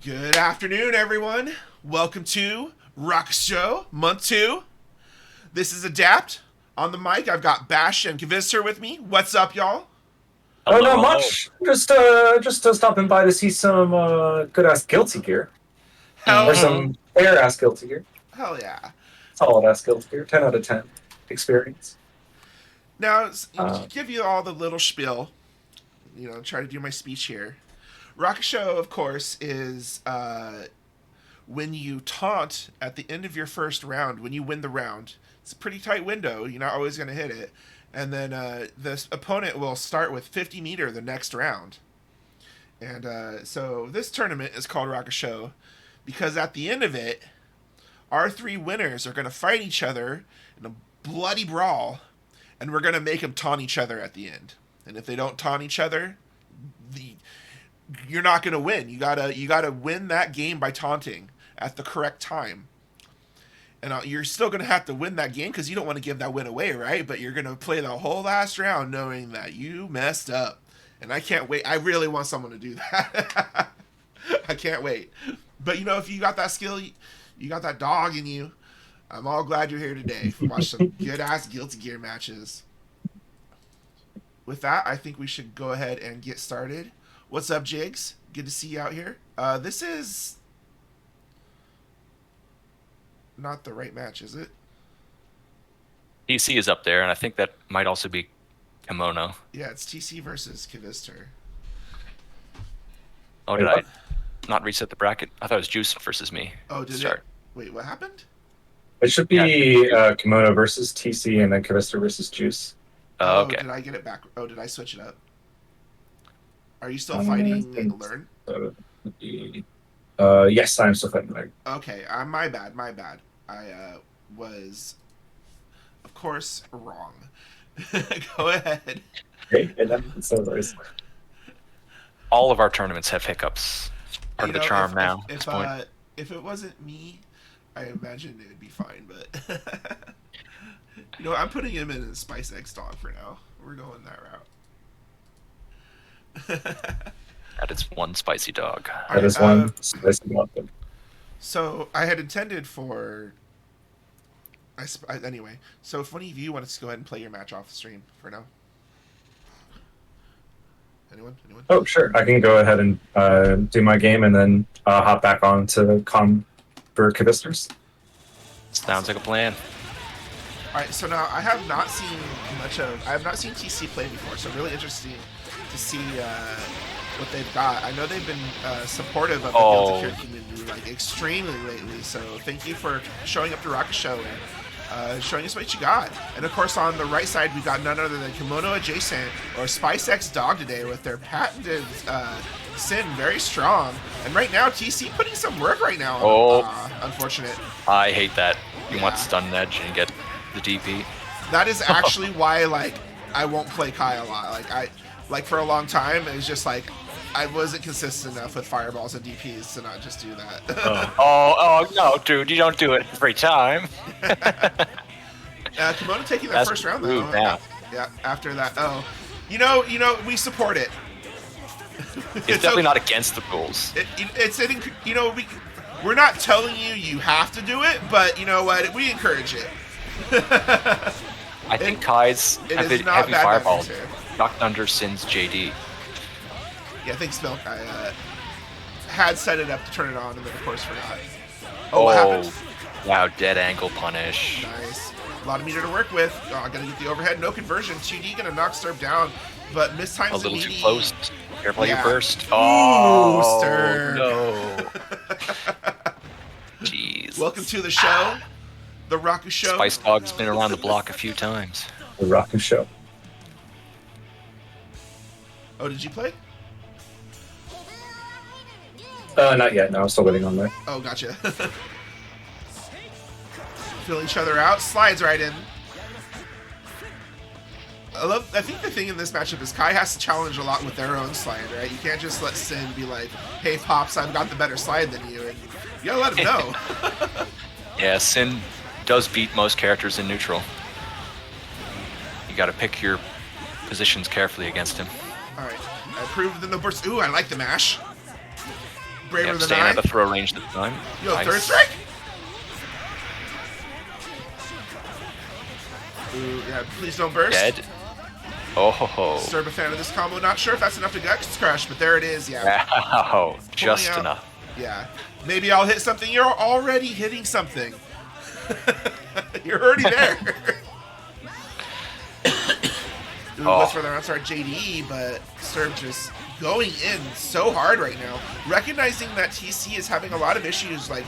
Good afternoon, everyone. Welcome to Rakusyo, month 2. This is Adapt. On the mic, I've got Bash and Kavister with me. What's up, y'all? Oh, Hello, not hello. much. Just stopping by to see some good ass guilty gear Hell, or some fair ass guilty gear, hell yeah. solid ass guilty gear. 10 out of 10 experience. Now, Uh, to give you all the little spiel, try to do my speech here. Rakusyo, of course, is when you taunt at the end of your first round, when you win the round. It's a pretty tight window. You're not always going to hit it. And then the opponent will start with 50 meter the next round. And so this tournament is called Rakusyo because at the end of it, our 3 winners are going to fight each other in a bloody brawl, and we're going to make them taunt each other at the end. And if they don't taunt each other, you're not going to win. You gotta win that game by taunting at the correct time. And you're still going to have to win that game because you don't want to give that win away, right? But you're going to play the whole last round knowing that you messed up. And I can't wait. I really want someone to do that. I can't wait. But, if you got that skill, you got that dog in you, I'm all glad you're here today to watch some good-ass Guilty Gear matches. With that, I think we should go ahead and get started. What's up, Jigs? Good to see you out here. This is not the right match, is it? TC is up there, and I think that might also be Kimono. Yeah, it's TC versus Kavister. Oh, did I not reset the bracket? I thought it was Juice versus me. Oh, did Start. it? Wait, what happened? it should be Kimono versus TC and then Kavister versus Juice. Oh, okay. Did I get it back? Oh, did I switch it up? Are you still fighting Learn? Yes, I'm still fighting Learn. Okay, my bad. I was, of course, wrong. Go ahead. Okay, and that's so nice. All of our tournaments have hiccups. Part of the charm now. At this point. If it wasn't me, I imagine it would be fine. But I'm putting him in a Spice X dog for now. We're going that route. That is one spicy dog. That is one spicy dog. So I had intended for. Anyway, so if one of you wanted to go ahead and play your match off the stream for now. Anyone? Oh, sure. I can go ahead and do my game and then hop back on to com for Kavisters. Sounds like a plan. All right, so now I have not seen TC play before, so really interesting to see what they've got. I know they've been supportive of the Guilty Gear community like extremely lately, so thank you for showing up to Rakusyo and showing us what you got. And of course, on the right side, we got none other than Kimono Adjacent or Spice X Dog today with their patented Sin, very strong. And right now, TC putting some work right now. Unfortunate. I hate that. You want stun edge and get the DP. That is actually why, I won't play Kai a lot. For a long time, it was just I wasn't consistent enough with fireballs and DPs to not just do that. Oh no, dude, you don't do it every time. Kimono taking that first round though. Now. Yeah, after that. Oh, we support it. It's definitely not against the rules. We're not telling you have to do it, but you know what? We encourage it. I think Kai's heavy fireball knocked under Sin's JD. Yeah, I think Smilk had set it up to turn it on, and then of course forgot. What happened? Wow, dead angle punish. Nice. A lot of meter to work with. Gonna get the overhead, no conversion. 2D gonna knock Sturb down, but mistimes a little too close. Careful your burst. Oh, Sturb. No. Jeez. Welcome to the show, the Rakusyo. Spice Dog's been around the block a few times. The Rakusyo. Oh, did you play? Not yet. No, I'm still waiting on that. Oh, gotcha. Fill each other out. Slides right in. I think the thing in this matchup is Kai has to challenge a lot with their own slide, right? You can't just let Sin be like, hey, Pops, I've got the better slide than you. And you gotta let him know. Yeah, Sin does beat most characters in neutral. You gotta pick your positions carefully against him. Alright. I approved the no burst. Ooh, I like the mash. Braver than staying I. at the throw range this time. Yo, Nice. third strike? Ooh, yeah, please don't burst. Dead. Oh ho ho. Serb a fan of this combo. Not sure if that's enough to Guts Crush, but there it is, yeah. Wow. Just out. enough. Yeah. Maybe I'll hit something. You're already hitting something. You're already there. Ooh, Oh. goes for the round start JDE, but Serb just going in so hard right now. Recognizing that TC is having a lot of issues, like,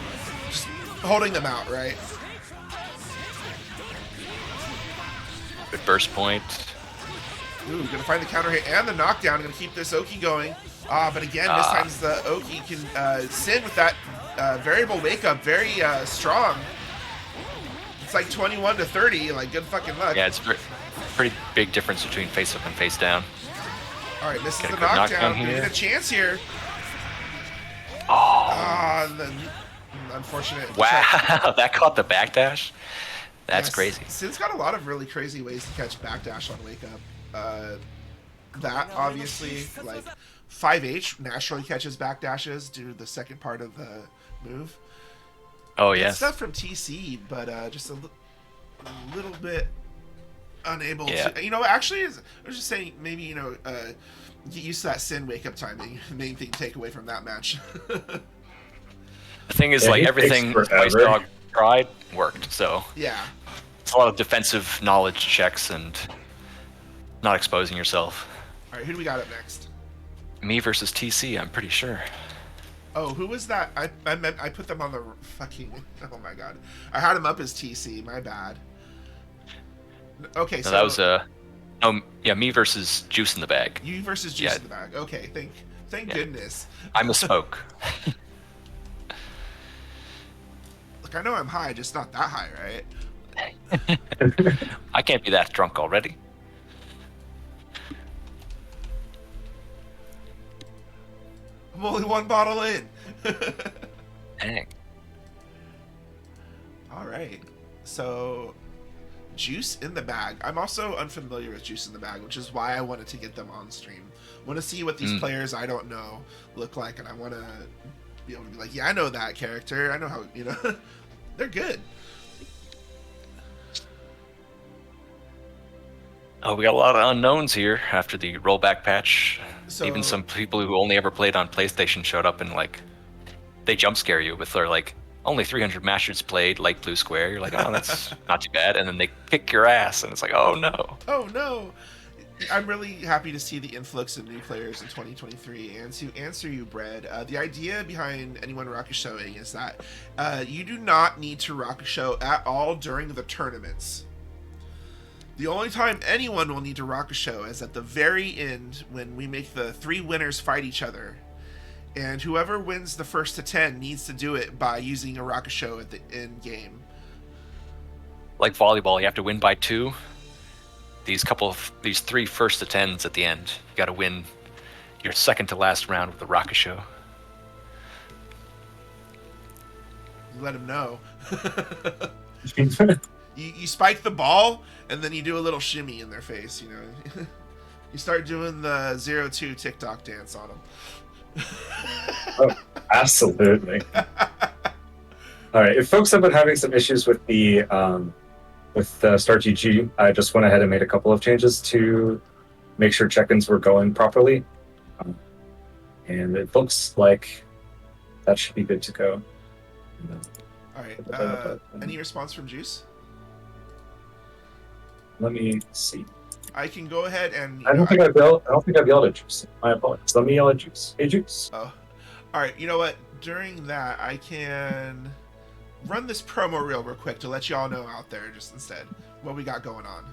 just holding them out, right? Good burst point. Ooh, gonna find the counter hit and the knockdown. Gonna keep this Oki going. But again, this time the Oki can Sin with that variable wake up very strong. It's like 21 to 30. Like, good fucking luck. Yeah, it's a pretty big difference between face up and face down. All right, misses Get a the good knockdown knockdown. here. Gonna get a chance here. Oh. The unfortunate. check. Wow. That caught the backdash. That's Yes, crazy. Sin's got a lot of really crazy ways to catch backdash on wake up. That obviously, like 5H naturally catches backdashes due to the second part of the move. Oh Good yes. stuff from TC, but just a little bit unable Yeah. to. You know, actually, I was just saying maybe get used to that Sin wake up timing. Main thing to take away from that match. The thing is, Yeah, like he everything takes Spice forever. Dog tried worked. So Yeah. it's a lot of defensive knowledge checks and not exposing yourself. All right, who do we got up next? Me versus TC, I'm pretty sure. Oh, who was that? I put them on the fucking. Oh my god, I had him up as TC. My bad. Okay, No, so that was me versus Juice in the Bag. you versus Juice yeah. in the Bag. Okay, thank Yeah. goodness. I misspoke. Look, I know I'm high, just not that high, right? I can't be that drunk already. I'm only one bottle in. Dang. All right, so Juice in the Bag. I'm also unfamiliar with Juice in the Bag, which is why I wanted to get them on stream. Want to see what these players I don't know look like, and I want to be able to be like, yeah, I know that character. I know how they're good. Oh, we got a lot of unknowns here after the rollback patch. So- Even some people who only ever played on PlayStation showed up and like they jump scare you with their like only 300 masters played, light blue square. You're like, oh, that's not too bad, and then they kick your ass, and it's like, oh no. Oh no. I'm really happy to see the influx of new players in 2023. And to answer you, Brad, the idea behind anyone Rakushoing is that you do not need to Rakusho at all during the tournaments. The only time anyone will need to Rakusho is at the very end when we make the 3 winners fight each other. And whoever wins the first to 10 needs to do it by using a Rakusho at the end game. Like volleyball, you have to win by 2. These 3 first to 10s at the end, you got to win your second to last round with the Rakusho. You let them know. You spike the ball, and then you do a little shimmy in their face, You start doing the 0-2 TikTok dance on them. Oh, absolutely. All right. If folks have been having some issues with the Start GG, I just went ahead and made a couple of changes to make sure check-ins were going properly, and it looks like that should be good to go. All right. Any response from Juice? Let me see. I can go ahead and. I don't think I've yelled at Juice. My apologies. Let me yell at Juice. Hey, Juice. Oh, all right. You know what? During that, I can run this promo reel real quick to let you all know out there, just instead, what we got going on.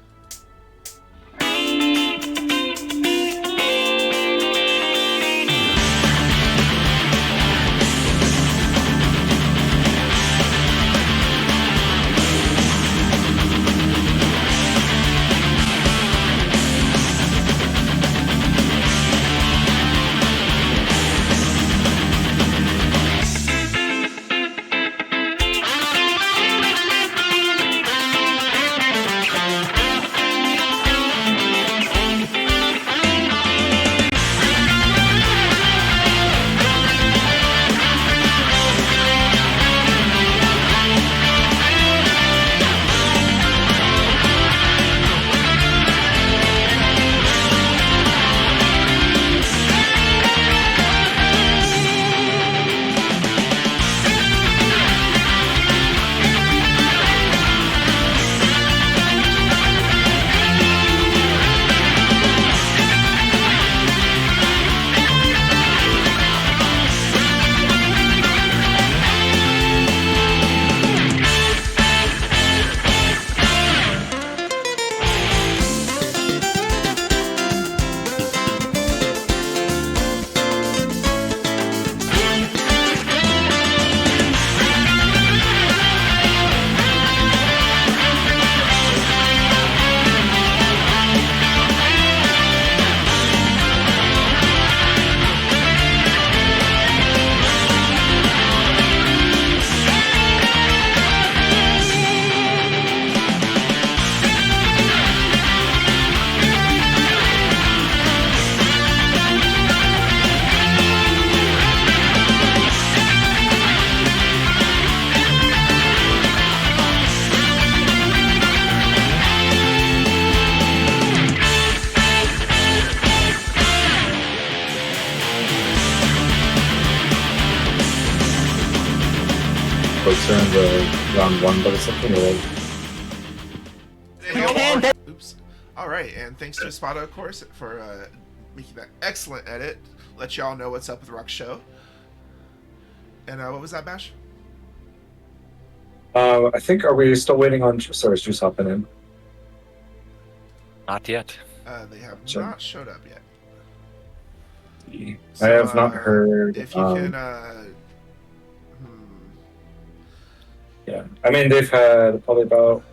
folks are in the round 1, but it's something like Oops. All right, and thanks to Espada, of course, for making that excellent edit. Let y'all know what's up with Rakusyo. And what was that, Bash? I think, are we still waiting on... Sorry, is Juice hopping in? Not yet. They have Sure. not showed up yet. I have not heard... If you can... Yeah, I mean, they've had probably about...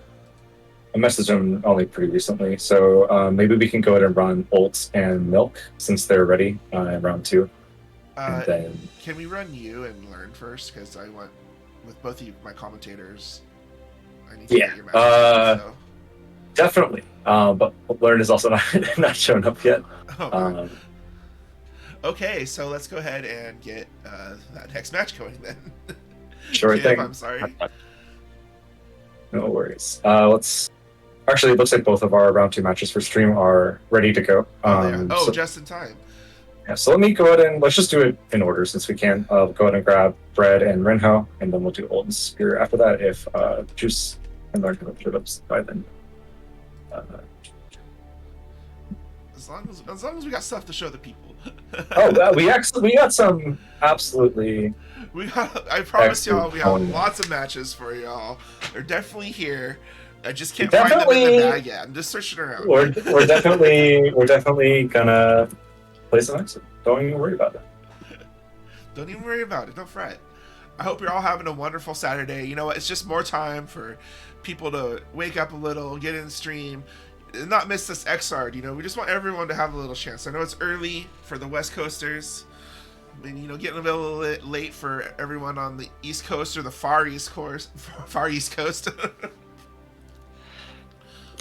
I messaged them only pretty recently, so maybe we can go ahead and run Ult and Milk, since they're ready in round 2. And then... Can we run you and learn first? Because I want... With both of you, my commentators, I need to get your matches. So. Definitely. But Learn is also not shown up yet. Oh, okay, so let's go ahead and get that next match going then. Sure Kim, thing. I'm sorry. No worries. Let's... Actually, it looks like both of our round 2 matches for stream are ready to go. So, just in time. yeah, so let me go ahead and let's just do it in order since we can. I'll go ahead and grab Bread and Renho, and then we'll do Ult and Spear after that if Juice and Learn have showed up by then. As long as we got stuff to show the people. We got some absolutely... I promise y'all, we have Excellent. lots of matches for y'all. They're definitely here. I just can't find them in the bag yet. I'm just searching around. We're definitely gonna play some exit. Don't even worry about it. Don't even worry about it. Don't fret. I hope you're all having a wonderful Saturday. You know what? It's just more time for people to wake up a little, get in the stream, and not miss this XR. You know, we just want everyone to have a little chance. I know it's early for the West Coasters. I mean, getting a little late for everyone on the East Coast or the Far East Coast.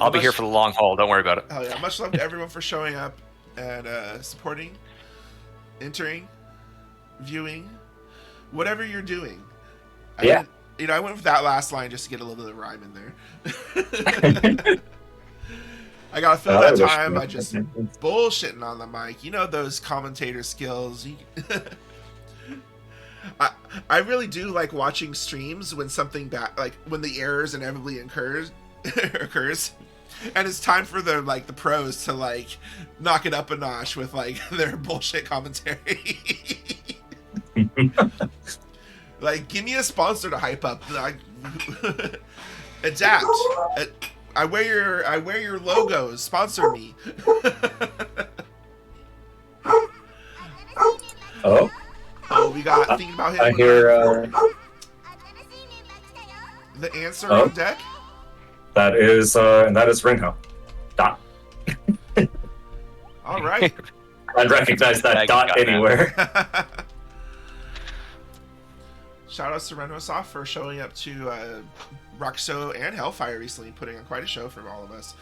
I'll be here for the long haul. Don't worry about it. Oh yeah! Much love to everyone for showing up and supporting, entering, viewing, whatever you're doing. I went with that last line just to get a little bit of rhyme in there. I gotta fill that time by just bullshitting on the mic. You know those commentator skills. I really do like watching streams when something bad, like when the errors inevitably occurs, and it's time for the pros to knock it up a notch with their bullshit commentary. Give me a sponsor to hype up. Adapt. I wear your logos. Sponsor me. Oh, we got thinking about him. I hear the answer on deck. That is Renho. Dot. All right. I recognize that dot anywhere. Shout outs to Renho for showing up to Rakusyo and Hellfire recently, putting on quite a show for all of us.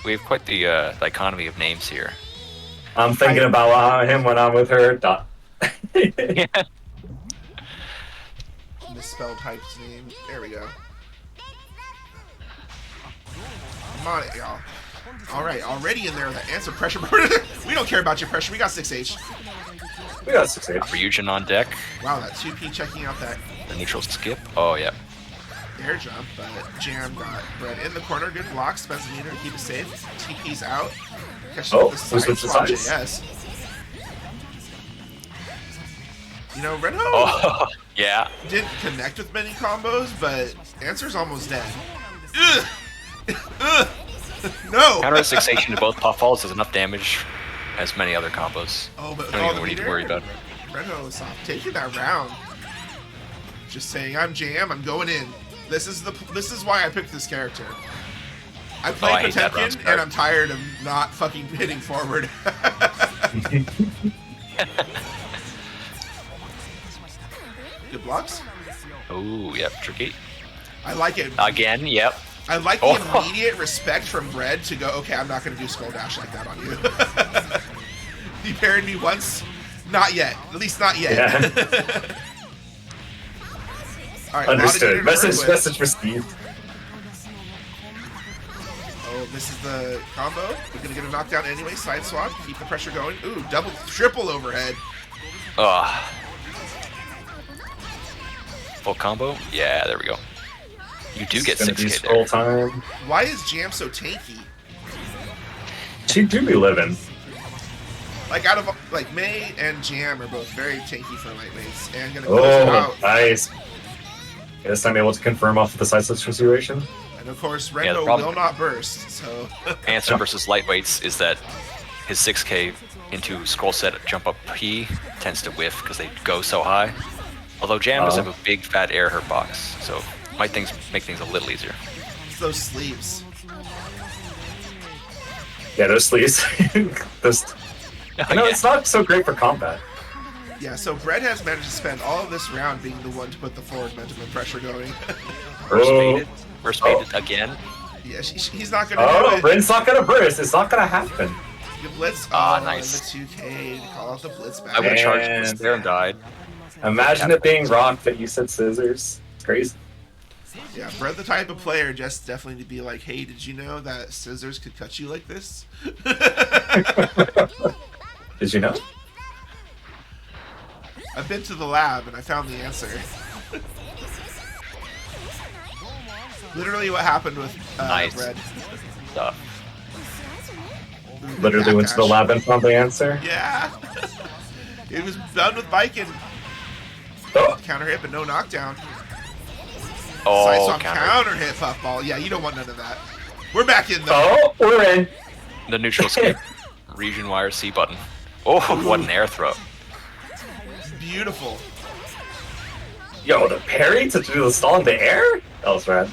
We have quite the economy of names here. I'm thinking about him when I'm with her. Dot. Yeah. Misspelled Hype's name. There we go. Come on, y'all. All right, already in there with that answer pressure. We don't care about your pressure. We got 6H. We got 6H. Ryujin on deck. Wow, that 2P checking out that The neutral skip. Oh, yeah. air jump, but Jam got Bread in the corner. Good block. Spends the meter to keep it safe. TP's out. Switch the sides. Yes. You know, Renho Yeah. didn't connect with many combos, but Answer's almost dead. Ugh. Ugh. No. Counter 6H into both puffballs is enough damage as many other combos. Oh, but Don't even need to worry about it. Renho is taking that round. Just saying, I'm Jam. I'm going in. This is why I picked this character. I play Potemkin, and I'm tired of not fucking hitting forward. Good blocks. Oh, yep, tricky. I like it. Again, yep. I like the immediate respect from Bread to go, okay, I'm not going to do Skull Dash like that on you. You parried me once. Not yet. At least not yet. Yeah. All right, Understood. Message received. Oh, this is the combo. We're going to get a knockdown anyway. Side swap. Keep the pressure going. Ooh, triple overhead. Ugh. Full combo? Yeah, there we go. You do get It's gonna be 6k scroll there. time. Why is Jam so tanky? She do be living. Like out of like May and Jam are both very tanky for lightweights, and gonna close it Oh, out. nice. Yes, I'm able to confirm off the decisive situation. And of course, the Renko problem- will not burst. So Answer versus lightweights is that his 6k into scroll set jump up P tends to whiff because they go so high. Although Jam does have a big fat air hurt box, so might make things a little easier. it's those sleeves. Yeah, those sleeves. Those, it's not so great for combat. Yeah, so Brett has managed to spend all of this round being the one to put the forward momentum and pressure going. Burst Oh. baited. Burst baited again. Yeah, he's not gonna Oh, do it. Bryn's not gonna burst. It's not gonna happen. The blitz. Ah, oh, nice. And the 2K to call out the blitz back. I would have charged And- this there and died. Imagine it being rock that you said scissors. It's crazy. Yeah, Brett the type of player just definitely to be like, hey, did you know that scissors could cut you like this? Did you know? I've been to the lab and I found the answer. Literally what happened with Nice. Brett. Stuff. Literally went to the Backdash. lab and found the answer. Yeah. It was done with biking. Oh, Counter hit, but no knockdown. Oh, Sights on counter. counter hit puffball. Yeah, you don't want none of that. We're back in though. oh, we're in. The neutral skip. Region wire C button. Oh, what an air throw. Beautiful. Yo, the parry to do the stall in the air? That was rad.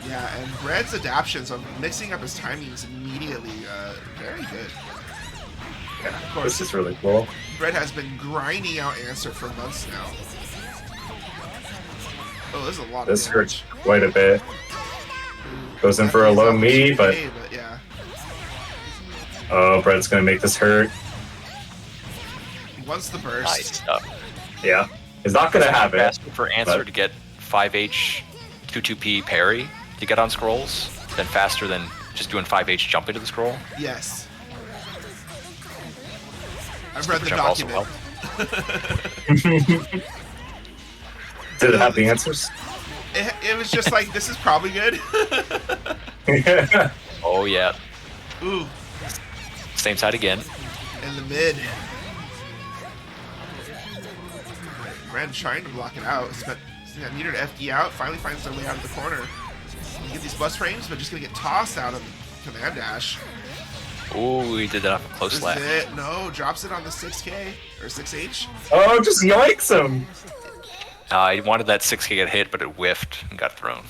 Yeah, and Brett's adaptions on mixing up his timings immediately, very good. Yeah, Of course. this is really cool. Brett has been grinding out answer for months now. Oh, there's a lot This of hurts damage. quite a bit. Ooh, Goes in for a low definitely me, but okay, yeah. oh, Brett's gonna make this hurt. He wants the burst. Nice stuff. Yeah, it's not gonna happen. Faster for answer but- to get 5H 22P parry to get on scrolls than faster than just doing 5H jump into the scroll. Yes. I've read the Jump also document. helped. Did it have the answers? It was just like, this is probably good. Oh yeah. Ooh, Same side again. in the mid. Ren trying to block it out. Spent that meter to FD out. Finally finds their way out of the corner. You get these bus frames, but just gonna get tossed out of the command dash. Ooh, he did that off a close This lap. is it. No, drops it on the 6K or 6H. Oh, just yoinks him. He wanted that 6K to get hit, but it whiffed and got thrown.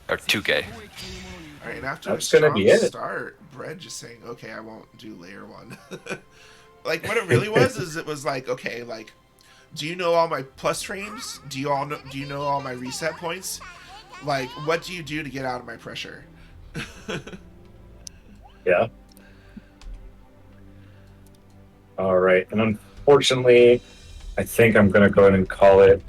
Or 2K. All right, and after That's a gonna strong be it. start, Bread just saying, "Okay, I won't do layer one." Like what it really was is it was like, okay, like, do you know all my plus frames? Do you know all my reset points? Like, what do you do to get out of my pressure? Yeah. All right, and unfortunately, I think I'm gonna go ahead and call it.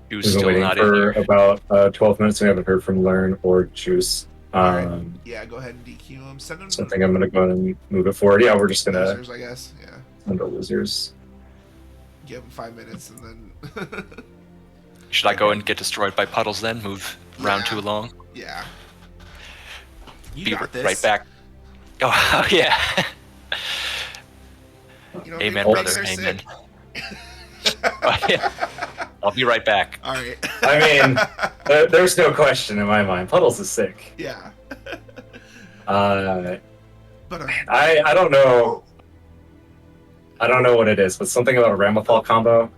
He was We've been still waiting not in for there. about 12 minutes. We haven't heard from Learn or Juice. Alright. Yeah, go ahead and DQ him. Send him So I think I'm gonna go ahead and move it forward. Yeah, we're just gonna losers, I guess. Yeah, send the losers. give him 5 minutes and then. Should I go and get destroyed by puddles then? Move round Yeah. 2 along? Yeah. You Be got this. right back. Oh, yeah. You know, Amen, maybe brother. they're Amen. sick. Oh, yeah. I'll be right back. All right. I mean, there's no question in my mind. Puddles is sick. Yeah. Uh, But I don't know. I don't know what it is, but something about a Ramafall combo,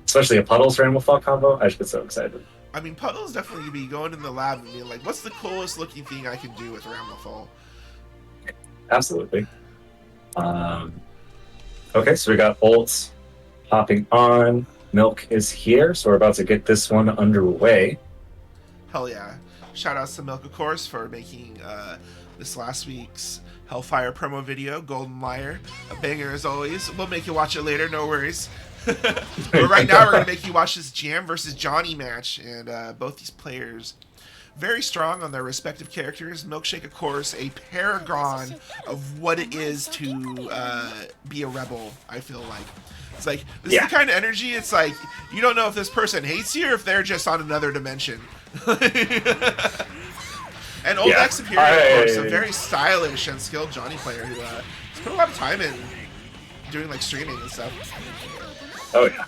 especially a Puddles Ramafall combo, I just get so excited. I mean, Puddle's definitely gonna be going in the lab and being like, "What's the coolest looking thing I can do with Ramafall?" Absolutely. Okay, so we got ults popping on. Milk is here, so we're about to get this one underway. Hell yeah! Shout outs to Milk, of course, for making this last week's Hellfire promo video, Golden Liar, a banger as always. We'll make you watch it later, no worries. But right now, we're gonna make you watch this Jam versus Johnny match, and both these players very strong on their respective characters. Milkshake, of course, a paragon of what it is to be a rebel, I feel like. It's like, this is the kind of energy, it's like, you don't know if this person hates you or if they're just on another dimension. And Old X Superior, of course, a very stylish and skilled Johnny player who has put a lot of time in doing like streaming and stuff. Oh yeah.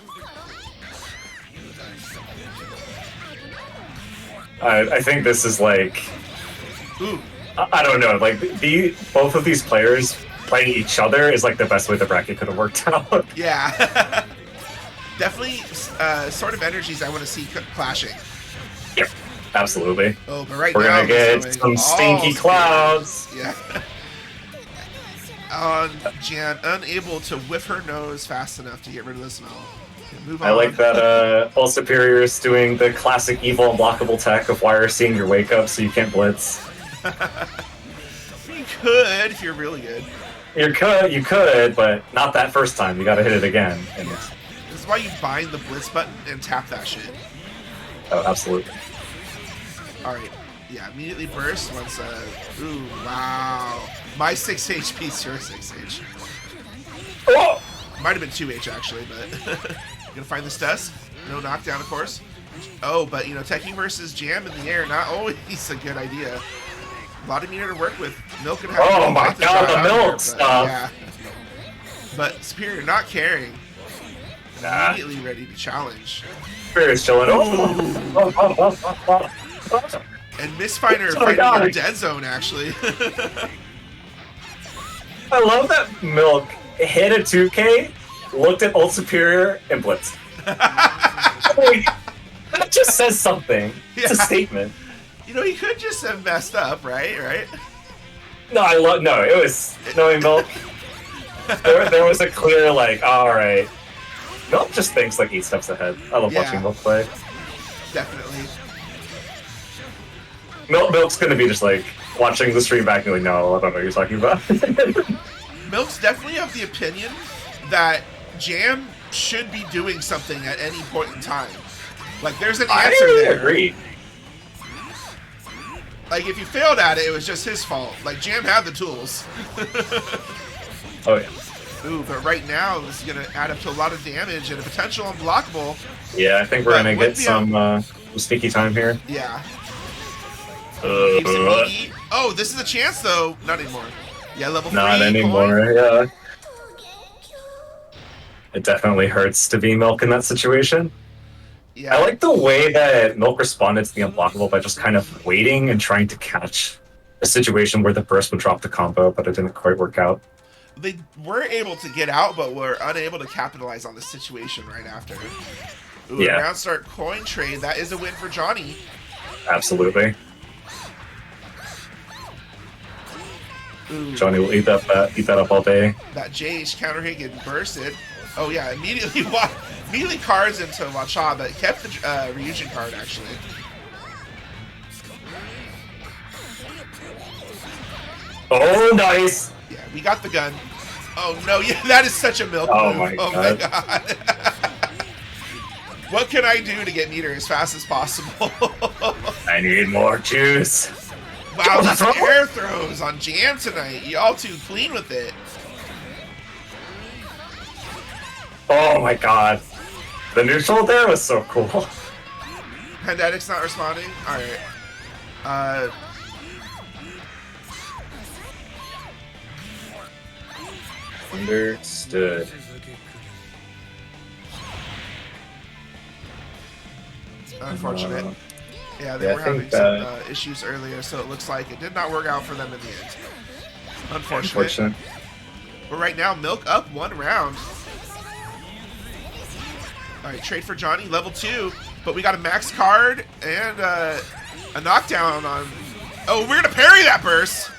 I think this is like, Ooh. I don't know, like both of these players playing each other is like the best way the bracket could have worked out. Yeah. Definitely sort of energies I want to see clashing. Yep, absolutely. Oh, but right we're now gonna get some stinky clouds. Yeah. Jan unable to whiff her nose fast enough to get rid of the smell. Okay, move on. I like that All Superior is doing the classic evil unblockable tech of wire seeing your wake up so you can't blitz. You could if you're really good. You could, but not that first time. You gotta hit it again. And Yeah. This is why you bind the blitz button and tap that shit. Oh, absolutely. Alright. Yeah, immediately burst once ooh, wow. My 6 HP is your 6 H. Oh! Might have been 2H actually, but gonna find this dust. No knockdown, of course. Oh, but you know, teching versus jam in the air, not always a good idea. A lot of meter to work with. Milk and have Oh my god, the milk here, stuff. Yeah. But Superior not caring. Nah. Immediately ready to challenge. Spirit's chilling. And Mistfinder Oh, fighting God. in dead zone actually. I love that Milk hit a 2K, looked at Old Superior, and blitzed. Like, that just says something. It's a Yeah. statement. You know, he could just have messed up, right? No, it was knowing Milk. There was a clear like, alright. Milk just thinks like 8 steps ahead. I love watching Milk play. Definitely. Milk's gonna be just like watching the stream back and be like, no, I don't know what you're talking about. Milk's definitely of the opinion that Jam should be doing something at any point in time. Like, there's an answer I there. agree. Like, if you failed at it, it was just his fault. Like, Jam had the tools. Oh yeah. Ooh, but right now, this is going to add up to a lot of damage and a potential unblockable. Yeah, I think we're But gonna would get be some sneaky time here. Yeah. Keeps it Not meaty. Oh, this is a chance, though. Not anymore. Yeah, level 3. anymore, Coin. yeah. It definitely hurts to be Milk in that situation. Yeah. I like the way that Milk responded to the unblockable by just kind of waiting and trying to catch a situation where the burst would drop the combo, but it didn't quite work out. They were able to get out, but were unable to capitalize on the situation right after. Ooh, Yeah. round start coin trade. That is a win for Johnny. Absolutely. Ooh, Johnny will eat that up all day. that JH counter hit getting bursted. Oh yeah, immediately cards into Wacha, but kept the Ryujin card actually. Oh, nice! Yeah, we got the gun. Oh no, yeah, that is such a milk Oh move. my Oh my god. What can I do to get meter as fast as possible? I need more juice. Wow, these air throws on Jam tonight. Y'all too clean with it. Oh my god. The neutral there was so cool. Pandetic's not responding? Alright. Understood. Unfortunate. Yeah, they yeah, were I having think some issues earlier, so it looks like it did not work out for them in the end. Unfortunate. But right now, Milk up 1 round. Alright, trade for Johnny, level 2. But we got a max card and a knockdown on... Oh, we're going to parry that burst!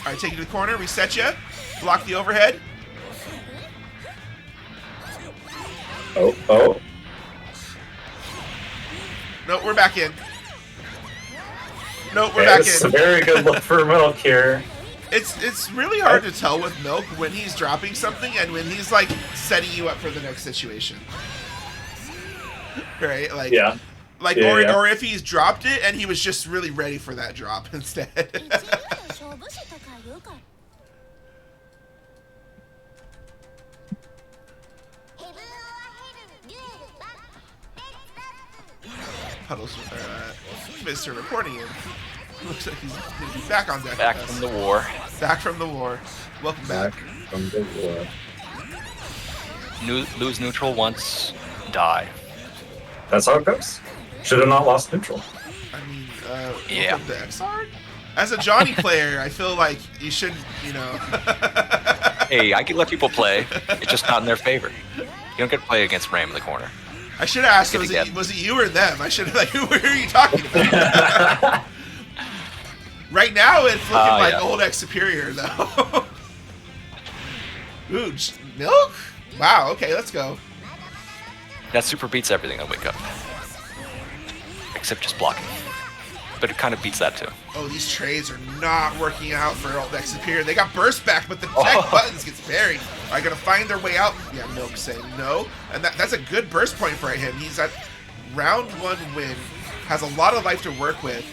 Alright, take you to the corner, reset you. Block the overhead. Oh. No, we're back in. No, we're Yeah, back it's in. a very good look for Milk here. It's really hard to tell with Milk when he's dropping something and when he's like setting you up for the next situation. Right? Like, Yeah. Like, Yeah. or if he's dropped it and he was just really ready for that drop instead. Puddles, Mr. Reporting in. Looks like he's gonna be back on deck. Back with us. from the war. Back from the war. Welcome back. From the war. Lose neutral once, die. That's how it goes. Should have not lost neutral. I mean, Yeah. welcome to Xrd? As a Johnny player, I feel like you should, you know. Hey, I can let people play. It's just not in their favor. You don't get to play against Ram in the corner. I should have asked, Get was together. it you or them? I should have, like, who are you talking about? Right now, it's looking like yeah. old X Superior, though. Ooh, milk? Wow, okay, let's go. That super beats everything on Wake Up. Except just blocking. But it kind of beats that too. Oh, these trades are not working out for old X Superior. They got burst back, but the tech buttons gets buried. Are gonna find their way out? Yeah, Milk saying no. And that's a good burst point for him. He's at round 1 win. Has a lot of life to work with.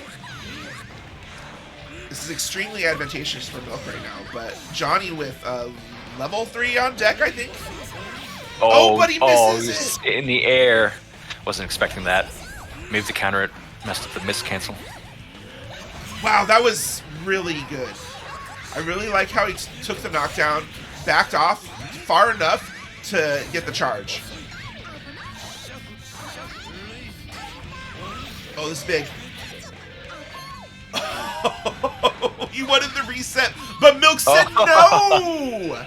This is extremely advantageous for Milk right now, but Johnny with level 3 on deck, I think. Oh, but he misses he's in the air. Wasn't expecting that. Maybe the counter it messed up the miss cancel. Wow, that was really good. I really like how he took the knockdown, backed off far enough to get the charge. Oh, this is big. He wanted the reset, but Milk said no!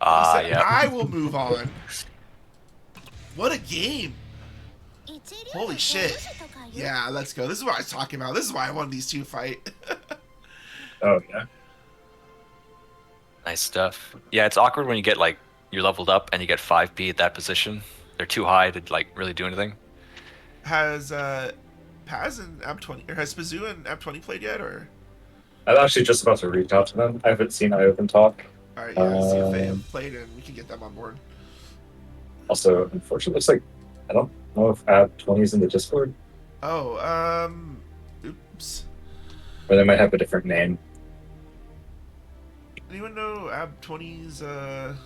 He said, Yeah. I will move on. What a game. Holy shit. Yeah, let's go. This is what I was talking about. This is why I wanted these two to fight. Oh, yeah. Nice stuff. Yeah, it's awkward when you get like you're leveled up and you get 5p at that position. They're too high to like really do anything. Has Paz and Ab20 or has Spazoo and Ab20 played yet, or? I'm actually just about to reach out to them. I haven't seen Iovan talk. All right, yeah, see if they have played and we can get them on board. Also, unfortunately, looks like I don't know if Ab20 is in the Discord, Oh, oops. or they might have a different name. Anyone know Ab20's? Oh,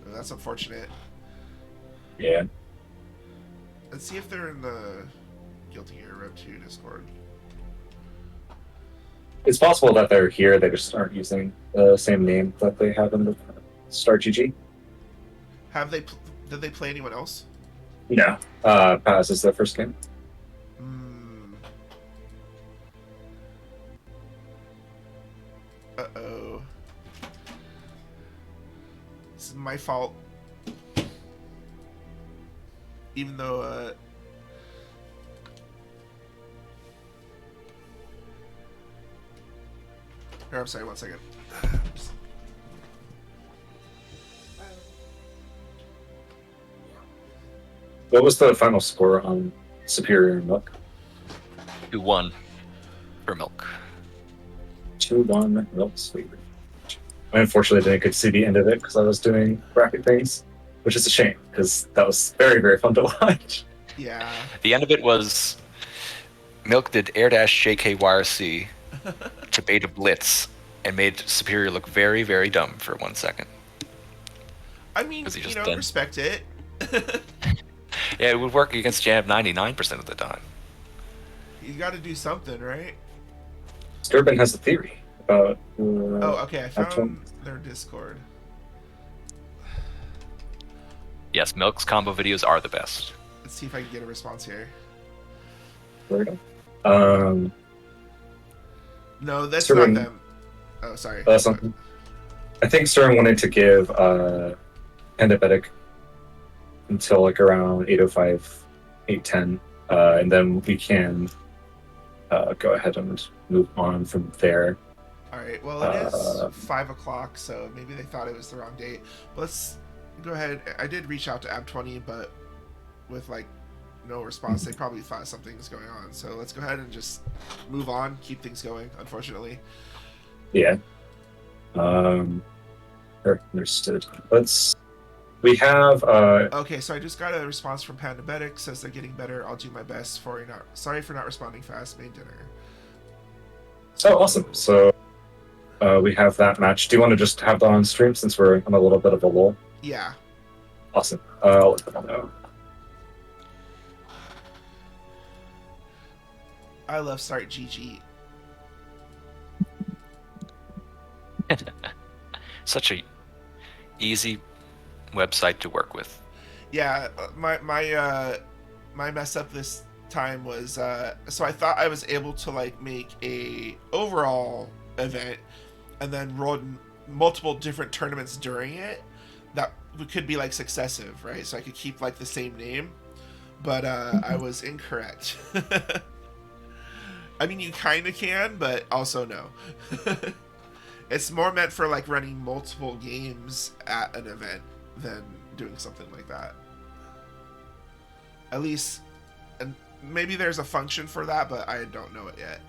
that's unfortunate. Yeah. Let's see if they're in the Guilty Gear Rev 2 Discord. It's possible that they're here, they just aren't using the same name that they have in the Star GG. Have they? Did they play anyone else? No. Paz is their first game. Uh-oh. This is my fault. Even though, Or, I'm sorry, 1 second. What was the final score on Superior and Milk? 2-1 for Milk. 2-1 Milk, sweet. I unfortunately didn't get to see the end of it because I was doing bracket things, which is a shame because that was very, very fun to watch. Yeah. The end of it was Milk did air dash JKYRC to bait a blitz and made Superior look very, very dumb for 1 second. I mean, Was he you just know, done? respect it. Yeah, it would work against Janab 99% of the time. You got to do something, right? Sturban has a theory about. Oh, okay. I found Ab20. their Discord. Yes, Milk's combo videos are the best. Let's see if I can get a response here. There we go. No, that's Sturban- not them. Oh, sorry. That's something. I think Stern wanted to give Pandabetic until like around 8:05, 8:10, and then we can go ahead and move on from there. All right. Well, it is 5 o'clock, so maybe they thought it was the wrong date. But let's go ahead. I did reach out to Ab20, but with like no response, they probably thought something's going on. So let's go ahead and just move on, keep things going. Unfortunately. Yeah. Understood. Let's We have Okay, so I just got a response from Pandabetic. Says they're getting better. I'll do my best. Sorry for not responding fast. Made dinner. so awesome. So we have that match. Do you want to just have that on stream since we're on a little bit of a lull? Yeah. Awesome. I'll let them know. I love Start GG. Such a easy website to work with. Yeah, my mess up this time was so I thought I was able to like make a overall event and then run multiple different tournaments during it that could be like successive, right? So I could keep like the same name, but I was incorrect. I mean, you kind of can, but also no. It's more meant for like running multiple games at an event than doing something like that. At least, and maybe there's a function for that, but I don't know it yet.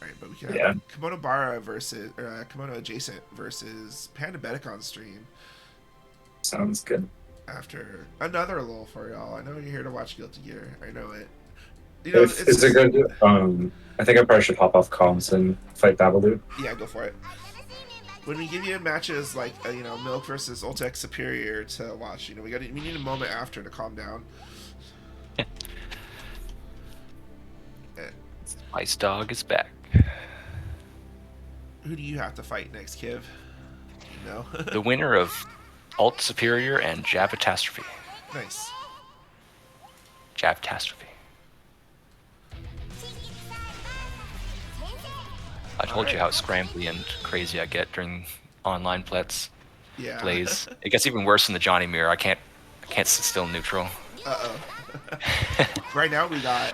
All right, but we can have Kimono Bara versus Kimono Adjacent versus Pandabetic on stream. Sounds good. After another lull for y'all. I know you're here to watch Guilty Gear. I know it. You know, it's a good. I think I probably should hop off comms and fight Babalu. Yeah, go for it. When we give you matches like Milk versus Ultec Superior to watch, we need a moment after to calm down. Ice Dog is back. Who do you have to fight next, Kiv? No. The winner of Alt Superior and Javitastrophe. Nice. Javitastrophe. I told you how scrambly and crazy I get during online plays. Yeah. Plays. It gets even worse in the Johnny Mirror. I can't sit still neutral. Uh-oh. Right now we got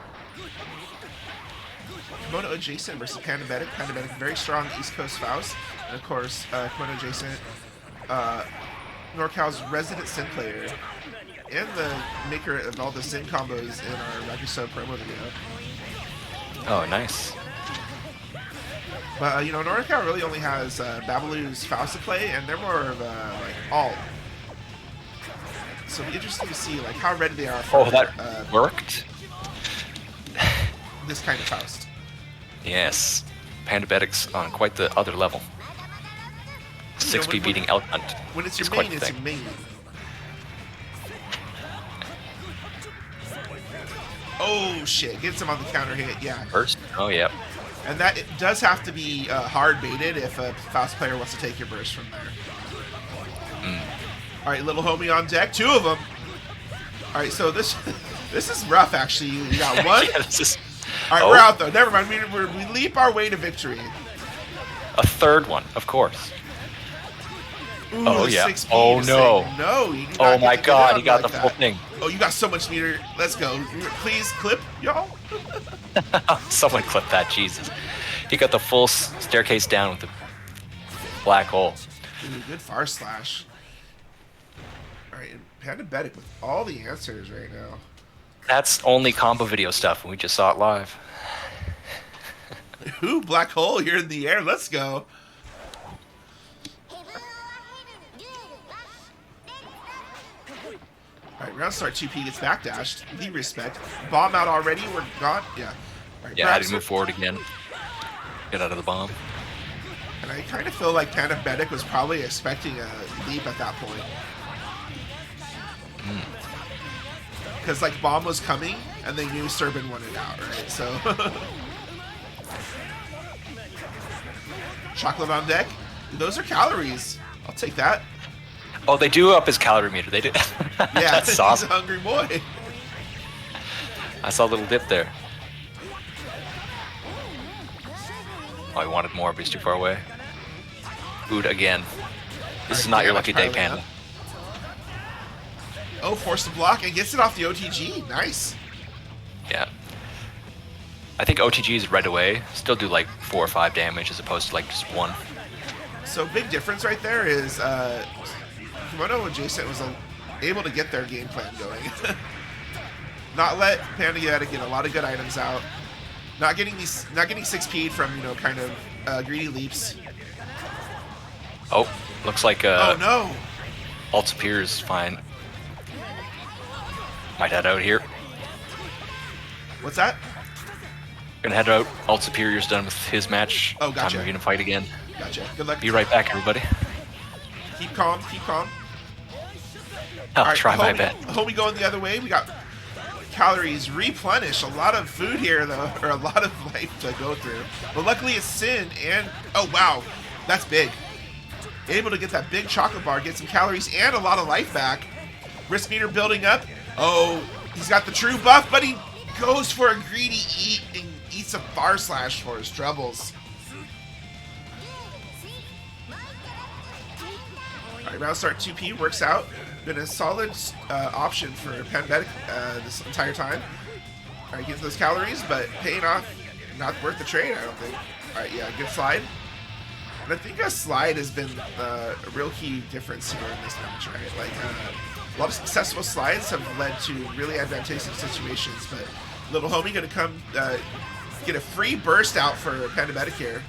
Kimono Adjacent versus Pandabetic. Pandabetic, very strong East Coast Faust. And of course, Kimono Adjacent, NorCal's resident Sin player, and the maker of all the Sin combos in our Rakusyo promo video. Oh, nice. But, NorCal really only has Babalu's Faust to play, and they're more of like alt. So it'll be interesting to see like how ready they are for that worked? This kind of Faust. Yes. Pandabetic's on quite the other level. 6P beating Elk Hunt. When it's your main, it's your main. Oh shit, gets him on the counter hit, yeah. Burst? Oh, yeah. And that it does have to be hard baited if a Faust player wants to take your burst from there. Alright, little homie on deck, 2 of them. Alright, so this is rough actually. You got 1. Yeah, Alright, we're out though. Never mind, we leap our way to victory. A third one, of course. Ooh, oh yeah. 6P Oh no. No, you do oh not my get god, he got like the full that. thing. Oh, you got so much meter. Let's go. Please clip, y'all. Someone clip that, Jesus. He got the full staircase down with the black hole. Ooh, good far slash. Alright, Pandabetic with all the answers right now. That's only combo video stuff, and we just saw it live. Ooh, black hole, you're in the air. Let's go. Alright, round start 2P gets backdashed. The respect. Bomb out already. We're gone. Yeah. Right, yeah, I had to move forward again. Get out of the bomb. And I kind of feel like Pandabetic was probably expecting a leap at that point. Because like bomb was coming, and they knew Serban wanted out, right? So chocolate on deck. Those are calories. I'll take that. Oh, they do up his calorie meter. They did. Yeah, That's he's awesome. a hungry boy. I saw a little dip there. Oh, he wanted more, but he's too far away. Food again. This is not your lucky day, Panda. Oh, forced to block and gets it off the OTG. Nice. Yeah. I think OTGs right away still do like 4 or 5 damage as opposed to like just 1. So big difference right there is Kimono Adjacent was able to get their game plan going. Not let Pandabetic get a lot of good items out. Not getting 6P'd from kind of greedy leaps. Oh, looks like oh no. Alt Superior is fine. Might head out here. What's that? Gonna head out. Alt Superior's done with his match. Oh, gotcha. Time to fight again. Gotcha. Good luck. Be right back, everybody. Keep calm. Keep calm. I'll try my homie, best. Homie going the other way. We got calories replenish. A lot of food here, though, or a lot of life to go through. But luckily it's Sin and... Oh, wow. That's big. Able to get that big chocolate bar, get some calories and a lot of life back. Risk meter building up. Oh, he's got the true buff, but he goes for a greedy eat and eats a bar slash for his troubles. Alright, round start 2P works out. Been a solid option for Pandemic this entire time. Alright, gets those calories, but paying off, not worth the trade, I don't think. Alright, yeah, good slide. And I think a slide has been a real key difference here in this match, right? Like, a lot of successful slides have led to really advantageous situations, but little homie gonna come get a free burst out for Pandemic here.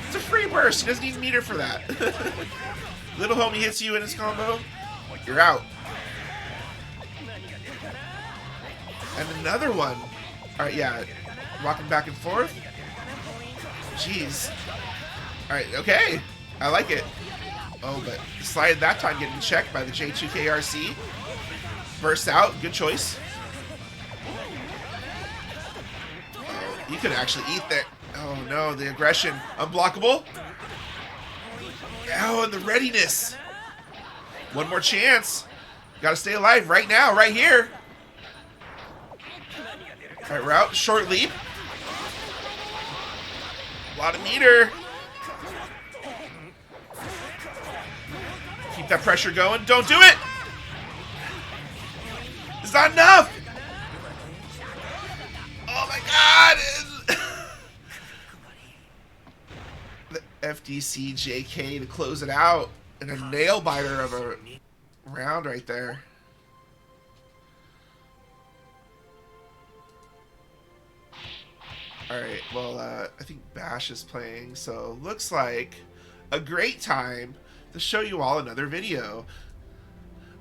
It's a free burst, he doesn't need a meter for that. Little homie hits you in his combo, you're out. And another one. Alright, yeah. Rocking back and forth. Jeez. Alright, okay. I like it. Oh, but slide that time getting checked by the J2KRC. Bursts out. Good choice. Oh, you could actually eat there. Oh, no. The aggression. Unblockable. Oh, and the readiness. One more chance. Gotta stay alive right now, right here. Alright, route. Short leap. A lot of meter. Keep that pressure going. Don't do it! It's not enough! Oh my god! The FDC JK to close it out. And a nail biter of a round right there. Alright, well, I think Bash is playing, so looks like a great time to show you all another video.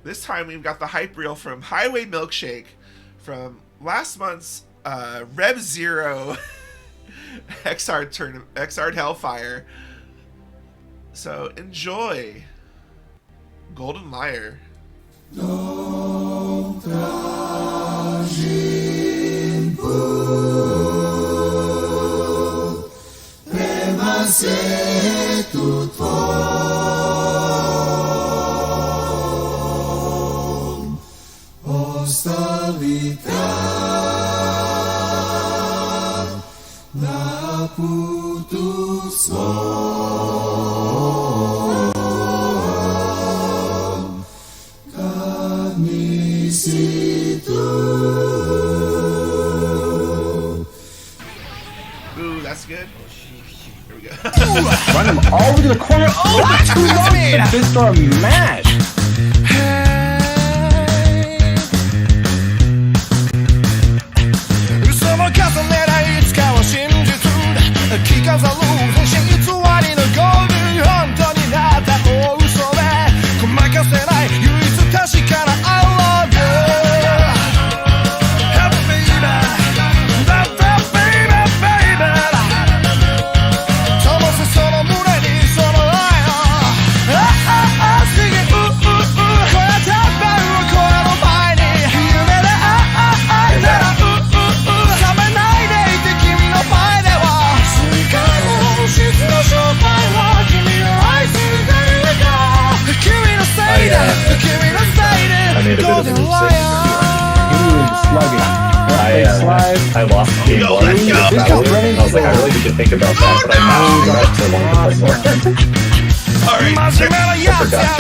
This time we've got the hype reel from Highway Milkshake from last month's Rev Zero XR Hellfire. So enjoy. Golden Lyre. Ooh, that's good. Here we go. Run him all over the corner. Oh, that's too long for this door mash. I lost game one. I was like, I really need to think about that, but I matched that so long to play more. Alright, I forgot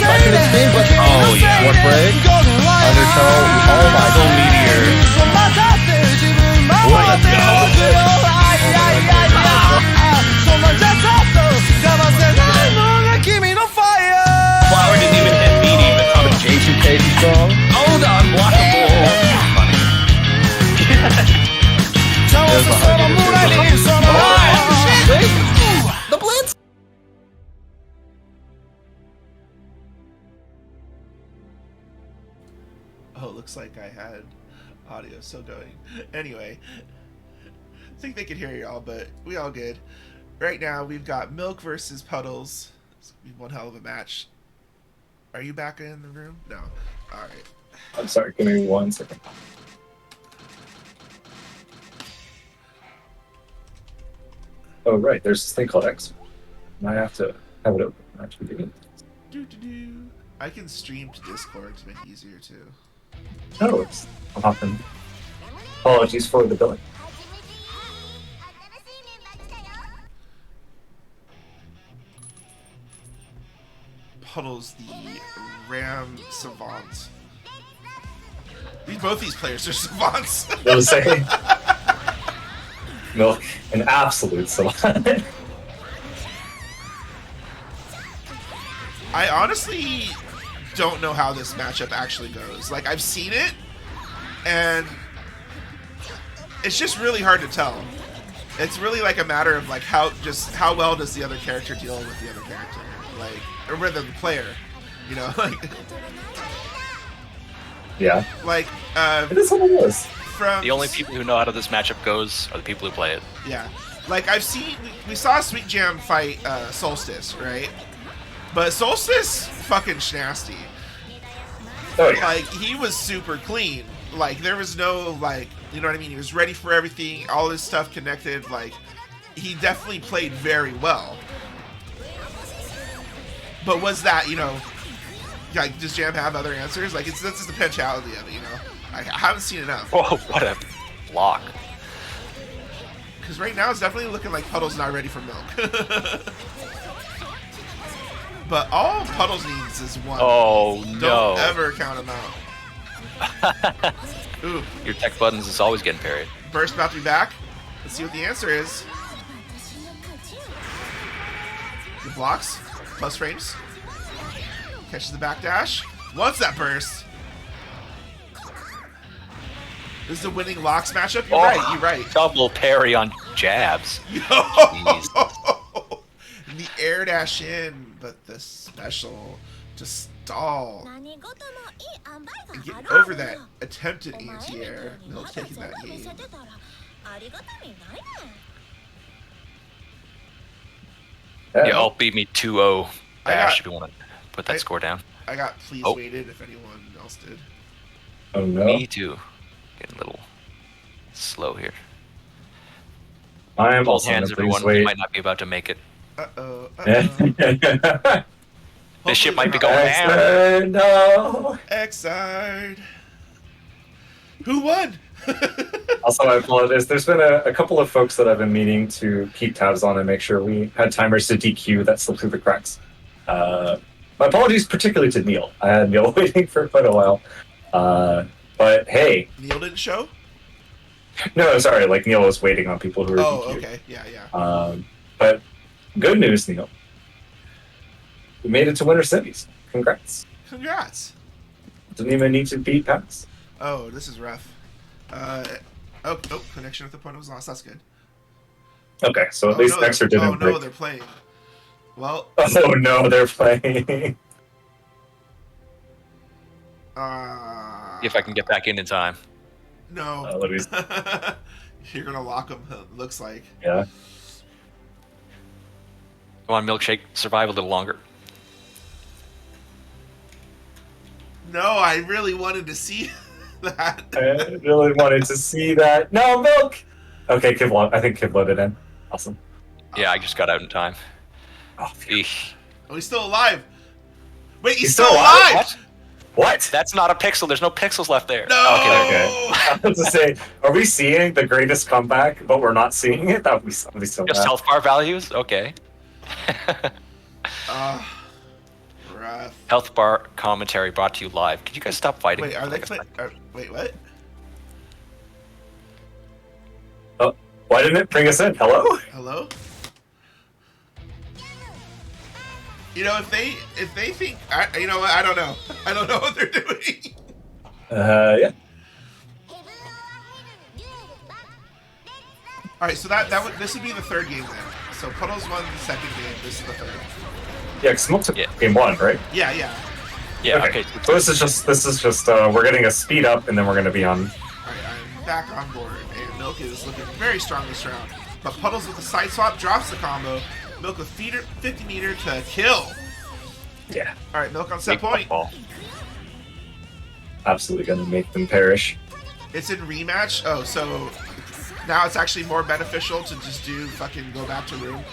Oh yeah. What break? Undertow. Oh my Full meteor. Let's Flower didn't even hit meaty, but Jason Casey song. oh, the unblockable. Funny. There's the The blitz. Oh, looks like I had audio still going. Anyway, I think they could hear y'all, but we all good. Right now, we've got Milk versus Puddles. It's gonna be one hell of a match. Are you back in the room? No. All right. I'm sorry, give me 1 second. Oh, right, there's this thing called X. And I have to have it open. Actually, begin. Doo-doo-doo. I can stream to Discord to make it easier too. Oh, I'm hopping. Apologies for the billing. Puddles, the Ram Savant. Both these players are savants. I was saying. Milk, an absolute savant. I honestly don't know how this matchup actually goes. Like, I've seen it, and it's just really hard to tell. It's really like a matter of like how well does the other character deal with the other character, like, or with the player, you know, like. Yeah. Like, It is what it is. from The only people who know how this matchup goes are the people who play it. Yeah, like I've seen, we saw Sweet Jam fight Solstice, right? But Solstice fucking nasty. Oh, yeah. Like, he was super clean. Like, there was no, like, you know what I mean? He was ready for everything, all his stuff connected. Like, he definitely played very well. But was that, you know, like, does Jam have other answers? Like, that's just the potentiality of it, you know? I haven't seen enough. Whoa, what a block. Because right now it's definitely looking like Puddle's not ready for Milk. But all Puddles needs is one. Oh, Don't no. ever count him out. Ooh, Your tech buttons is always getting parried. Burst about to be back. Let's see what the answer is. The blocks, plus frames. Catches the backdash. Wants that burst. This is the winning locks matchup. You're right. You're right. Double parry on jabs. The air dash in, but the special to stall and get over that attempted anti-air. Milk taking that game. Yeah, I'll beat me 2-0. I Dash got- if you want to put that score down. I got please Oh. waited if anyone else did. Oh, no. Me too. Getting a little slow here. I am Hold also hands, gonna everyone. please wait. You might not be about to make it. Uh-oh. This ship might be Hopefully going not. down. No. Exide. Who won? Also, I apologize. There's been a couple of folks that I've been meaning to keep tabs on and make sure we had timers to DQ that slipped through the cracks. My apologies particularly to Neil. I had Neil waiting for quite a while. But hey. Neil didn't show? No, sorry. Like, Neil was waiting on people who were Oh, DQ'd. okay. Yeah. But good news, Neil. We made it to Winter Semis. Congrats. Congrats. Didn't even need to beat Pass. Oh, this is rough. Connection with the opponent was lost. That's good. Okay, so at least no, Nexer didn't Oh, no, break. they're playing. Well, Oh no, they're playing. If I can get back in time. No. Let me... You're going to lock them, it looks like. Yeah. Come on, Milkshake, survive a little longer. No, I really wanted to see that. I really wanted to see that. No, Milk! Okay, I think Kib loaded in. Awesome. Yeah, I just got out in time. Oh, phew. Eesh. Oh, he's still alive. Wait, he's He's still still alive? alive. What? That's not a pixel. There's no pixels left there. No. Oh, okay, there we go. Okay. I was to say, are we seeing the greatest comeback, but we're not seeing it? That would be so Just bad. health bar values? Okay. Rough. Health bar commentary brought to you live. Could you guys stop fighting? Wait, are they Like a playing? sec? Wait, what? Oh, why didn't it bring us in? Hello? Hello? You know, if they think, you know what? I don't know. I don't know what they're doing. Yeah. All right, so this would be the third game then. So Puddles won the second game. This is the third. Yeah, Smoke took Yeah. game 1, right? Yeah. Yeah, okay. So this is just we're getting a speed up, and then we're gonna be on. All right, I'm back on board, and Milk is looking very strong this round. But Puddles with the side swap drops the combo. Milk with 50 meter to kill. Yeah, All right, Milk on set Big point. ball. absolutely gonna make them perish. It's in rematch. Oh, so now it's actually more beneficial to just do fucking go back to room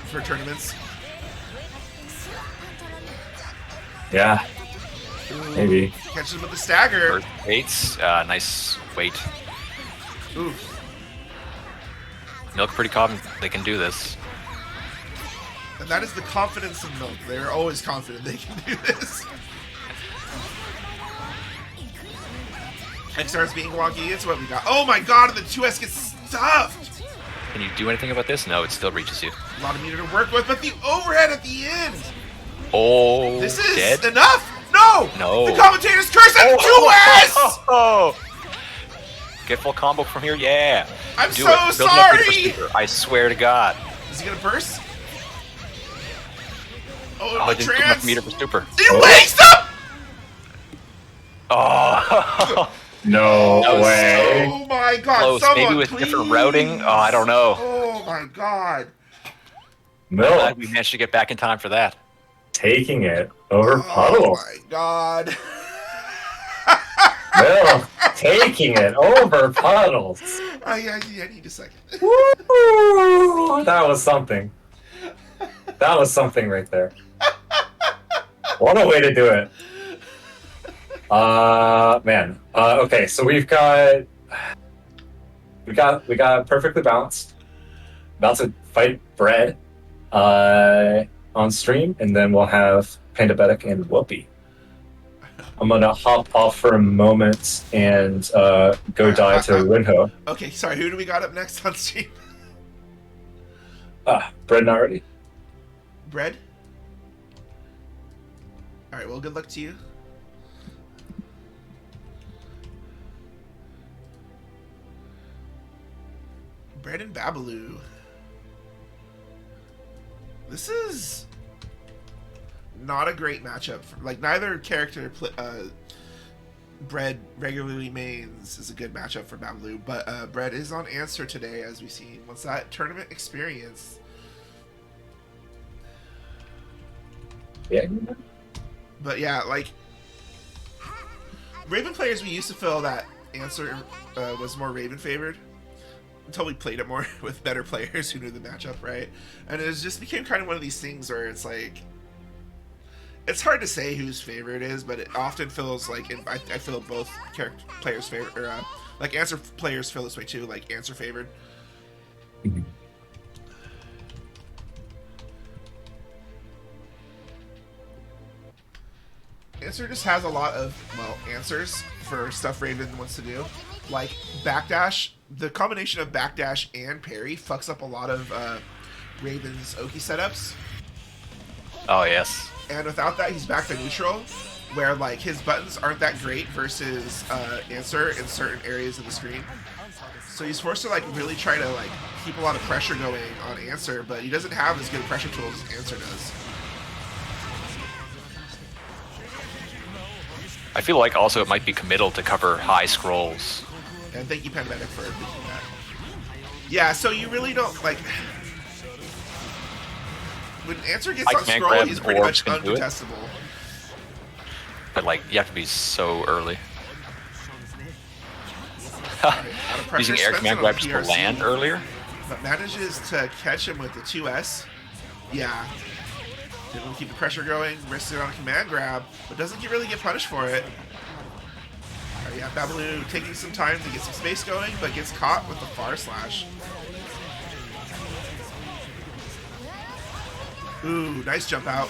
for tournaments. Yeah, Ooh, maybe. catches him with the stagger. First weights. Nice weight. Ooh, Milk pretty confident they can do this. and that is the confidence of Milk. They are always confident they can do this. It starts being wonky. It's what we got. Oh my god, the 2S gets stuffed. Can you do anything about this? No, it still reaches you. A lot of meter to work with, but the overhead at the end. Oh, This is dead? enough. No. No. The commentator's curse at 2S. Oh! Get full combo from here, yeah. I'm Do so it. Build me up meter for sorry. Super. I swear to God. Is he gonna burst? Oh, Oh, the I didn't put enough trance. meter for Super. He wakes up. Oh, No That was way. Oh my god! close. Someone, Maybe with please. different routing. Oh, I don't know. Oh my god! Milk Glad we managed to get back in time for that. taking it over Oh Puddle. my god! Milk taking it over Puddles. I need a second. Woo! That was something. That was something right there. What a way to do it. Man. Okay, so we got perfectly balanced. About to fight Bread on stream, and then we'll have Pandabetic and Whoopi. I'm gonna hop off for a moment and go die to Winho. Okay, sorry. Who do we got up next on stream? Bread not ready. Bread. All right. Well, good luck to you. Bread and Babaloo. This is not a great matchup. Like neither character, Bread regularly mains is a good matchup for Babaloo, but Bread is on answer today, as we've seen. What's that tournament experience? Yeah. But yeah, like Raven players, we used to feel that answer was more Raven favored until we played it more with better players who knew the matchup, right? And it just became kind of one of these things where it's like, it's hard to say whose favorite is, but it often feels like I feel both character players favorite, or like answer players feel this way too, like answer favored. Mhm. Answer just has a lot of, well, answers for stuff Raven wants to do. Like backdash, the combination of backdash and parry fucks up a lot of Raven's Oki setups. Oh, yes. And without that, he's back to neutral, where like his buttons aren't that great versus answer in certain areas of the screen. So he's forced to like really try to like keep a lot of pressure going on answer, but he doesn't have as good pressure tools as answer does. I feel like also it might be committal to cover high scrolls. And thank you, Pandemic, for thinking that. Yeah, so you really don't like when answer gets Like on man scroll, grab he's pretty orbs much can do it. uncontestable. But like, you have to be so early. Out of pressure, Using air Spencer command on grab just to PRC, land earlier. but manages to catch him with the 2S. Yeah. Didn't want to keep the pressure going, risks it on a command grab, but doesn't really get punished for it. Alright, yeah, Babaloo taking some time to get some space going, but gets caught with the far slash. Ooh, nice jump out.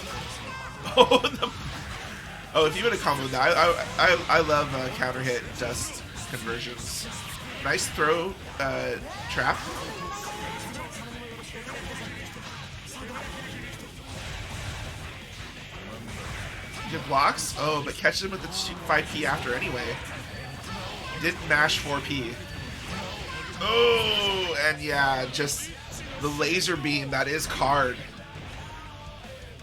Oh, if you would have comboed that, I love counter hit dust conversions. Nice throw trap. Good blocks. Oh, but catches him with the 5P after anyway. Didn't mash 4P. Oh, and yeah, just the laser beam that is card.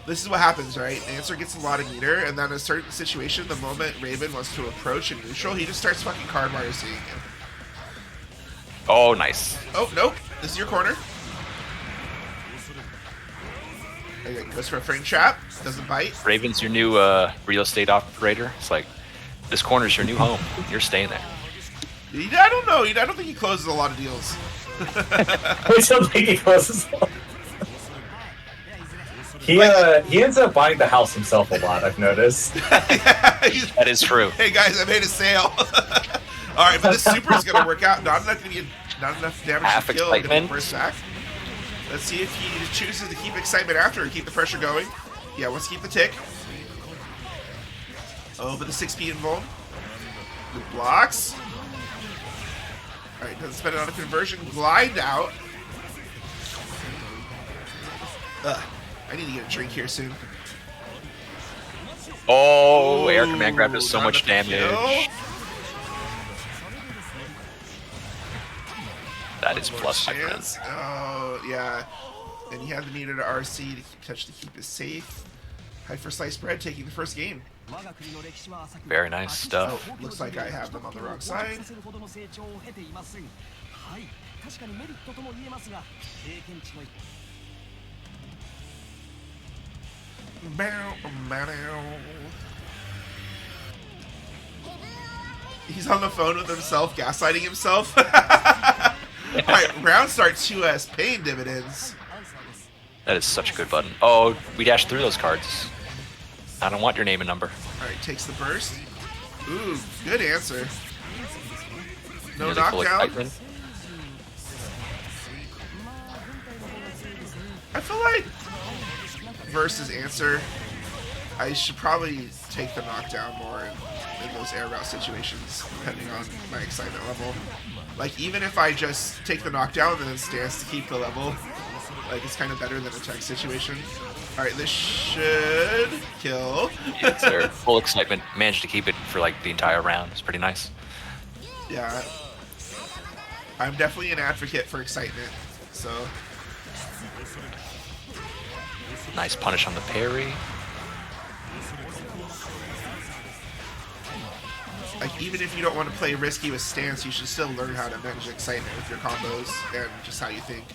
This is what happens, right? Answer gets a lot of meter, and then in a certain situation, the moment Raven wants to approach in neutral, he just starts fucking card while you're seeing him. Oh, nice. Oh, nope. This is your corner. Okay, goes for a frame trap. Doesn't bite. Raven's your new real estate operator. It's like, this corner's your new home. You're staying there. I don't know. I don't think he closes a lot of deals. I don't think he closes. He ends up buying the house himself a lot. I've noticed. That is true. Hey guys, I made a sale. All right, but this super is gonna work out. Not enough damage Half to kill. Gonna excitement. burst back. Let's see if he chooses to keep excitement after and keep the pressure going. Yeah, wants to keep the tick. Oh, but the 6P invuln. Good blocks. All right, doesn't spend it on a conversion. Glide out. Ugh. I need to get a drink here soon. Oh, air command grab does so Not much enough to damage. kill. That is plus my friend. Chance. Oh, yeah. And he had the meter to RC to keep it safe. Hyper Slice Bread taking the first game. Very nice stuff. Oh, looks like I have them on the wrong side. He's on the phone with himself, gaslighting himself. Alright, round start 2S, paying dividends. That is such a good button. Oh, we dashed through those cards. I don't want your name and number. Alright, takes the burst. Ooh, good answer. No Nearly full knockdown. excitement. I feel like versus answer, I should probably take the knockdown more in those air route situations, depending on my excitement level. Like, even if I just take the knockdown and then stance to keep the level, like, it's kind of better than a tech situation. Alright, this should kill. It's their full excitement. Managed to keep it for like the entire round. It's pretty nice. Yeah. I'm definitely an advocate for excitement, so... Nice punish on the parry. Like, even if you don't want to play risky with stance, you should still learn how to manage excitement with your combos and just how you think.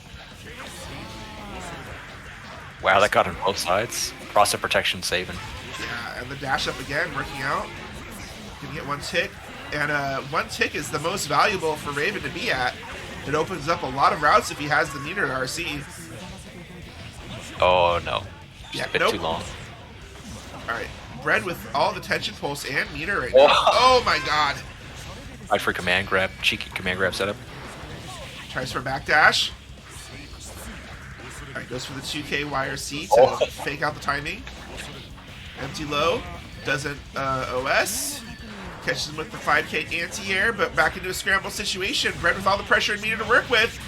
Wow, that got on both sides. Cross protection saving. Yeah, and the dash up again, working out. Can get one tick. And one tick is the most valuable for Raven to be at. It opens up a lot of routes if he has the meter to RC. Oh no. Just Yeah, a bit nope. too long. Alright, Bread with all the tension pulse and meter right now. Oh my god. Right for command grab. Cheeky command grab setup. Tries for backdash. Alright, goes for the 2K YRC to fake out the timing. Empty low. Doesn't OS. Catches him with the 5K anti-air, but back into a scramble situation. Bread with all the pressure and meter to work with.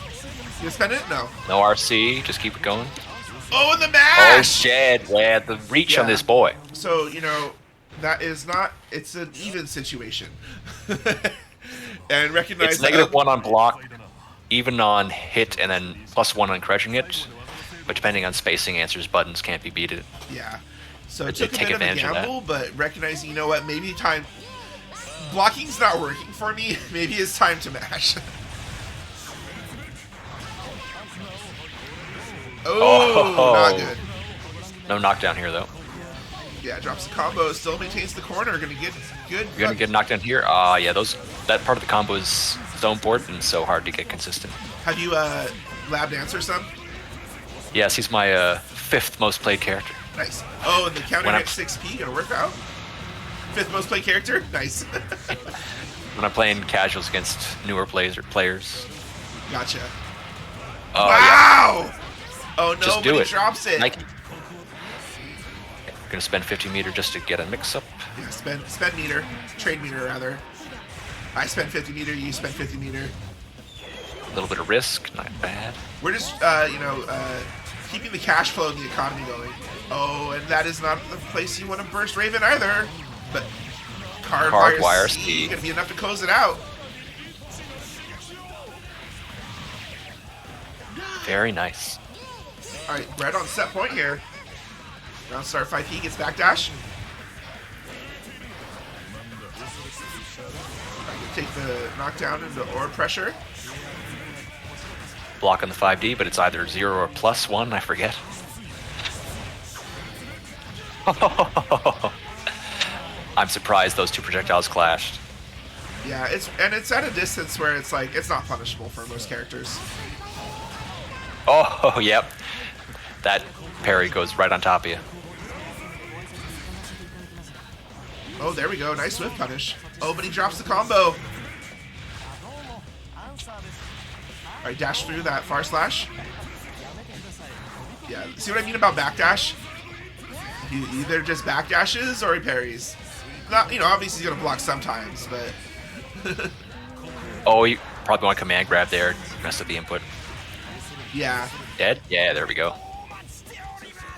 You gonna spend it? No. No RC. Just keep it going. Oh, and the Oh mash! shit. Yeah, the reach on Yeah. this boy. So, you know, that is not... It's an even situation. And recognize It's -1 on block, even on hit, and then +1 on crushing it. But depending on spacing, answers buttons can't be beaten. Yeah. So But to took a take bit of a advantage of that. gamble, but recognizing, you know what, maybe time... Blocking's not working for me. Maybe it's time to mash. Oh, not good. No knockdown here, though. Yeah, drops the combo, still maintains the corner. Gonna get good. You're gonna get knocked down here. Yeah, that part of the combo is so important and so hard to get consistent. Have you labbed answer some? Yes, he's my 5th most played character. Nice. Oh, and the counter When hit 6P gonna work out? 5th most played character? Nice. When I'm playing casuals against newer players. Gotcha. Oh, Wow! Oh, Just do nobody it. drops it. Nike. Gonna spend 50 meter just to get a mix-up. Yeah, spend meter. Trade meter, rather. I spend 50 meter, you spend 50 meter. A little bit of risk, not bad. We're just, keeping the cash flow and the economy going. Oh, and that is not the place you want to burst Raven either. But Hardwire C C. gonna be enough to close it out. Very nice. All right, Brett on set point here. Round start 5P gets backdash. I can take the knockdown into aura pressure. Blocking the 5D, but it's either 0 or +1, I forget. I'm surprised those two projectiles clashed. Yeah, it's at a distance where it's like it's not punishable for most characters. Oh, yep. That parry goes right on top of you. Oh, there we go. Nice whip punish. Oh, but he drops the combo. All right, dash through that far slash. Yeah, see what I mean about backdash? He either just backdashes or he parries. Not, obviously he's gonna block sometimes, but Oh, you probably want a command grab there. Messed up the input. yeah. Dead? Yeah, there we go.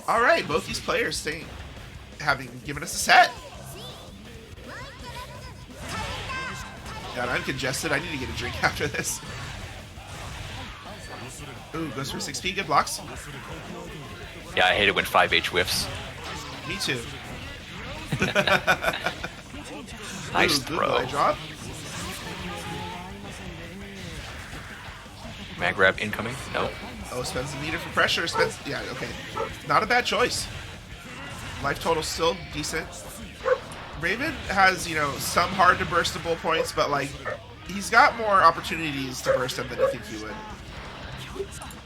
All right, both these players having given us a set. God, I'm congested. I need to get a drink after this. Ooh, goes for 6P. Good blocks. Yeah, I hate it when 5H whiffs. Me too. Nice Ooh, good throw. eye drop. Command grab incoming? No. Oh, spends the meter for pressure. Yeah, okay. Not a bad choice. Life total still decent. Raven has, some hard to burstable points, but he's got more opportunities to burst them than I think he would.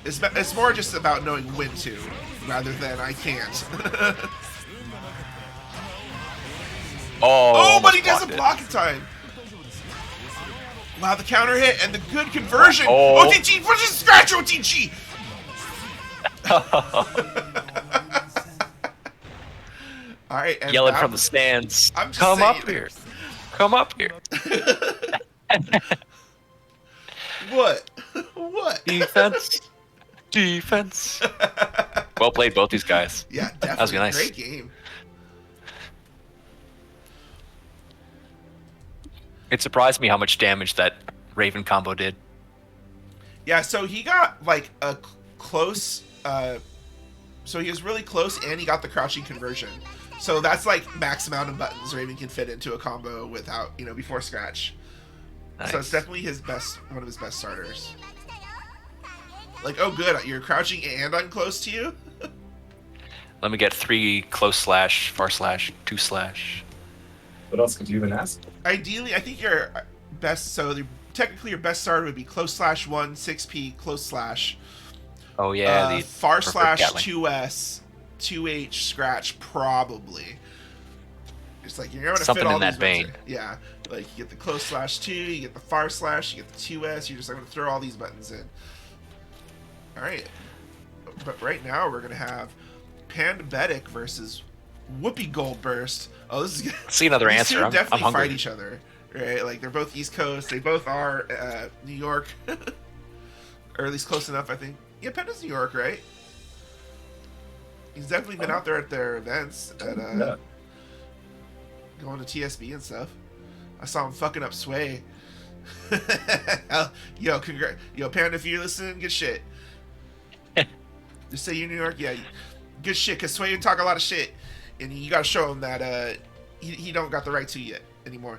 It's more just about knowing when to, rather than I can't. Oh, but he doesn't block in time. Wow, the counter hit and the good conversion. Oh. OTG, push his scratch OTG. All right, and Yelling that from the was- stands. I'm just Come saying. up here. Come up here. What? What? Defense. Defense. Well played, both these guys. Yeah, definitely. That was nice. Great game. It surprised me how much damage that Raven combo did. Yeah, so he got a close. So he was really close, and he got the crouching conversion. So that's max amount of buttons Raven can fit into a combo without before scratch. Nice. So it's definitely one of his best starters. Oh good, you're crouching and I'm close to you. Let me get 3 close slash, far slash, 2 slash. What else could you even ask? Ideally, I think your best. So technically, your best starter would be close slash 1, 6P, close slash. Oh yeah, the far preferred slash Gatling. 2S, 2H scratch probably. It's you're gonna Something fit all in that these buttons vein. in. Yeah, you get the close slash 2, you get the far slash, you get the 2S. You're just gonna throw all these buttons in. All right, but right now we're gonna have Pandabetic versus Whoopi Goldburst. Oh, this is good. See another These answer. two I'm definitely hungry. fight each other, right? They're both East Coast. They both are New York, or at least close enough, I think. Yeah, Panda's New York, right? He's definitely been out there at their events, at Yeah. going to TSB and stuff. I saw him fucking up Sway. Yo, yo, Panda, if you're listening, good shit. Just say you're New York, yeah, good shit. Cause Sway talk a lot of shit, and you gotta show him that he don't got the right to yet anymore.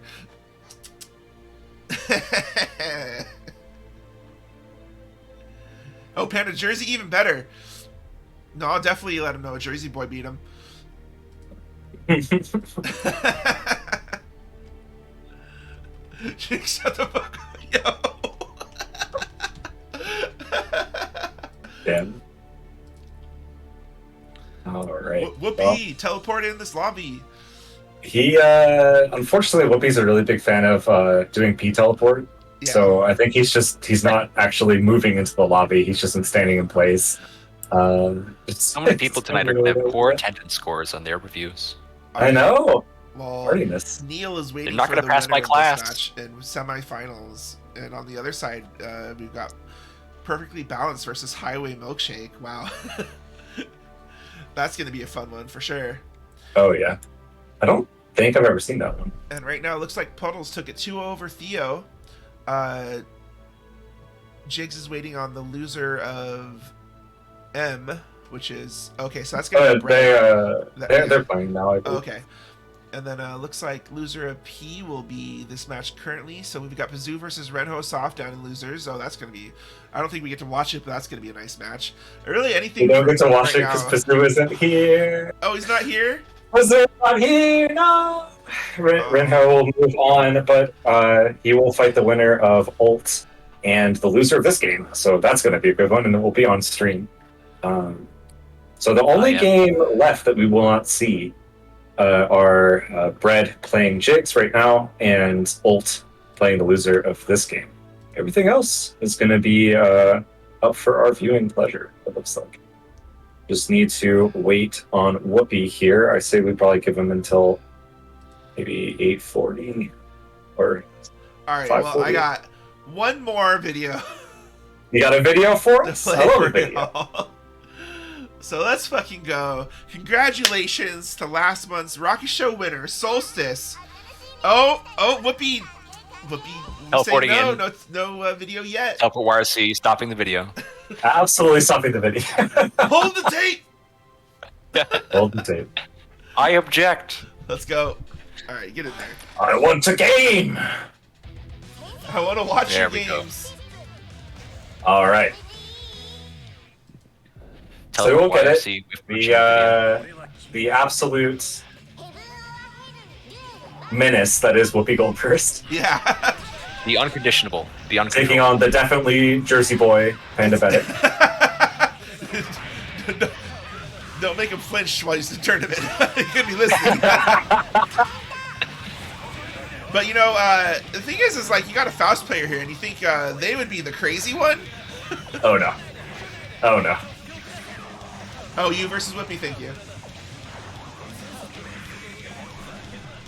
Oh, Panda Jersey, even better. No, I'll definitely let him know. Jersey boy beat him. Shut the fuck up, yo. Damn. Whoopi, teleport in this lobby. He unfortunately, Whoopi's a really big fan of doing P teleport. Yeah. So I think he's not actually moving into the lobby. He's just standing in place. So many people tonight are going to have poor attendance scores on their reviews. I know. Well, Tardiness. Neil is waiting They're not for gonna the pass winner my in this class. match in semifinals. And on the other side, we've got Perfectly Balanced versus Highway Milkshake. Wow. That's going to be a fun one for sure. Oh yeah. I don't think I've ever seen that one. And right now, it looks like Puddles took it 2 over Theo. Jigs is waiting on the loser of M, which is... Okay, so that's going to be They're playing now, I believe. Okay. And then looks like loser of P will be this match currently. So we've got Pazoo versus Renho Soft down in losers. Oh, that's going to be... I don't think we get to watch it, but that's going to be a nice match. Really, anything... We don't get to watch right it because now- Pazoo isn't here. Oh, he's not here? Pazoo not here, no! Renho will move on, but he will fight the winner of Ult and the loser of this game. So that's going to be a good one, and it will be on stream. So the only game left that we will not see are Bread playing Jigs right now and Ult playing the loser of this game. Everything else is going to be up for our viewing pleasure, it looks like. Just need to wait on Whoopi here. I say we probably give him until maybe 8:40 or All right, well, 5:40. I got one more video You got a video for to us? play I love for a video. y'all. So let's fucking go. Congratulations to last month's Rakusyo winner, Solstice. Oh, Whoopi. Teleporting say no, in. no video yet. Teleport YRC, stopping the video. Absolutely stopping the video. Hold the tape. Hold the tape. I object. Let's go. All right, get in there. I want to game! I want to watch There your we go. games. All right. So Teleport we'll get it. YRC with video. The absolute menace that is Whoopi Goldberst Yeah. The unconditionable. The taking unconditional. on the definitely Jersey boy Panda Bennett. Don't make him flinch while he's in the tournament. He could be listening. But you know, the thing is like you got a Faust player here, and you think they would be the crazy one? Oh no. Oh no. Oh, you versus Whoopi, thank you.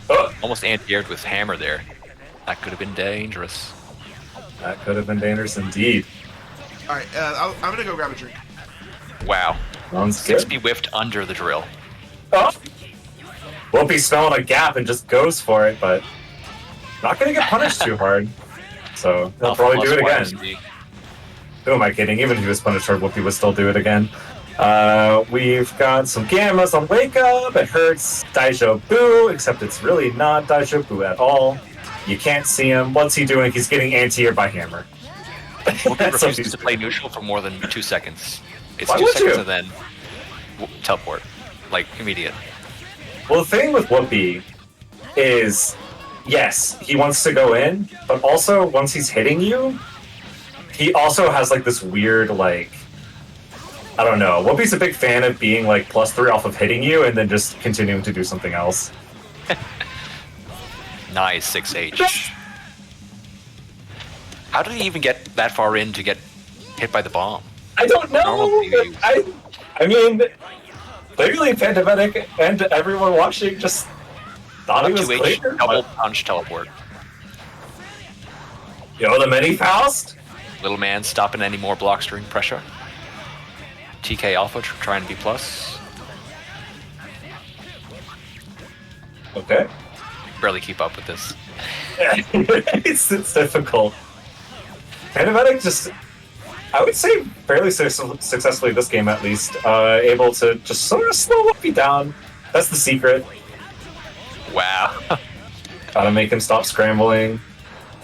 Oh, Almost anti-aired with Hammer there. That could have been dangerous. that could have been dangerous indeed. All right, I'm gonna go grab a drink. Wow. Sounds good. 60 whiffed under the drill. Oh. Whoopi's smelling a gap and just goes for it, but not going to get punished too hard. So he'll Alpha probably plus do it again. YRC. Who am I kidding? Even if he was punished hard, Whoopi would still do it again. We've got some gammas on Wake Up. It hurts Daijo Boo, except it's really not Daijo Boo at all. You can't see him. What's he doing? He's getting anti-aired by Hammer. Whoopi That's what refuses he's to play doing. neutral for more than 2 seconds. It's Why 2 would seconds you? and then teleport. Like, immediate. Well, the thing with Whoopi is, yes, he wants to go in, but also once he's hitting you, he also has like this weird like, I don't know. Whoopi's a big fan of being like +3 off of hitting you and then just continuing to do something else. Nice 6H. How did he even get that far in to get hit by the bomb? I don't know. Normal But views. I mean, clearly Pandemic and everyone watching just thought he was 2H, clear. double but- punch teleport. Yo, the mini Faust. Little man stopping any more block string pressure. TK Alpha trying to be plus. Okay. Barely keep up with this. it's difficult. Pandemic just, I would say, fairly successfully this game at least, able to just sort of slow Whoopi down. That's the secret. Wow. Gotta make him stop scrambling,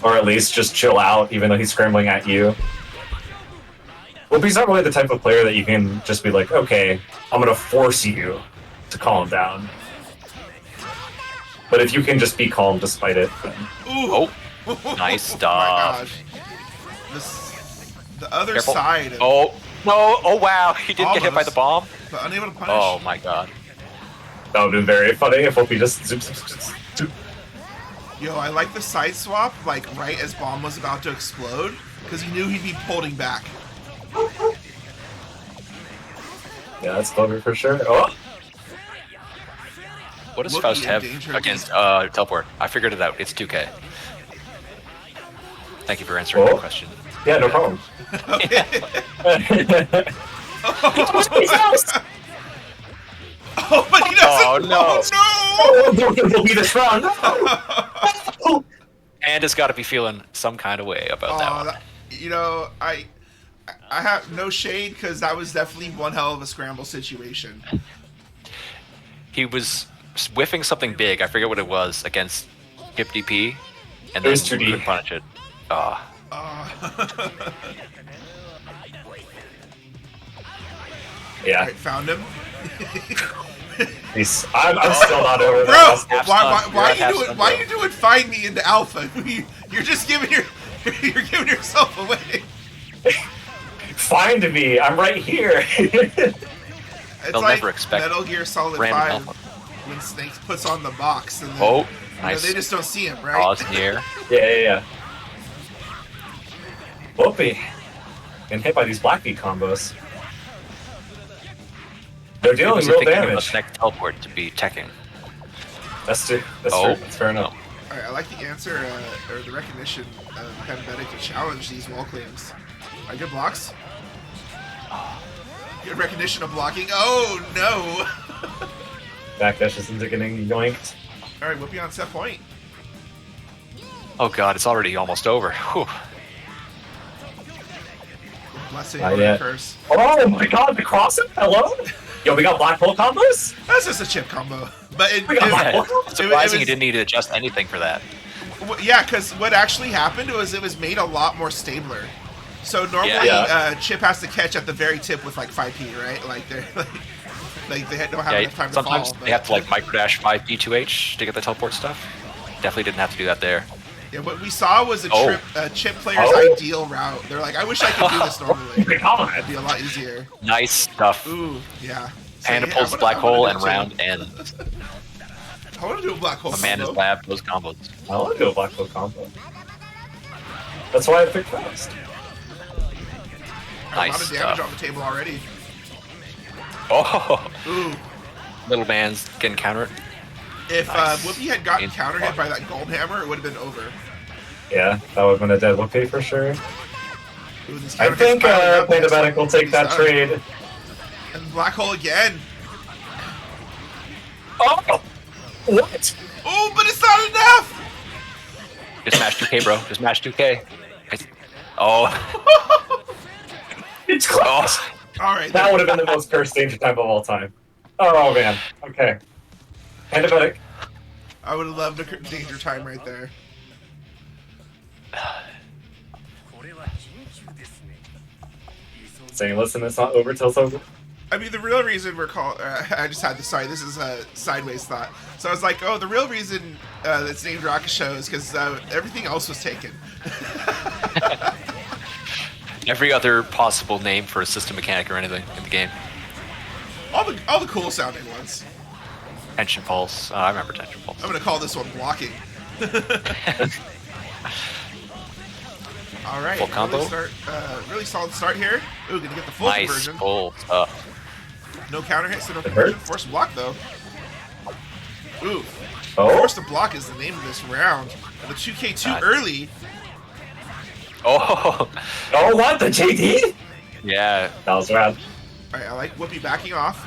or at least just chill out, even though he's scrambling at you. Whoopi's not really the type of player that you can just be like, okay, I'm gonna force you to calm down. But if you can just be calm despite it, then Ooh. Oh, nice Oh my stuff. gosh. The other Careful. side of Oh, no. Oh, wow. He didn't get hit by the Almost. bomb. but unable to punish. Oh, my God. That would have been very funny if Whoopi just zoop, zoop, zoop, zoop, zoop. Yo, I like the side swap, like right as bomb was about to explode, because he knew he'd be holding back. Yeah, that's clever for sure. Oh, What does Whoopi Faust in have danger against against- teleport? I figured it out. It's 2K. Thank you for answering Oh. my question. yeah, no problem. Oh, but he doesn't. no. Oh They'll be this round. And has got to be feeling some kind of way about that no! one. You know, I have no shade because that was definitely one hell of a scramble situation. He was whiffing something big. I forget what it was against Hip DP, and It was then 2D. couldn't punish it. Ah, Yeah, Alright, found him. I'm still not over Bro, that. half why stun. why You're at you half doing stun, why bro. you doing find me into alpha? You're just giving you're giving yourself away. Find me. I'm right here. It's They'll like never expect Metal Gear Solid random 5 alpha. when Snake puts on the box and then, Oh, you know, nice. they just don't see him, right? Pause in the air. Yeah. Whoopee. Getting hit by these black beat combos. They're dealing Was real thinking of damage. the next teleport to be teching. That's true. That's Oh. true. That's fair enough. Alright, I like the answer or the recognition of Pembetic to challenge these wall claims. Alright, good blocks. Good recognition of blocking. Oh no! Backdash isn't getting yoinked. Alright, Whoopi on set point. Oh god, it's already almost over. Whew. Blessing Not or yet. curse. Oh my god, the crossing? Hello? Yo, we got black hole combos? That's just a chip combo. But it, We got black Yeah, hole? surprising was- he didn't need to adjust anything for that. yeah, because what actually happened was it was made a lot more stabler. So normally Yeah. Chip has to catch at the very tip with like 5P, right? Like they're like they don't have enough time to sometimes fall. they have to like microdash 5B2H to get the teleport stuff. Definitely didn't have to do that there. Yeah, what we saw was Oh. Chip player's Oh. ideal route. They're like, I wish I could do this normally. Oh my god. It'd be a lot easier. Nice stuff. Ooh, yeah. Panda So, yeah, pulls the black I wanna hole do and it too. round ends. I want to do a black hole. A man is combo. lab, those combos. I want to do a black hole combo. That's why I picked fast. A lot Nice of damage stuff. on the table already. Oh, Ooh. little man's getting countered. If Nice. Whoopi had gotten In- counter hit by that gold hammer, it would have been over. Yeah, that would have been a dead Whoopee for sure. Ooh, these I counter think hits piling up, Panda that's Medic will take that stunned. trade. And black hole again. Oh! What? Oh, but it's not enough. Just mash 2K, bro. Just mash 2K. Oh, It's close! oh. All right. That would have been the most cursed danger time of all time. Oh man. Okay. Panda Medic. I would have loved a danger time right there. Saying, listen, it's not over till it's over. I mean, the real reason we're called. I just had to. Sorry, this is a sideways thought. So I was like, oh, the real reason it's named Rakusyo is because everything else was taken. Every other possible name for a system mechanic or anything in the game. All the cool sounding ones. Tension pulse. I remember tension pulse. I'm gonna call this one blocking. All right. Full combo. Really solid start here. Ooh, gonna get the full Nice conversion. full stuff. No counter hit, so no It conversion. hurts. Force block though. Ooh. Oh? Force to block is the name of this round. And the 2K too God. early. Oh, Oh, what? The JD? yeah. That was rad. All right, I like Whoopi backing off.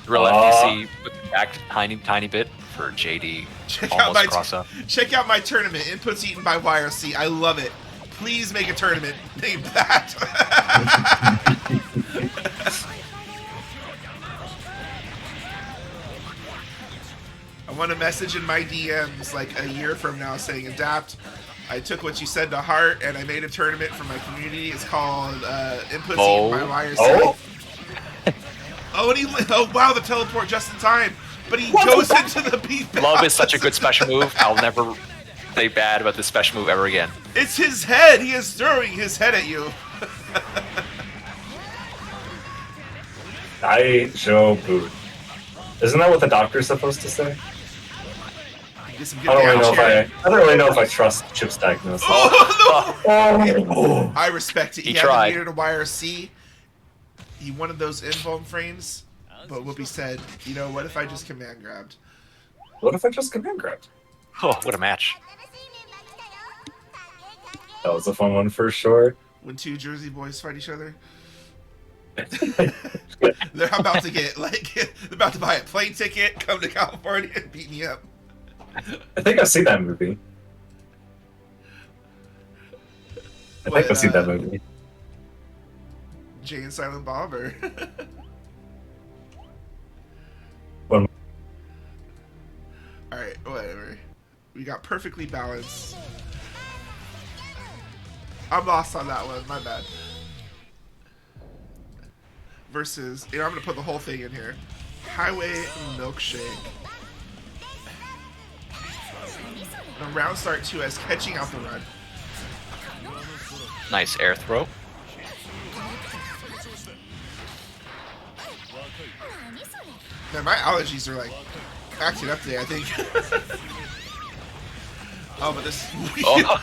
Real Aw. FTC whipping back tiny bit for JD. Check out Almost my cross up. check out my tournament. Inputs eaten by YRC. I love it. Please make a tournament named that. I want a message in my DMs like a year from now saying, "Adapt. I took what you said to heart and I made a tournament for my community. It's called Inputs Oh. Eaten by YRC." Oh? Oh, and oh wow, the teleport just in time. But he What the goes fuck? into the beat. Love is such a good special move. I'll never say bad about this special move ever again. It's his head. He is throwing his head at you. I show boot. Isn't that what the doctor's supposed to say? Get some I good don't really damage know if here. I don't really know if I trust Chip's diagnosis. Oh, Oh. I respect it. He He tried. had to YRC. He wanted those invuln frames, but Whoopi said, you know, what if I just command grabbed? What if I just command grabbed? Oh, what a match. That was a fun one for sure. When two Jersey boys fight each other. They're about to get, like, they're about to buy a plane ticket, come to California, and beat me up. I think I've seen that movie. I think I've seen that movie. Jay and Silent Bob, or... When- Alright, whatever. We got perfectly balanced. I'm lost on that one, my bad. Versus, you know, I'm gonna put the whole thing in here. Highway Milkshake. The round start 2 as catching out the run. Nice air throw. Man, my allergies are like acting up today, I think. Oh, but this. Oh.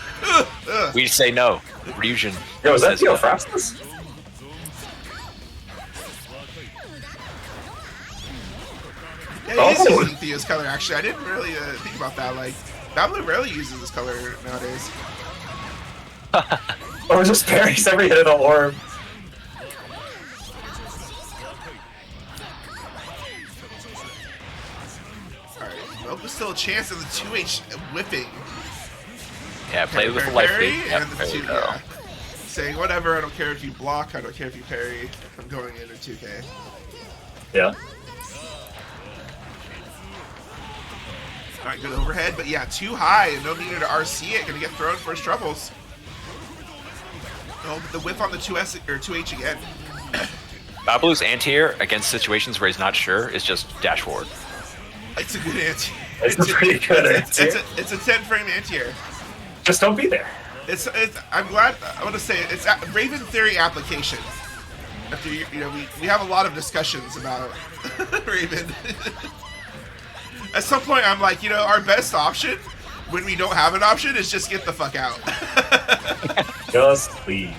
Ugh. We say no. Ryujin. Yo, is that says no. Theophrastus? Yeah, he is Oh. using Theo's color, actually. I didn't really think about that. Like, Bablu rarely uses this color nowadays. Or just parries every hit of the orb. Alright, well, there's still a chance of the 2H whipping. Yeah, play with the Parry, life parry, lead. Yep, and the there you 2, go. yeah. Saying, whatever, I don't care if you block, I don't care if you parry, I'm going into 2K. Yeah. Alright, good overhead, but yeah, too high, and no needed to RC it, gonna get thrown for his troubles. Oh, but the whiff on the 2S, or 2H again. Bablu's anti-air against situations where he's not sure is just dash forward. It's a good anti. It's a pretty good anti-air. It's a 10-frame anti-air. Just don't be there. It's. I'm glad. I want to say it's a Raven Theory application. After you know, we have a lot of discussions about Raven. At some point, I'm like, you know, our best option when we don't have an option is just get the fuck out. Just leave.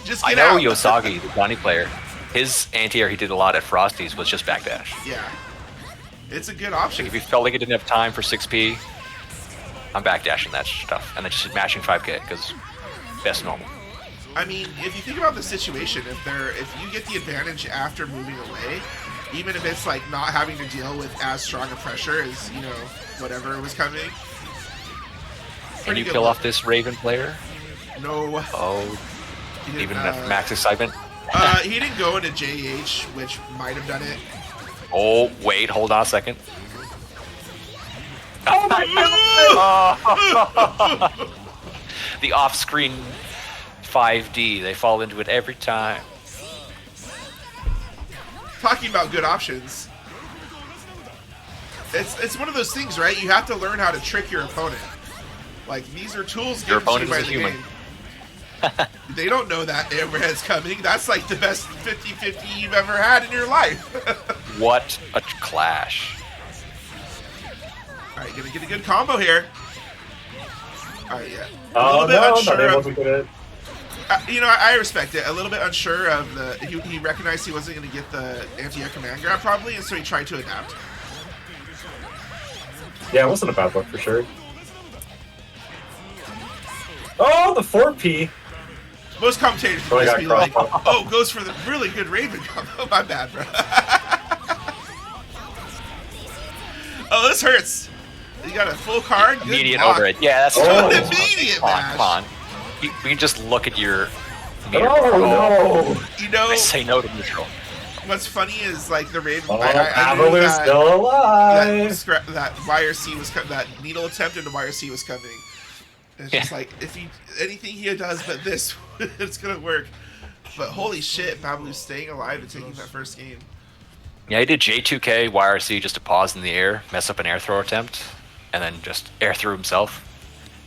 Just I get know out. Yosagi, the Donnie player, his anti-air he did a lot at Frosty's was just backdash. Yeah, it's a good Like option. if he felt like he didn't have time for 6P, I'm backdashing that stuff and then just mashing 5K because best normal. I mean, if you think about the situation, if you get the advantage after moving away, even if it's like not having to deal with as strong a pressure as, you know, whatever was coming. Can pretty you good kill look. off this Raven player? No. Oh, He didn't, even enough max excitement? he didn't go into JH, which might have done it. Oh, wait, hold on a second. Oh my The off-screen 5D, they fall into it every time. Talking about good options. It's one of those things, right? You have to learn how to trick your opponent. Like, these are tools Your given to you opponent by is a the human. game. They don't know that overhead's coming. That's like the best 50-50 you've ever had in your life. What a clash. Alright, gonna get a good combo here. Alright, yeah. A Oh little bit no, not unsure able of, to get it. you know, I respect it. A little bit unsure of the... He recognized he wasn't going to get the anti-air command grab, probably, and so he tried to adapt. Yeah, it wasn't a bad look for sure. Oh, the 4P. Most commentators Oh, I would just got be like, crossed. oh, goes for the really good Raven combo. My bad, bro. Oh, this hurts. You got a full card. Good Immediate block. overhead. Yeah, that's Oh. Immediate Come on, mash. come on. We can just look at your meter. Oh no. You know, I say no to neutral. what's funny is like the Raven. Oh, I knew Avalu's still alive. that YRC was that needle attempt into YRC was coming. It's just like if he anything he does but this, it's gonna work. But holy shit, Bablu's staying alive and taking that first game. Yeah, he did J2K, YRC just to pause in the air, mess up an air throw attempt, and then just air through himself,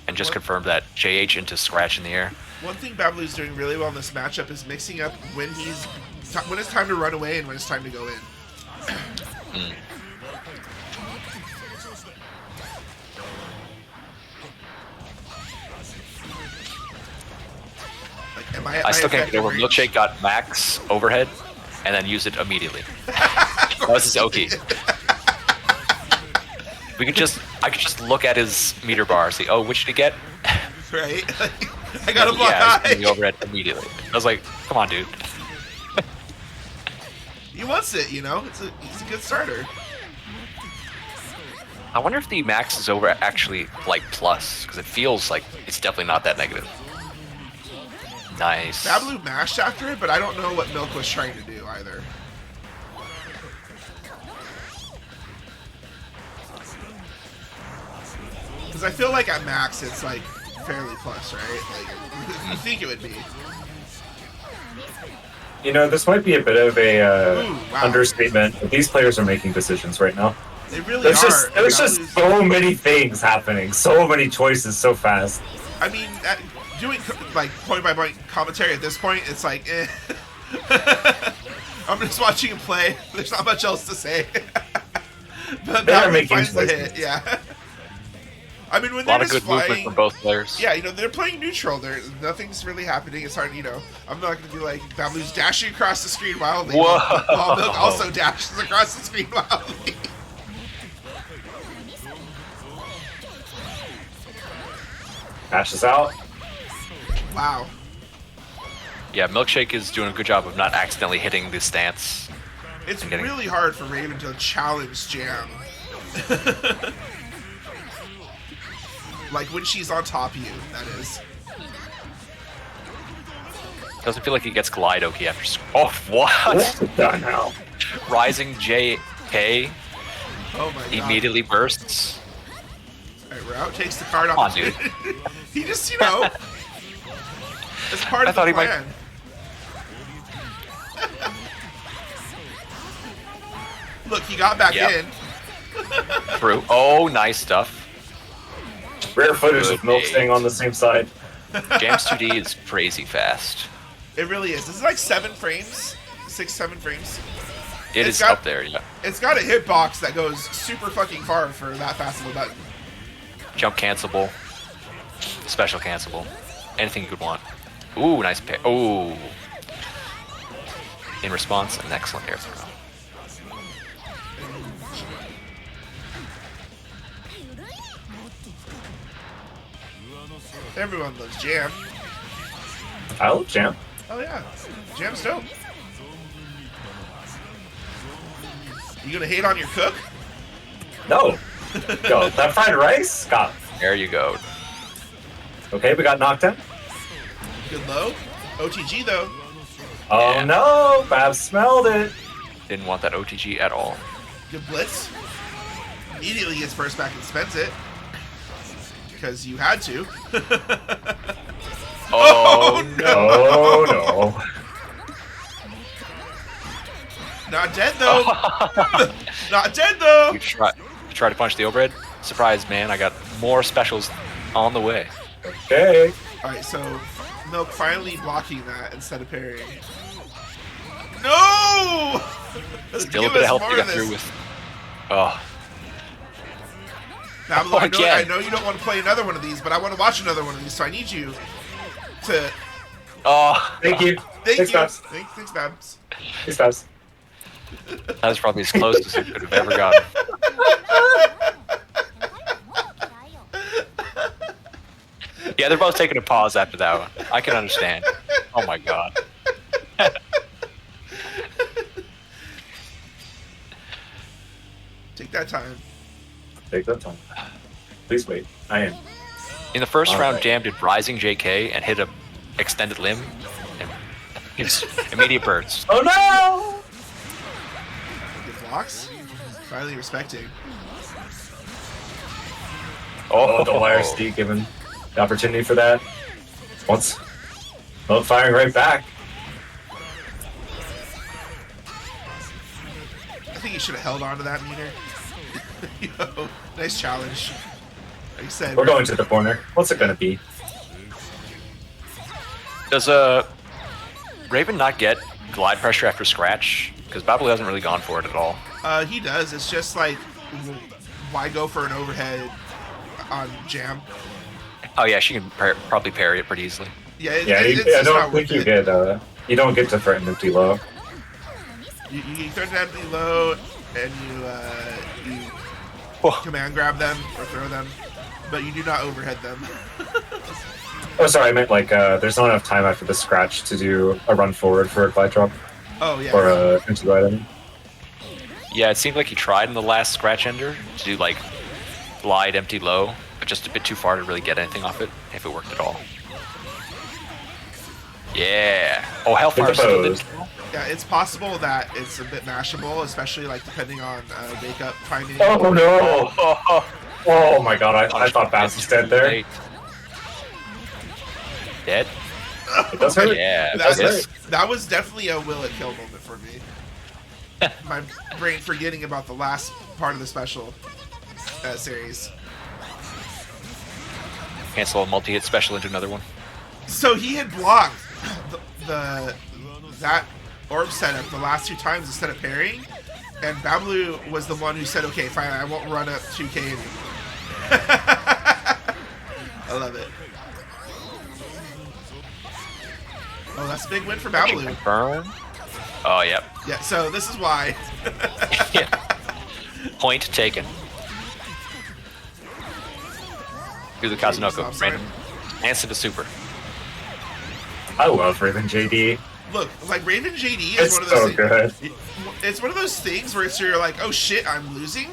and just confirmed that JH into scratch in the air. One thing Bablu's doing really well in this matchup is mixing up when it's time to run away and when it's time to go in. I still can't get effective over. range. Milkshake got max overhead, and then used it immediately. This is Oki. I could just look at his meter bar, see, oh, which did he get? Right? I got a block yeah, high. the overhead immediately. I was like, come on, dude. He wants it, you know? He's a good starter. I wonder if the max is over actually like plus, because it feels like it's definitely not that negative. Nice. Babaloo mashed after it, but I don't know what Milk was trying to do either. Because I feel like at max it's like fairly plus, right? Like you think it would be. You know, this might be a bit of a Ooh, wow. understatement, but these players are making decisions right now. They really There's are. just so many things happening, so many choices, so fast. I mean, doing like point by point commentary at this point, it's like, eh. I'm just watching him play. There's not much else to say. But They are Babaloo making finds the choices. hit, yeah. I mean, when A they're lot of just good movement flying, from both players. yeah, you know, they're playing neutral. Nothing's really happening. It's hard, you know. I'm not going to be like, Babaloo's dashing across the screen wildly. Whoa. While Milk also dashes across the screen wildly. Dashes out. Wow. Yeah, Milkshake is doing a good job of not accidentally hitting the stance. It's I'm getting- really hard for Raven to challenge Jam. Like when she's on top of you, that is. Doesn't feel like he gets Glide Oki after. Oh, what? What's done now? Rising JK Oh my god. immediately bursts. Alright, Route takes the card Come off. on, dude. He just, you know, it's part I of thought the he might- plan. Look, he got back Yep. in. Through. Oh, nice stuff. Rare footage Good of Milk day. staying on the same side. Jams 2D is crazy fast. It really is. This is like 7 frames, 6-7 frames. It It's is got- up there, yeah. It's got a hitbox that goes super fucking far for that fast of a button. Jump cancelable. Special cancelable. Anything you could want. Ooh, nice pair. Ooh. In response, an excellent air throw. Everyone loves Jam. I love Jam. Oh yeah, Jam's dope. You gonna hate on your cook? No. Go. That fried rice? Got. There you go. Okay, we got knocked down. Good low. OTG though. Oh Yeah. no, Bab smelled it. Didn't want that OTG at all. Good blitz. Immediately gets burst back and spends it. Because you had to. Oh, no. Oh no. Not dead though. Not dead though. You try to punch the overhead? Surprise, man. I got more specials on the way. Okay. Alright, so Milk finally blocking that instead of parrying. No! Still Give a bit of us health more to get this. through with. Oh, Babylon, I again. know you don't want to play another one of these, but I want to watch another one of these, so I need you to. oh, Thank you. Thank Thanks, you. Babs. Thanks, Babs. Thanks, Babs. that was probably as close as it could have ever gotten. Yeah, they're both taking a pause after that one. I can understand. Oh my god. Take that time. Take that time. Please wait. I am. In the first All round, right. Jam did Rising JK and hit a extended limb. And his immediate burst. Oh no! Good blocks. Finally respecting. Oh, the wire Steve given the opportunity for that. Once. Milk firing right back. I think he should have held on to that meter. Yo, nice challenge. Like I said, We're going to the corner. What's it gonna be? Does Raven not get glide pressure after scratch? Because Babaloo hasn't really gone for it at all. He does. It's just like, why go for an overhead on Jam? Oh yeah, she can probably parry it pretty easily. Yeah, Yeah, it's I just don't not think worth you it. get. You don't get to threaten empty low. You threaten empty low, and you Oh. command grab them or throw them, but you do not overhead them. Oh, sorry, I meant like there's not enough time after the scratch to do a run forward for a glide drop Oh yeah. or a empty glide. I mean. Yeah, it seemed like he tried in the last scratch ender to do like glide empty low, but just a bit too far to really get anything off it, if it worked at all. Yeah. Oh, Hellfire still did. pose. Yeah, it's possible that it's a bit mashable, especially like depending on wake up timing. Oh no! Oh, Oh my god, I thought Bass was dead there. late. Dead? It does hurt. Yeah, It does that hurt. is. That was definitely a will it kill moment for me. My brain forgetting about the last part of the special series. Cancel a multi-hit special into another one. So he had blocked that orb setup the last two times instead of parrying, and Bablu was the one who said, "Okay, fine, I won't run up 2K anymore." I love it. Oh, that's a big win for Bablu. Confirm. Oh, yep. Yeah, so this is why. Yeah. Point taken. Do the Kazunoko. Stop, Random. Answer to super. I love Raven JD. Look, like Raven JD is It's one of those so good. It's one of those things where you're like, oh shit, I'm losing.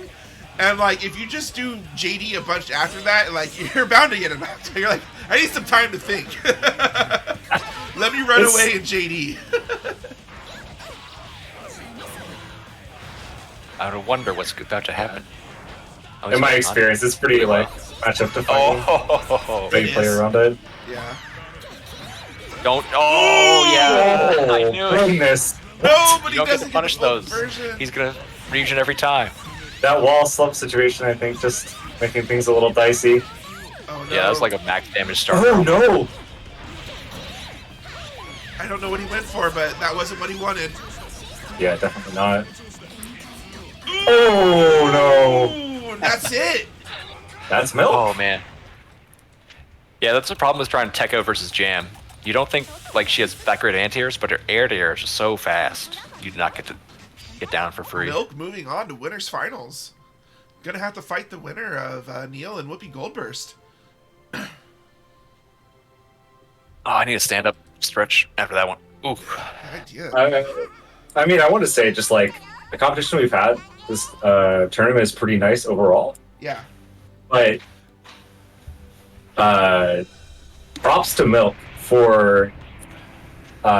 And like, if you just do JD a bunch after that, like you're bound to get a knocked. You're like, I need some time to think. Let me run away in JD. I would wonder what's about to happen. Oh, In he's my not. experience, it's pretty like matchup defining. Oh, When you play around it. Yeah. don't. Oh, yeah. I knew it. Goodness. No, but You don't he get doesn't to punish get the full those. version. He's gonna region every time. That wall slump situation, I think, just making things a little dicey. Oh no. Yeah, that was like a max damage start. Oh no! I don't know what he went for, but that wasn't what he wanted. Yeah, definitely not. Oh no! Ooh, that's it. That's milk. Oh man. Yeah, that's the problem with trying Tekko versus Jam. You don't think like she has that great anti-airs, but her air-to-air is just so fast. You do not get to get down for free. Milk moving on to winners finals. Gonna have to fight the winner of Neil and Whoopi Goldburst. Oh, I need to stand up stretch after that one. Ooh. Good idea. I mean, I want to say just like the competition we've had this tournament is pretty nice overall, Yeah. but props to Milk for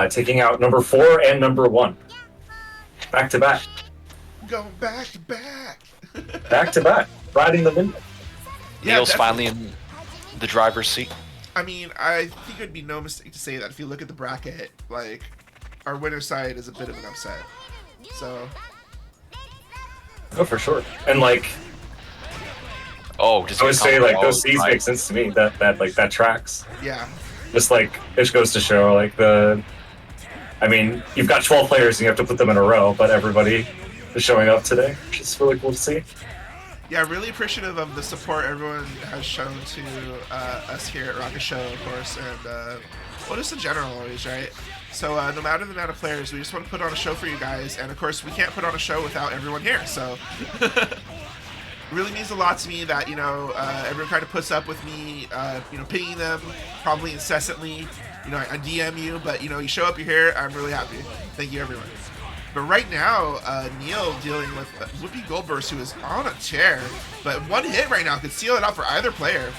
taking out number 4 and number 1 back to back, Going back to back. back to back, riding the windmill. Yeah, Neil's definitely. finally in the driver's seat. I mean, I think it would be no mistake to say that if you look at the bracket, like, our winner side is a bit of an upset. So, Oh, for sure. And like Oh, just I would say, like those C's C's make sense to me. That tracks. yeah. Just like it goes to show, like I mean, you've got 12 players and you have to put them in a row, but everybody is showing up today, which is really cool to see. Yeah, really appreciative of the support everyone has shown to us here at Rakusyo, of course, and well, just in general always, right? So no matter the amount of players, we just want to put on a show for you guys, and of course, we can't put on a show without everyone here. So it really means a lot to me that everyone kind of puts up with me, pinging them probably incessantly. I DM you, but you show up, you're here. I'm really happy. Thank you, everyone. But right now, Neil dealing with Whoopi Goldburst, who is on a tear. But one hit right now could seal it out for either player.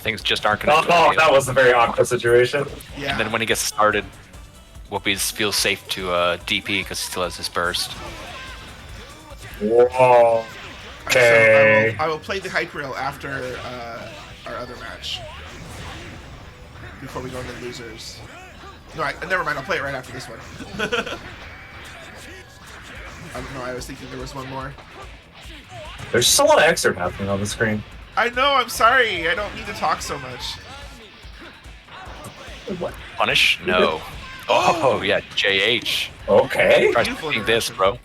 things just aren't connected. Oh, that was a very awkward situation. Yeah. And then when he gets started, Whoopi feels safe to DP because he still has his burst. Whoa. Okay. So I will play the hype reel after our other match. Before we go into losers. No, never mind. I'll play it right after this one. I don't know. I was thinking there was one more. There's just a lot of excerpt happening on the screen. I know. I'm sorry. I don't need to talk so much. What? Punish? No. Oh, yeah, JH. Okay. Try Beautiful to this, bro. All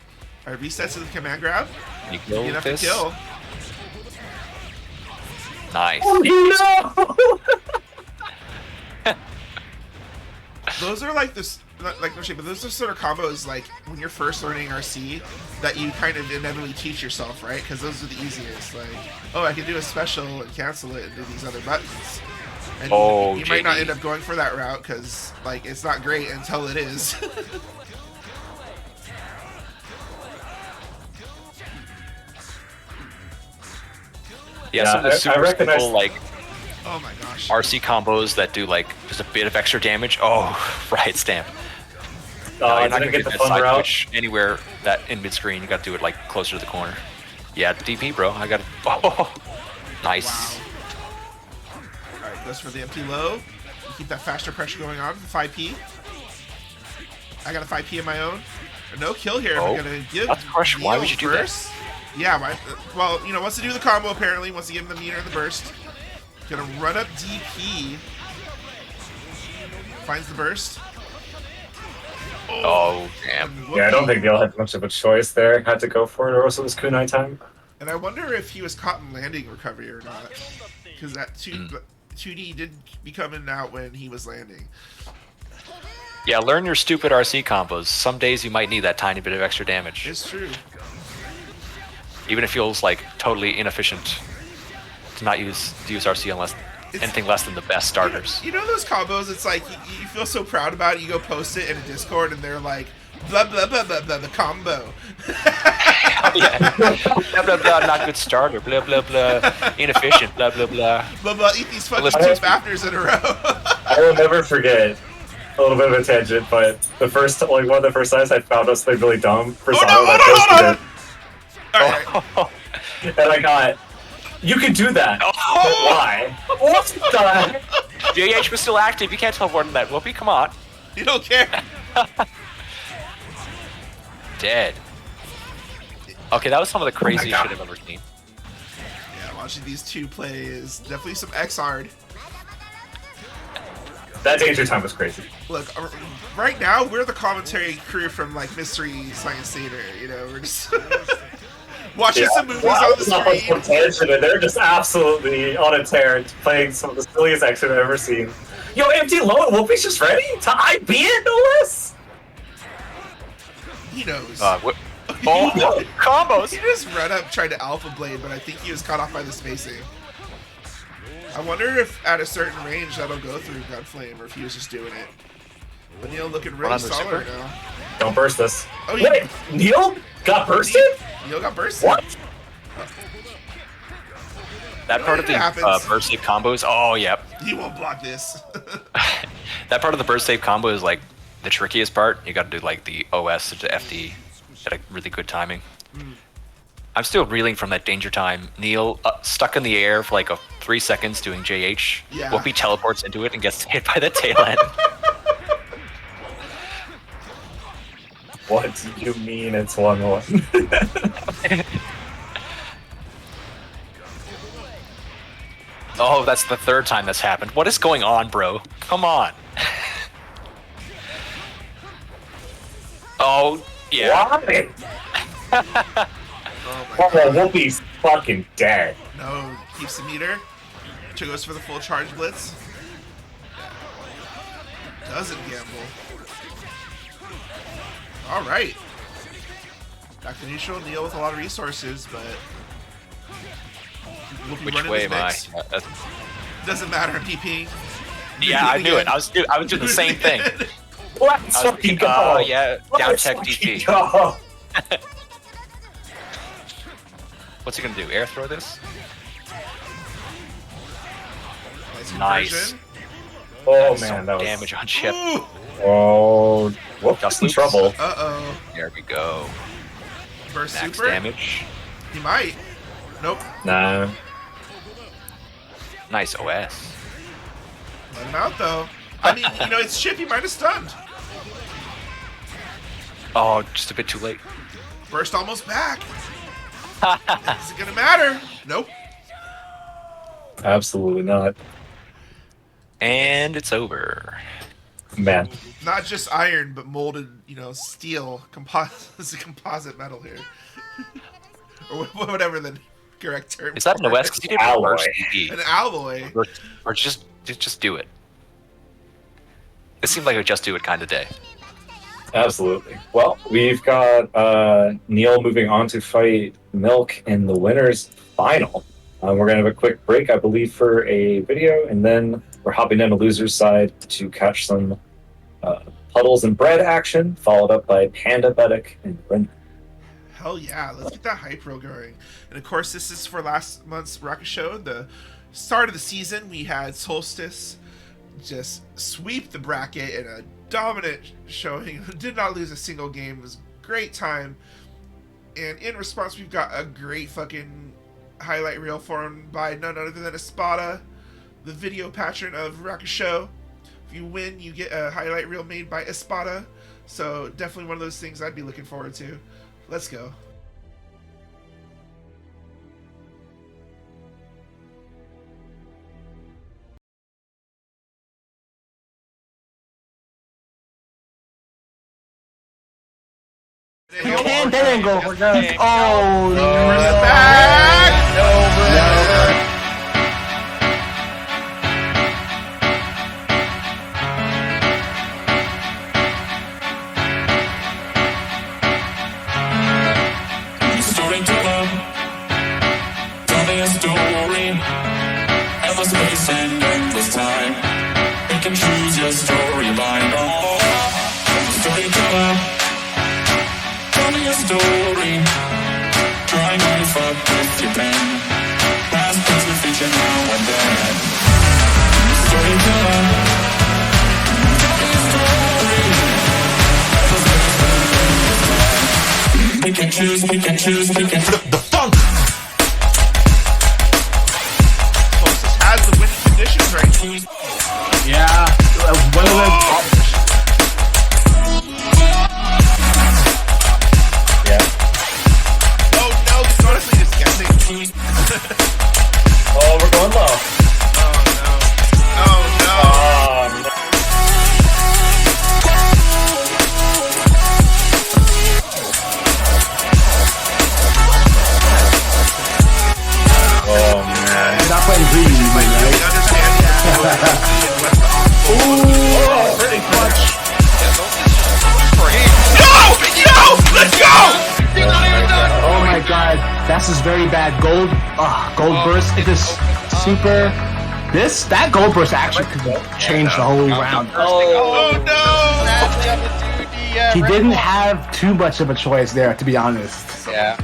right, resets to the command grab. You Good kill enough to this. kill. Nice. Oh, no! Those are like this, like no shade, but those are sort of combos like when you're first learning RC that you kind of inevitably teach yourself, right? Because those are the easiest. Like, oh, I can do a special and cancel it and do these other buttons. And Oh, you might not JD. end up going for that route because like it's not great until it is. Yeah, Yeah, some of the I super recognize- simple like Oh my gosh. RC combos that do like just a bit of extra damage. Oh, right, stamp. I You're not didn't gonna get the that fun side route. switch anywhere that in mid screen. You got to do it like closer to the corner. Yeah, DP, bro. I got it. Oh, nice. Wow. Alright, goes for the empty low. Keep that faster pressure going on for 5p. I got a 5p of my own. No kill here. Oh, I'm gonna give that's harsh. Why Neil would you do that? first. Yeah, well, you know, wants to do the combo apparently. Wants to give him the meter and the burst. Gonna run up DP. Finds the burst. Oh, damn. and Yeah, I don't Whoopee. think Neil had much of a choice there. Had to go for it, or else it was kunai time. And I wonder if he was caught in landing recovery or not. Because that 2D did be coming out when he was landing. Yeah, learn your stupid RC combos. Some days you might need that tiny bit of extra damage. It's true. Even if it feels like totally inefficient to not use RC unless anything less than the best starters. You know those combos, it's like you feel so proud about it, you go post it in a Discord and they're like, blah, blah, blah, blah, blah, the combo. Yeah. Blah blah blah, not good starter. Blah blah blah, inefficient. Blah blah blah. Blah, blah, eat these fucking Listen- two Fafners in a row. I will never forget. A little bit of a tangent, but one of the first times I found out something really dumb for Oh, Zano, no, and hold on, I posted Alright. it, and I got, you can do that. But why? What the heck? JH was still active. You can't tell more than that. Whoopi, come on. You don't care. Dead. Okay, that was some of the craziest God. shit I've ever seen. Yeah, watching these two play is definitely some X-Hard. That danger time was crazy. Look, right now, we're the commentary crew from, like, Mystery Science Theater, you know? We're just watching some movies Well, on the I was on screen. tangent, and they're just absolutely on a tear, playing some of the silliest action I've ever seen. Yo, empty low, and Whoopi's just ready to IB it, no less. He knows. What? Oh, combos. He just ran up, tried to Alpha Blade, but I think he was caught off by the spacing. I wonder if at a certain range that'll go through Gunflame, or if he was just doing it. But Neil looking really on the solid super? now. Don't burst this. Oh, yeah. Wait, Neil got bursted? Neil got bursted. What? That part of the It happens. burst save combos. Oh, yep. He won't block this. That part of the burst save combo is like the trickiest part. You got to do like the OS to FD at a really good timing. I'm still reeling from that danger time. Neil stuck in the air for like 3 seconds doing JH. Yeah. Whoopi teleports into it and gets hit by the tail end. What do you mean it's 1-1? Oh, that's the third time that's happened. What is going on, bro? Come on. Oh, yeah. Why? Oh my Oh, god. Whoopi's fucking dead. No, keeps the meter. Goes for the full charge blitz. Doesn't gamble. Alright. Back to neutral, Neil with a lot of resources, but we'll be Which running way his am I? mix. Doesn't matter, I'm DPing. Yeah, I knew it. I was doing the same thing. Let's I was fucking thinking, go. oh, yeah, down Let's tech fucking DP. go. What's he gonna do? Air throw this? Nice. Nice. conversion. Oh That's man, some that was. damage on chip. Ooh. Oh, Whoopi's Just in loops. trouble. Uh-oh. There we go. Burst Max super? damage. He might. Nope. Nah. Nice OS. Let him out, though. I mean, you know, it's chip, he might have stunned. Oh, just a bit too late. Burst almost back. Is it gonna matter? Nope. Absolutely not. And it's over. Man. Not just iron, but molded, you know, steel. This is composite metal here. Or whatever the correct term. Is that an OS? Because you did Alloy. reverse DP. An alloy? Or just do it. It seemed like a just do it kind of day. Absolutely. Well, we've got Neil moving on to fight Milk in the winners final. We're going to have a quick break, I believe, for a video, and then we're hopping down to losers side to catch some Puddles and Bread action, followed up by Panda Bedek and Render. Hell yeah, let's get that hype reel going. And of course, this is for last month's Rakusyo, the start of the season. We had Solstice just sweep the bracket in a dominant showing. Did not lose a single game. It was a great time. And in response, we've got a great fucking highlight reel formed by none other than Espada, the video patron of Rakusyo. If you win, you get a highlight reel made by Espada. So definitely one of those things I'd be looking forward to. Let's go. And they didn't go for guns. Oh, Bring it back! Story to love, telling a story, endless space and endless time. You can choose your storyline. Oh, story to love, telling a story, trying to fuck with your pen. Past, present, future, now and then. Story to love, telling a story, endless space and endless time. We can choose, we can choose, we can flip the funk. Solstice has the winning conditions right. yeah. One of them. Yeah. Oh no, he's honestly just guessing. Oh, we're going low. Oh no. Oh no. No. Oh, man. You're not playing green, We right? understand Oh, pretty clutch. No! Let's go! Oh my god, that's just very bad. Gold burst. It is super. That gold burst actually could change the whole round. Oh no! He didn't have too much of a choice there, to be honest. Yeah.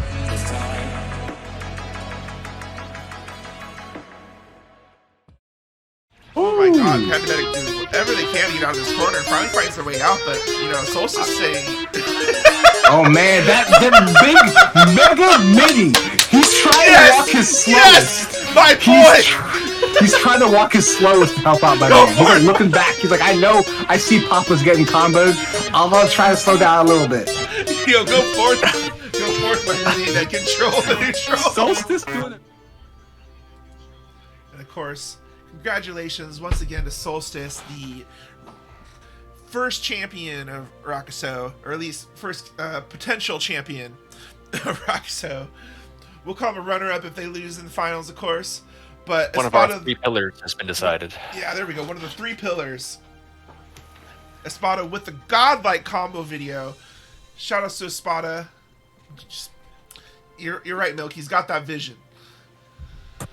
Oh my god, Pandemic doing whatever they can to get out of this corner. Finally finds their way out, but you know, Solstice saying Oh man, that big mega mini. He's trying to walk his slowest. Yes! My boy! He's trying to walk his slowest to help out my Go man. for He's like it. looking back. He's like, I see Papa's getting comboed. I'm gonna try to slow down a little bit. Yo, go forth, my man. Control the neutral. Solstice doing it. And of course, congratulations once again to Solstice, the first champion of Rakusyo, or at least first potential champion of Rakusyo. We'll call him a runner-up if they lose in the finals, of course. But One of Espada, our 3 pillars has been decided. yeah, there we go. One of the 3 pillars. Espada with the godlike combo video. Shout out to Espada. You're right, Milk. He's got that vision.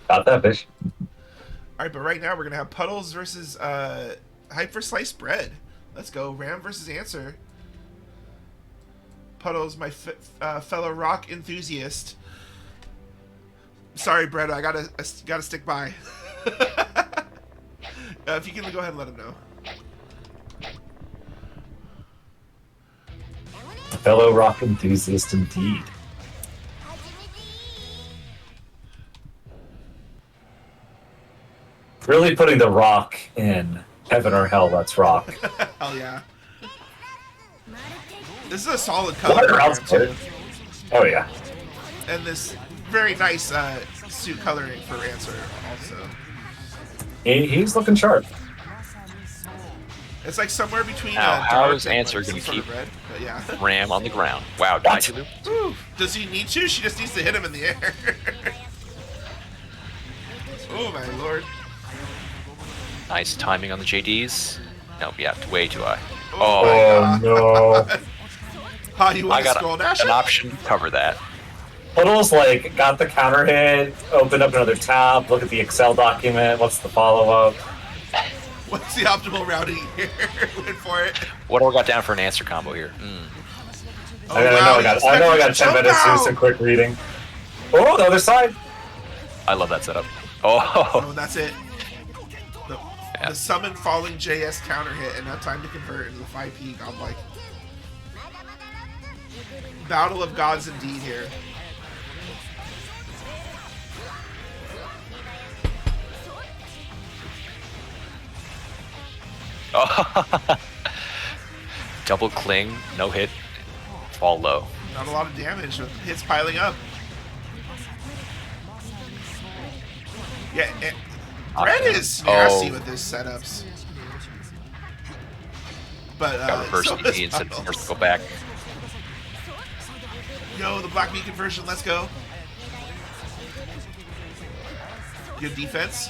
Got that fish. All right, but right now we're gonna have Puddles versus Hype for Sliced Bread. Let's go. Ram versus Answer. Puddles, my fellow rock enthusiast. Sorry, Bread. I gotta stick by. If you can go ahead and let him know. Fellow rock enthusiast indeed. Really putting the rock in heaven or hell, let's rock. Hell yeah. This is a solid What color else, program, too. Oh yeah. And this very nice suit coloring for Answer also. He's looking sharp. It's like somewhere between Now, how dark is and, Answer like, some gonna sort of keep- red, but yeah. Ram on the ground. Wow, Daijulu. Ooh, does he need to? She just needs to hit him in the air. Oh my lord. Nice timing on the JDs. No, yeah, way too high. Oh, Oh, my Oh god. no. How do you I want to got scroll dash? an option to cover that. Puddle's like got the counter hit, opened up another tab, look at the Excel document, what's the follow-up? What's the optimal routing here? Wait for it. What do I got down for an answer combo here? Oh, I know wow, I got you I know I got expected 10 to minutes to do jump some out. quick reading. Oh, the other side. I love that setup. Oh, Oh, that's it. The summon falling JS counter hit and not time to convert into the 5P godlike. Battle of gods indeed here. oh. Double cling, no hit, fall low. Not a lot of damage with hits piling up. Yeah, Red is nasty with his setups. But Got reverse so DD is instead of Puddles. first go back. Yo, the Black Meat conversion, let's go. Good defense.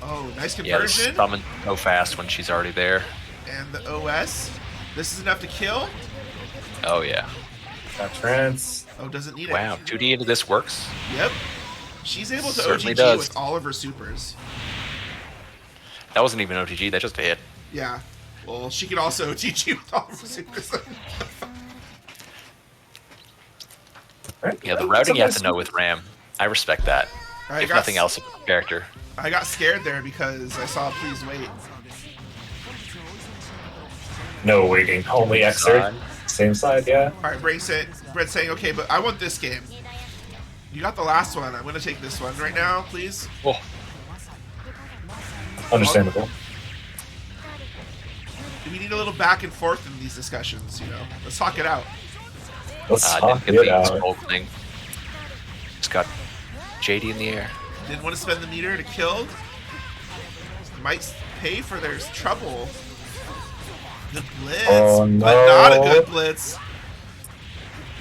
Oh, nice Yeah, the conversion. summon so fast when she's already there. And the OS. This is enough to kill. Oh yeah. Got trance. Oh, doesn't need Wow, it. 2D into this works. Yep. She's able to Certainly OGG does. with all of her supers. That wasn't even OTG, that just a hit. Yeah. Well, she can also OTG with all of her supers. Right? Yeah, the routing you have to Sometimes- know with Ram. I respect that. I If got nothing else, about the character. I got scared there because I saw please wait. No waiting, only exert. Same side, yeah. All right, Brett's saying, okay, but I want this game. You got the last one. I'm going to take this one right now, please. Oh, Understandable. We need a little back and forth in these discussions, you know. Let's talk it out. Let's didn't talk get it the out. scroll thing. Just got JD in the air. Didn't want to spend the meter to kill. Might pay for their trouble. Good blitz, Oh, no. but not a good blitz.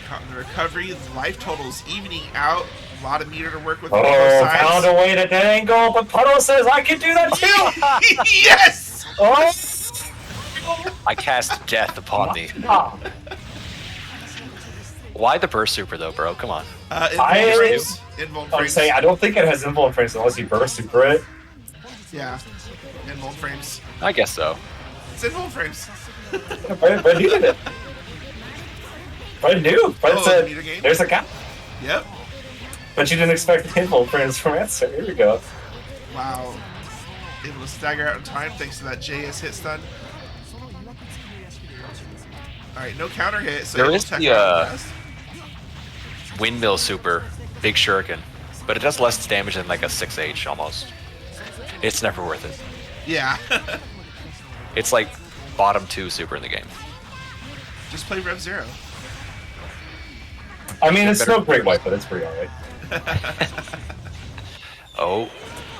Caught in the recovery, life totals evening out. A lot of meter to work with on both Oh, found a sides. way to dangle, but Puddle says I can do that too! Yes! Oh! I cast death upon me. Ah. Why the burst super though, bro? Come on. Invuln frames. Invuln I'm frames. saying I don't think it has invuln frames unless you burst super it. Yeah. Invuln frames. I guess so. It's invuln frames. But needed it. But knew. But Oh, said, meter game? there's a gap. Yep. But you didn't expect invuln frames from answer. Here we go. Wow. Able to stagger out in time thanks to that JS hit stun. Alright, no counter hit, so There able is to tech the, out fast. Windmill super, big shuriken, but it does less damage than like a 6H almost. It's never worth it. Yeah. It's like bottom 2 super in the game. Just play Rev Zero. I mean, it's Better- no great white, but it's pretty alright. Oh,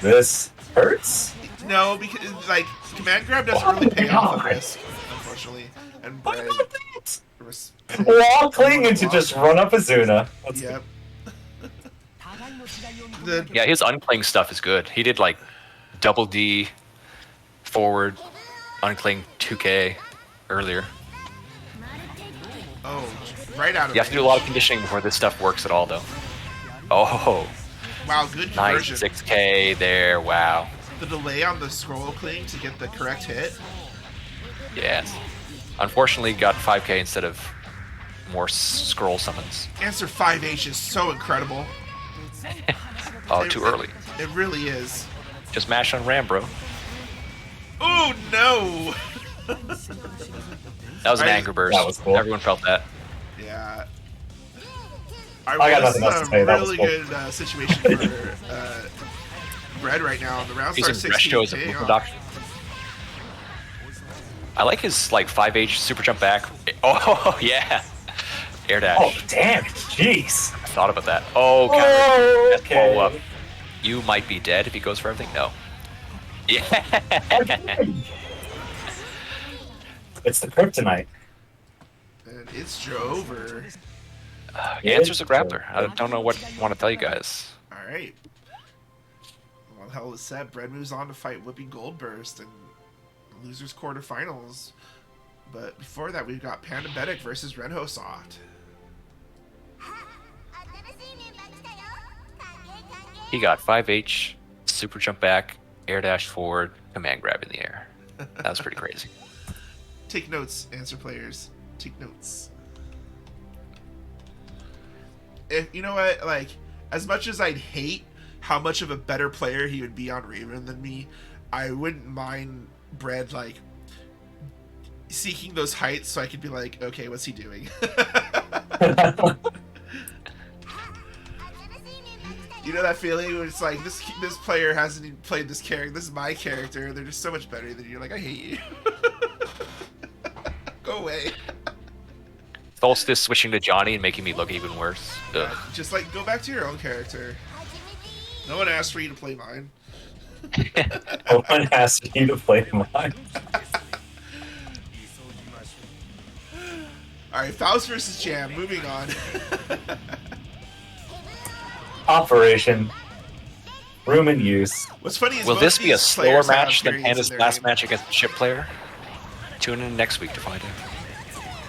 This hurts. No, because like command grab doesn't Oh really pay my off the God. risk, unfortunately. And Why Bread not that? res- Wall clinging to just run up Azuna. That's Yep. yeah, his uncling stuff is good. He did like double D, forward, uncling 2K earlier. Oh, right out of You have to do a lot of conditioning before this stuff works at all, though. Oh, Wow, good nice conversion. 6K there. Wow. The delay on the scroll cling to get the correct hit. Yes. Unfortunately, got 5K instead of more scroll summons. Answer 5H is so incredible. Oh, too early. It really is. Just mash on Ram, bro. Oh no! That was an I- anger burst. That was cool. Everyone felt that. Yeah. I got this nothing else to is say. a That was really cool. good situation for Red right now. The round Using starts Resto as a 16K proof off. of doctrine. I like his like 5H super jump back. Oh yeah, air dash. Oh, damn it. Jeez. I thought about that. Oh, counter. Oh, That's follow up. okay. You might be dead if he goes for everything. No. Yeah. It's the kryptonite. And it's Drover. Answer's a grappler. I don't know what I want to tell you guys. All right. Well, hell is set. Bread moves on to fight Whoopi Goldburst in losers quarterfinals. But before that, we've got Panda Bedek versus Renho Soft. He got 5H, super jump back, air dash forward, command grab in the air. That was pretty crazy. Take notes, answer players. Take notes. If you know what, like, as much as I'd hate how much of a better player he would be on Raven than me, I wouldn't mind Bread like seeking those heights so I could be like, okay, what's he doing? You know that feeling where it's like this player hasn't even played this character. This is my character. They're just so much better than you. Like, I hate you. Go away. Solstice switching to Johnny and making me look even worse. Ugh. Just like go back to your own character. No one asked for you to play mine. No one asked you to play mine. All right, Faust versus Jam. Moving on. Operation. Room in use. What's funny is Will most this of be a these slower players have match than periods in Panda's their last game. match against the ship player? Tune in next week to find out.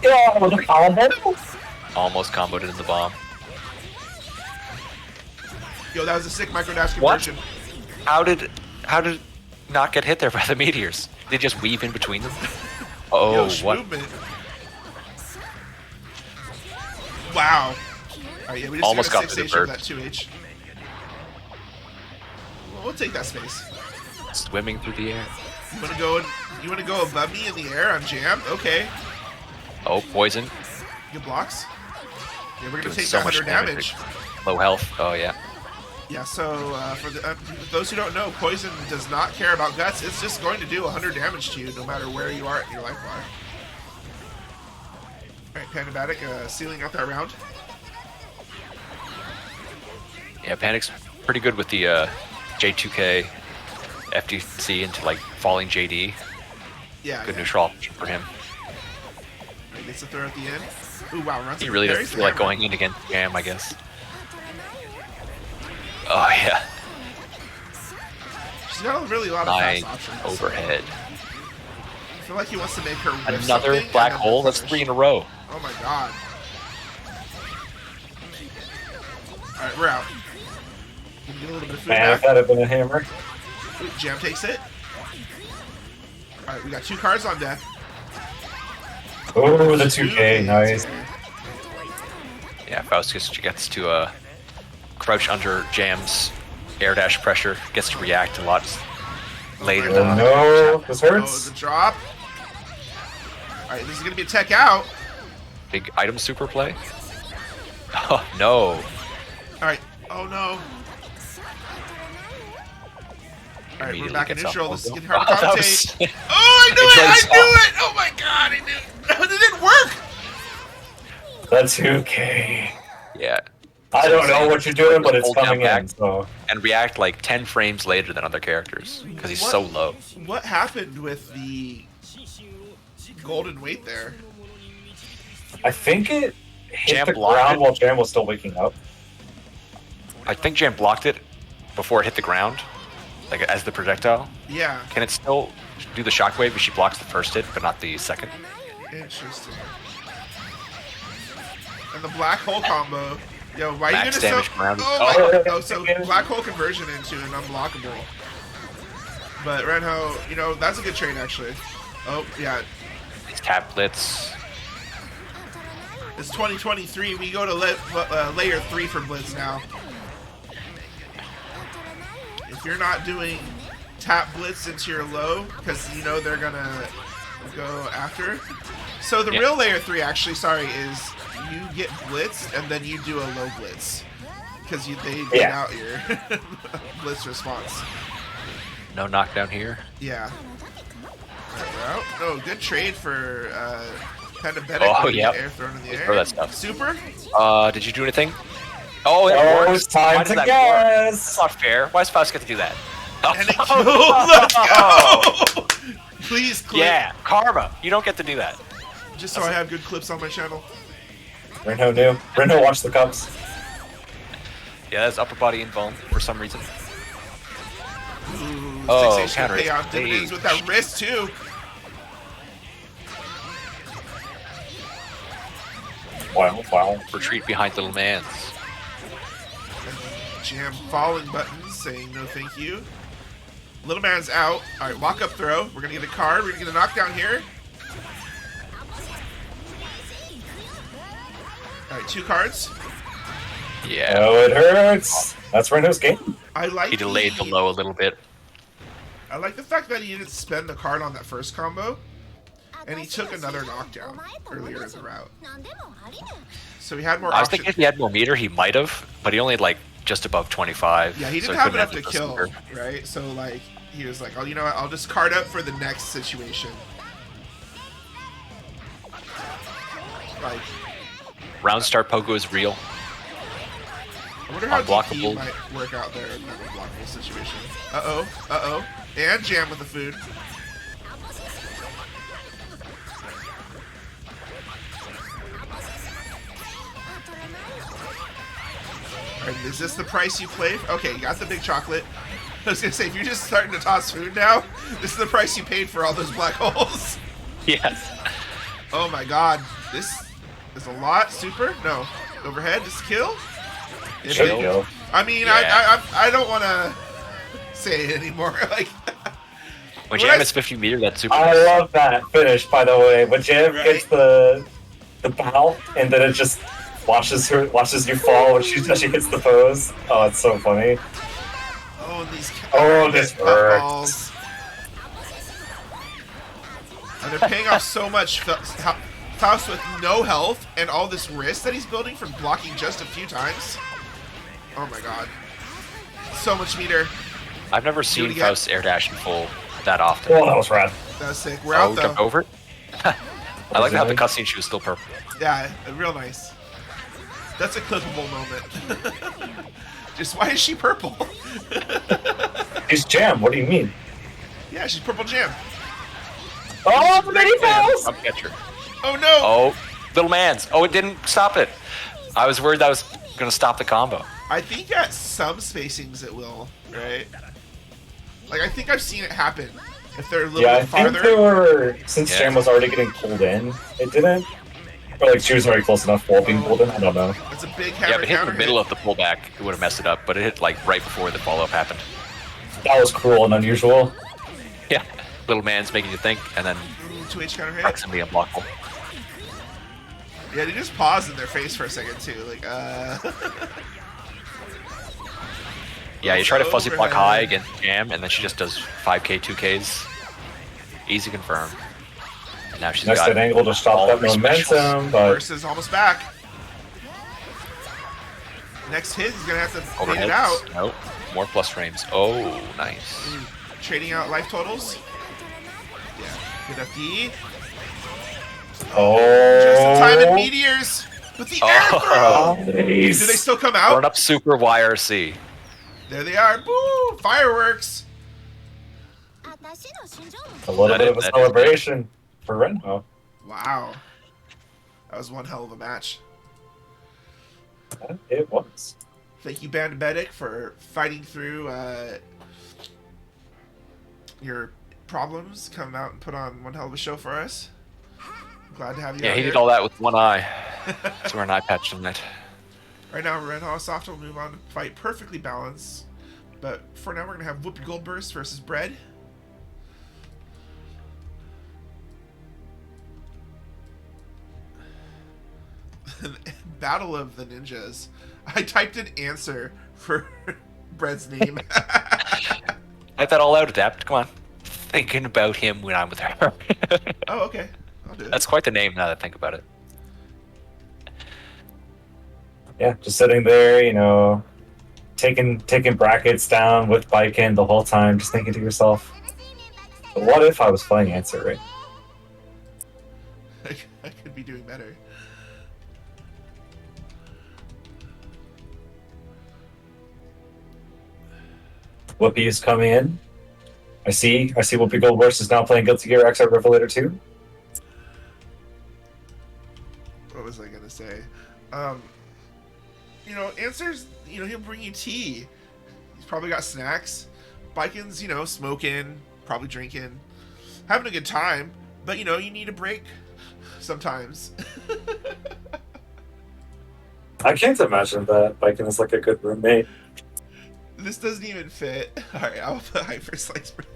Yeah, with a combo. Almost comboed it in the bomb. Yo, that was a sick micro dash What? conversion. How did it not get hit there by the meteors? They just weave in between them? Oh, Yo, what? movement. Wow. All right, yeah, we just Almost got got a through 6H the of bird. that 2H. We'll take that space. Swimming through the air. You want to go above me in the air on Jam? Okay. Oh, poison. Good blocks. Yeah, we're gonna Doing take so that much 100 damage. Low health. Oh, yeah. Yeah, so for those who don't know, poison does not care about guts. It's just going to do 100 damage to you no matter where you are in your life bar. All right, Pandabatic sealing out that round. Yeah, Panic's pretty good with the J2K FTC into like falling JD. Yeah, Good yeah. neutral option for him. He gets a throw at the end. Ooh, wow, runs He up really and doesn't parries the feel like hammer. going in against Jam, I guess. Oh, yeah. She's got really a lot of Nice fast options. overhead. I feel like he wants to make her whiff Another something black and then hole? That's finish. 3 in a row. Oh my god. Alright, we're out. Can we get a little bit of food Man, if back? that had been a hammer. Ooh, Jam takes it. Alright, we got 2 cards on deck. Oh, the 2K, nice. Yeah, Faust gets to crouch under Jam's air dash pressure, gets to react a lot later Oh than no, this Oh, hurts. the drop. Alright, this is gonna be a tech out. big item super play. Oh, no. Alright, oh no. Alright, we're Immediately back in gets neutral. up. This is getting Oh, hard to that commentate. was- Oh, I knew it! I Enjoy knew it! Oh my god, I knew it! It didn't work! The 2K. Yeah. I don't know what you're doing, but it's Hold down coming back in, so. and react like 10 frames later than other characters because he's so low. What happened with the golden weight there? I think it hit Jam the blocked ground it. while Jam was still waking up. I think Jam blocked it before it hit the ground, like as the projectile. Yeah, Can it still do the shockwave if she blocks the first hit but not the second? interesting. And the black hole combo. Yo, why are you Max gonna damage so? ground. Oh my! Oh, so black hole conversion into an unblockable. But Renho, you know that's a good trade actually. Oh yeah, It's tap blitz. it's 2023. We go to layer 3 for Blitz now. If you're not doing tap Blitz into your low, because you know they're gonna go after. So the Yeah. real layer 3 actually, sorry, is you get blitzed and then you do a low blitz. Because they get Yeah. out your blitz response. No knockdown here. Yeah. Alright, we're out. Oh, good trade for Pandabetic. Oh, yep. Air thrown in the air. Throw that stuff. Super? Did you do anything? Oh, it Oh, works. it's time Why does to that work? That's guess. not fair. Why does Faust get to do that? And it killed. Let's go! Please clip. Yeah, karma. You don't get to do that. Just so I have good clips on my channel. Renho knew. Renho watched the cups. Yeah, that's upper body invuln for some reason. Oh, Fixation counter pay off is dividends big. with that wrist too. Wow. Retreat behind little mans. Jam falling buttons saying no thank you. Little man's out. Alright, walk up throw. We're gonna get a card. We're gonna get a knockdown here. Alright, 2 cards. Yeah. Oh, it hurts. That's Rendo's game. I like He delayed the low a little bit. I like the fact that he didn't spend the card on that first combo, and he took another knockdown earlier in the route. So he had more I was options. thinking if he had more meter, he might have, but he only had like just above 25. Yeah, he so didn't have couldn't enough to the kill, super. right? So like he was like, oh, you know what? I'll just card up for the next situation. Like, Round start Pogo is real. I wonder how Unblockable. DP might work out there in that unblockable situation. Uh-oh. And Jam with the food. Alright, is this the price you paid? Okay, you got the big chocolate. I was gonna say, if you're just starting to toss food now, this is the price you paid for all those black holes. Yes. Oh my god, this is a lot. Super? No. Overhead, just kill? If Should it- kill. I mean, Yeah. I don't want to say it anymore. Like, When What Jam I- is 50 meter, that's super. I love that finish, by the way. When Jam Right? gets the bow, and then it just watches you fall when she hits the pose. Oh, it's so funny. oh, these This puffballs. And they're paying off so much. Faust with no health and all this risk that he's building from blocking just a few times. Oh my god. So much meter. I've never it seen again. Faust air dash in full that often. Oh, that was rad. That was sick. We're Oh, out though. jump over it? I like how the it? cutscene she was still purple. Yeah, real nice. That's a clippable moment. Just why is she purple? He's Jam. What do you mean? Yeah, she's purple jam. Oh, the mini falls! Jump catcher. Oh no! Oh, little man's. Oh, it didn't stop it. I was worried that was going to stop the combo. I think at some spacings it will, right? Like, I think I've seen it happen. If they're a little Yeah, I bit think farther. there were, since Yeah. Jam was already getting pulled in, it didn't. Or like she was already close enough while being pulled in. I don't know. It's a big Yeah, hammer but hit in counter the middle hit. of the pullback, it would have messed it up. But it hit like right before the follow-up happened. That was cruel and unusual. Yeah, little man's making you think, and then 2H counter hit. proximity unblockable. Yeah, they just paused in their face for a second too. Like, Yeah, you try to fuzzy block Overhead. high against Jam, and then she just does 5k, 2ks. Easy confirm. And now she's Next got at angle to stop all that her specials. momentum, but Burst is almost back. Next hit, he's gonna have to fade Overheads. it out. Nope. More plus frames. Oh, nice. Trading out life totals. Yeah, good FD. oh, Just in time and meteors with the air Oh. throw. Do they still come Run out? up super YRC. There they are. Boo! Fireworks. a little That bit is- of a that is celebration for Renho. Wow. That was one hell of a match. It was. Thank you, Bandamedic, for fighting through your problems, coming out and put on one hell of a show for us. Glad to have you Yeah, out he here. did all that with one eye. So we're an eye patch tonight. Right now, Red Hall Soft will move on to fight perfectly balanced. But for now, we're going to have Whoopi Goldburst versus Bread. Battle of the Ninjas. I typed an answer for Bread's name. Type that all out, Adapt. Come on. Thinking about him when I'm with her. Oh, okay. I'll do it. That's quite the name now that I think about it. Yeah, just sitting there, taking brackets down with Biken the whole time, just thinking to yourself, what if I was playing Answer right? I could be doing better. Whoopi is coming in. I see Whoopi Goldberst is now playing Guilty Gear Xrd Revelator 2. What was I going to say? Answers, he'll bring you tea. He's probably got snacks. Biken's, smoking, probably drinking, having a good time, but you need a break sometimes. I can't imagine that Biken is like a good roommate. This doesn't even fit. All right, I'll put hyper slice bread.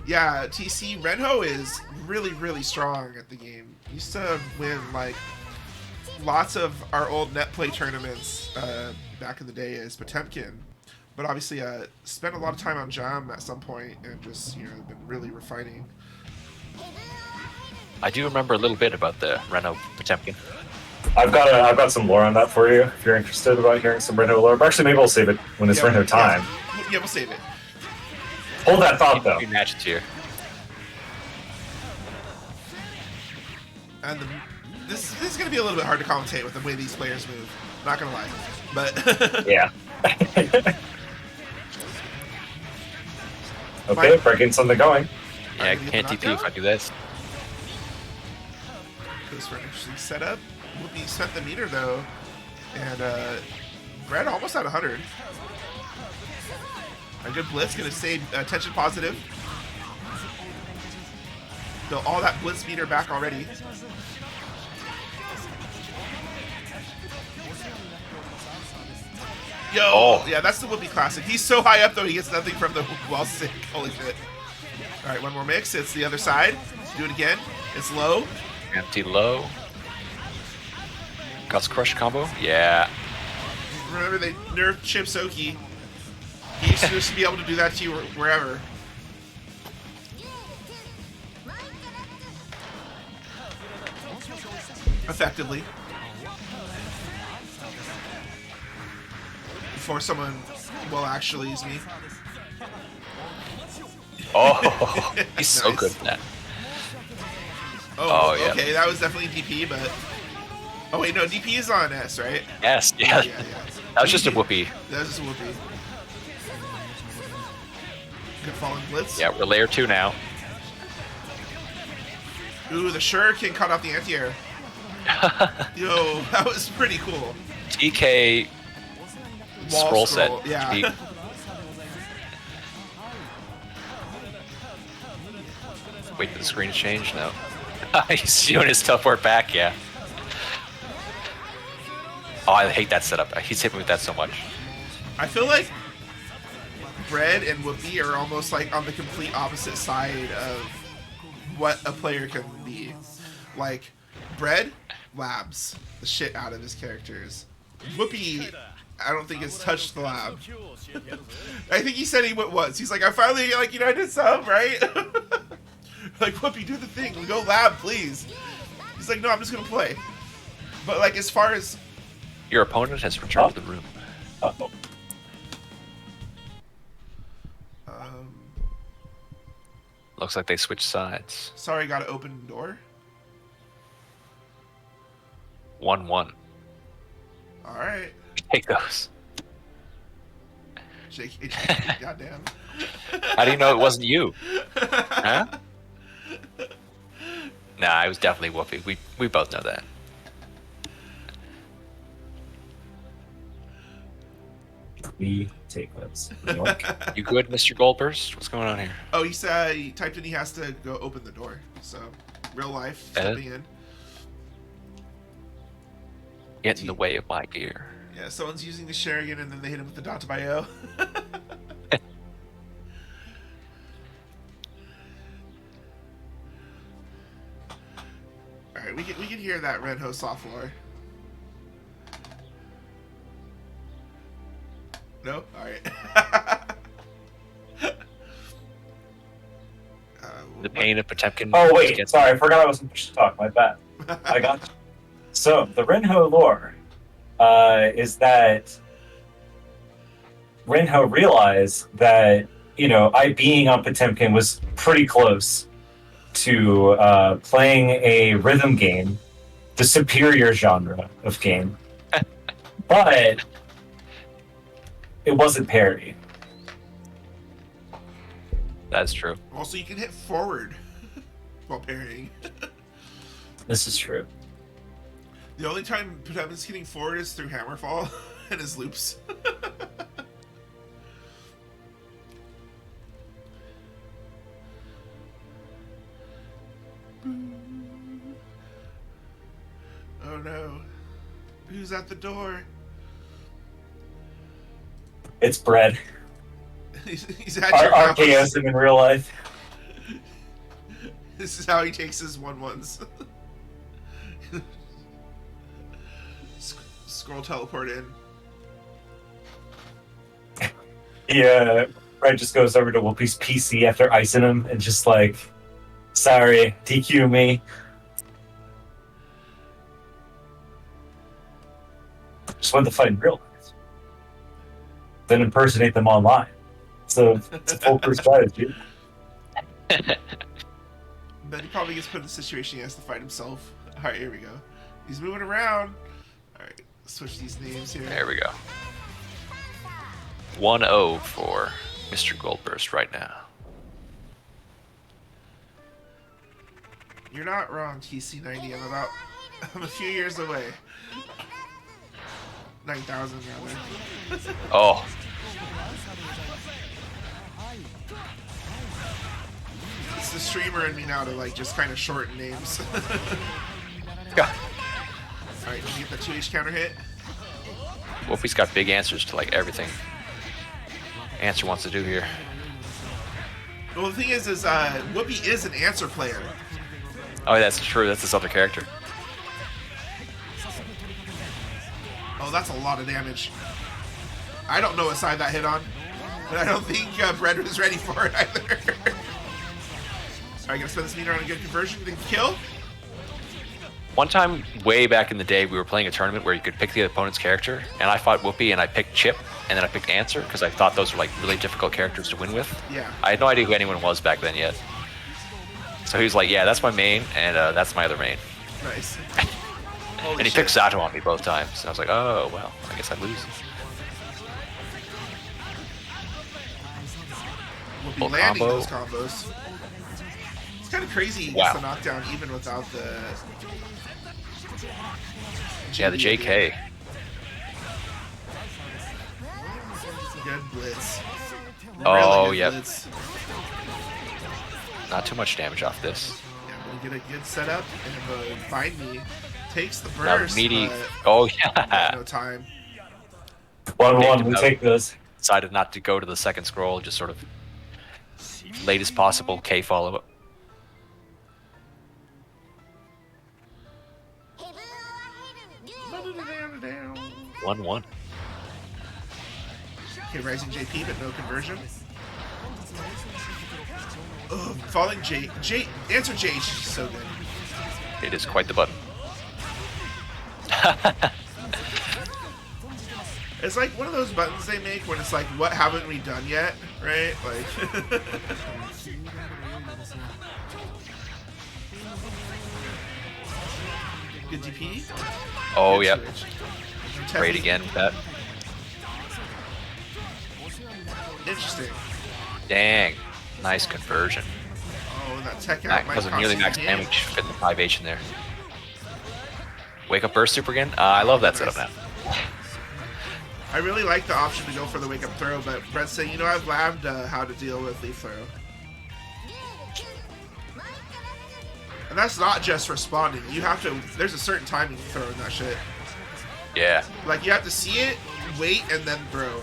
Yeah, TC Renho is really, really strong at the game. Used to win like lots of our old net play tournaments back in the day as Potemkin, but obviously spent a lot of time on Jam at some point and just been really refining. I do remember a little bit about the Reno Potemkin. I've got some lore on that for you if you're interested about hearing some Renho lore. But actually, maybe we'll save it when it's Renho time. Yeah, we'll save it. Hold that thought though. Few matches here. And this is going to be a little bit hard to commentate with the way these players move. Not going to lie, but Yeah. Okay, breaking something going. Yeah, I can't TP if I do this. Goes for an interesting setup. Whoopi spent the meter though, and Brad almost at 100. A good blitz gonna stay attention positive. Built all that blitz meter back already. Yo, yeah, that's the Whoopi classic. He's so high up though, he gets nothing from the wall stick. Holy shit! All right, one more mix. It's the other side. Do it again. It's low. Empty low. Guts crush combo. Yeah. Remember they nerfed Chip Soki. He used to just be able to do that to you wherever. Effectively. Before someone will actually use me. Oh, he's so Nice. good at that. Oh, Oh, yeah. okay, that was definitely DP, but... Oh wait, no, DP is on S, right? Yes, yeah. Yeah. That was just a whoopee. That was just a whoopee. Good falling blitz. Yeah, we're layer 2 now. Ooh, the Shuriken caught off the anti-air. Yo, that was pretty cool. TK Wall scroll scroll, set. yeah. He- Wait for the screen to change? No. He's doing his teleport back, yeah. Oh, I hate that setup. He's hit me with that so much. I feel like Bread and Whoopi are almost like on the complete opposite side of what a player can be. Like, Bread labs the shit out of his characters. Whoopi, I don't think has touched the lab. I think he said he went once. He's like, I finally, like, I did some, right? Like, Whoopi, do the thing. Go lab, please. He's like, no, I'm just gonna play. But, like, as far as... Your opponent has returned to the room. Uh-oh. Looks like they switched sides. Sorry, gotta open the door. 1-1. Alright. Take those. Shake it. Goddamn. How do you know it wasn't you? Huh? Nah, it was definitely Whoopi. We both know that. We take those. Yoink. You good, Mr. Goldburst? What's going on here? Oh, he said he typed in he has to go open the door. So, real life, stepping in. Get in the way of my gear. Yeah, someone's using the Shuriken and then they hit him with the dot bio. Alright, we can hear that Red Host soft floor. No? Alright. The pain of Potemkin. Oh wait, gets- sorry, I forgot I wasn't supposed to talk. My bad. I got you. So the Renho lore is that Renho realized that I being on Potemkin was pretty close to playing a rhythm game, the superior genre of game, but it wasn't parody. That's true. Also, you can hit forward while parrying. This is true. The only time Potemkin's hitting forward is through Hammerfall and his loops. Oh no. Who's at the door? It's Brett. He's at your house. RKS him in real life. This is how he takes his 1-1s. Scroll teleport in. Yeah, Brett just goes over to Whoopi's PC after icing him and just like, sorry, DQ me. Just want to fight in real life. Then impersonate them online. So it's a foolproof strategy. Then he probably gets put in a situation he has to fight himself. Alright, here we go. He's moving around. Alright, switch these names here. There we go. 1-0 for Mr. Goldburst right now. You're not wrong, TC90. I'm a few years away. 9,000 rather. Oh, It's the streamer in me now to like just kind of shorten names. God. Alright, did you get the 2H counter hit? Wolfie's got big answers to like everything Answer wants to do here. Well, the thing is Whoopi is an answer player. Oh, that's true. That's this other character. Oh, that's a lot of damage. I don't know what side that hit on, but I don't think Brett was ready for it either. Alright, gonna spend this meter on a good conversion to kill. One time, way back in the day, we were playing a tournament where you could pick the opponent's character, and I fought Whoopi, and I picked Chip, and then I picked Answer, because I thought those were like really difficult characters to win with. Yeah. I had no idea who anyone was back then yet. So he was like, yeah, that's my main, and that's my other main. Nice. And he picked Zato on me both times. And I was like, oh, well, I guess I lose. We'll be Full landing combo. those combos. It's kind of crazy he Wow. gets the knockdown even without the... Yeah, the JK. Good blitz. Oh, Really good yep. blitz. Not too much damage off this. Yeah, we'll get a good setup, and Find Me takes the Now burst, meaty. but Oh, there's yeah. no time. 1-1, we take this. Decided not to go to the second scroll, just sort of latest possible K follow up. Down. 1-1. Okay, rising JP, but no conversion. Ugh, falling answer J is just so good. It is quite the button. It's like one of those buttons they make when it's like, what haven't we done yet, right? Like, good DP. Oh, Good yep. switch. Great again with that. Interesting. Dang. Nice conversion. Oh, and that tech out That might was a cost nearly you max game. damage. Getting the 5H in there. Wake up burst super again? I love that setup now. I really like the option to go for the wake up throw, but Brett's saying, you know, I've labbed how to deal with leaf throw. And that's not just responding. You have to, there's a certain timing to throw in that shit. Yeah. Like, you have to see it, wait, and then throw.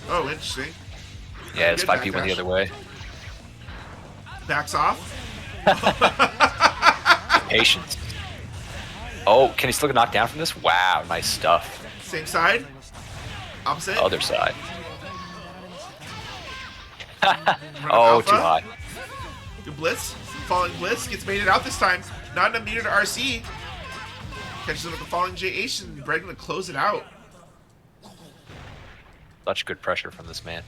Oh, interesting. Yeah, it's Good 5P went the backdash. other way. Backs off. Patience. Oh, can he still get knocked down from this? Wow, nice stuff. Same side. Opposite. Other side. Run Oh, alpha. too high. Good blitz. Falling blitz. Gets baited out this time. Not enough meter to RC. Catches him with the falling JH, and Brett gonna close it out. Such good pressure from this man.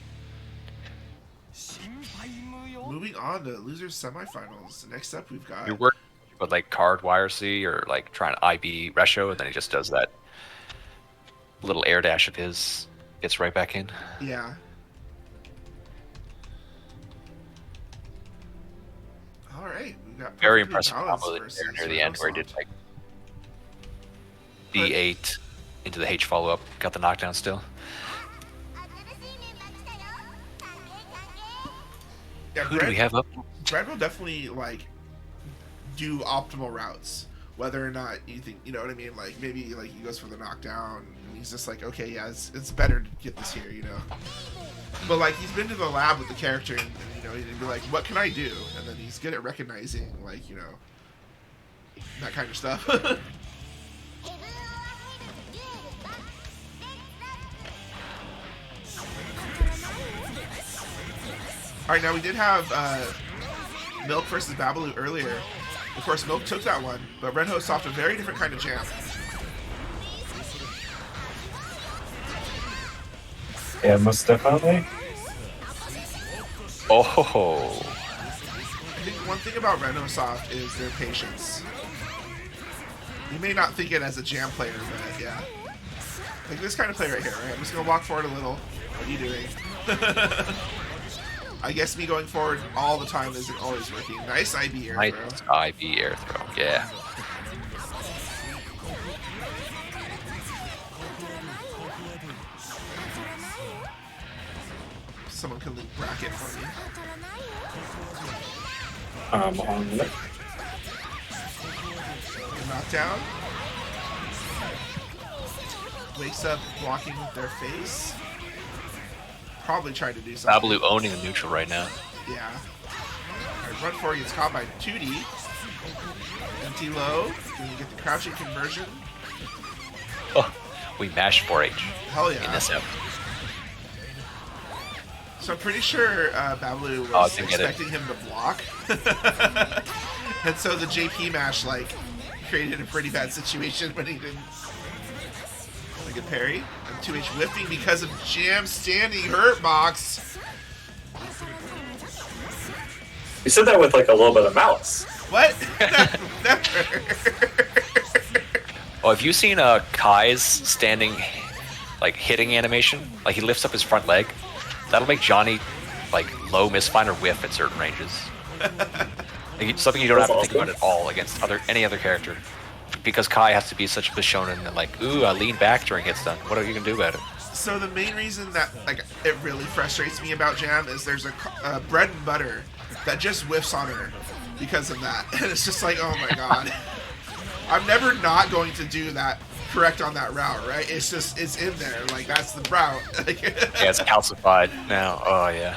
Moving on to losers semifinals. Next up, we've got. You're working with like card YRC or like trying to IB Resho, and then he just does that little air dash of his. Gets right back in. Yeah. All right. We got Very perfectly impressive balanced combo versus there near the end where he did Renaissance. like D8 into the H follow up. Got the knockdown still. Yeah, Who do we have up? Brad will definitely like do optimal routes, whether or not you think, you know what I mean. Like maybe like he goes for the knockdown, and he's just like, okay, yeah, it's better to get this here, you know. But like he's been to the lab with the character, and you know he'd be like, what can I do? And then he's good at recognizing like, you know, that kind of stuff. All right, now we did have Milk versus Babalu earlier. Of course, Milk took that one, but Red Host off a very different kind of jam. Yeah, most definitely. Oh, I think one thing about Renosoft is their patience. You may not think it as a jam player, but yeah. Like this kind of play right here, right? I'm just gonna walk forward a little. What are you doing? I guess me going forward all the time isn't always working. Nice IB air nice throw. IB air throw. Yeah. Someone can link bracket for me. On it. Knockdown. Wakes up blocking with their face. Probably tried to do something. Babalu owning the neutral right now. Yeah. Alright, run forward gets caught by 2D. Empty low. Gonna get the crouching conversion. Oh, we mashed 4H Hell yeah. in this episode. So I'm pretty sure Babalu Oh, was didn't get it. expecting him to block. And so the JP mash like created a pretty bad situation when he didn't. Like a parry. And 2H whiffing because of Jam standing hurt box. You said that with like a little bit of malice. What? Never. Oh, have you seen Kai's standing, like hitting animation? Like he lifts up his front leg. That'll make Johnny like low misfire or whiff at certain ranges. Like, something you don't have to think about at all against any other character, because Kai has to be such a Bishonen and like, ooh, I lean back during hits done. What are you gonna do about it? So the main reason that like it really frustrates me about Jam is there's a bread and butter that just whiffs on her because of that, and it's just like, oh my god. I'm never not going to do that correct on that route, right? It's just, it's in there. Like, that's the route. Yeah, it's calcified now. Oh, yeah.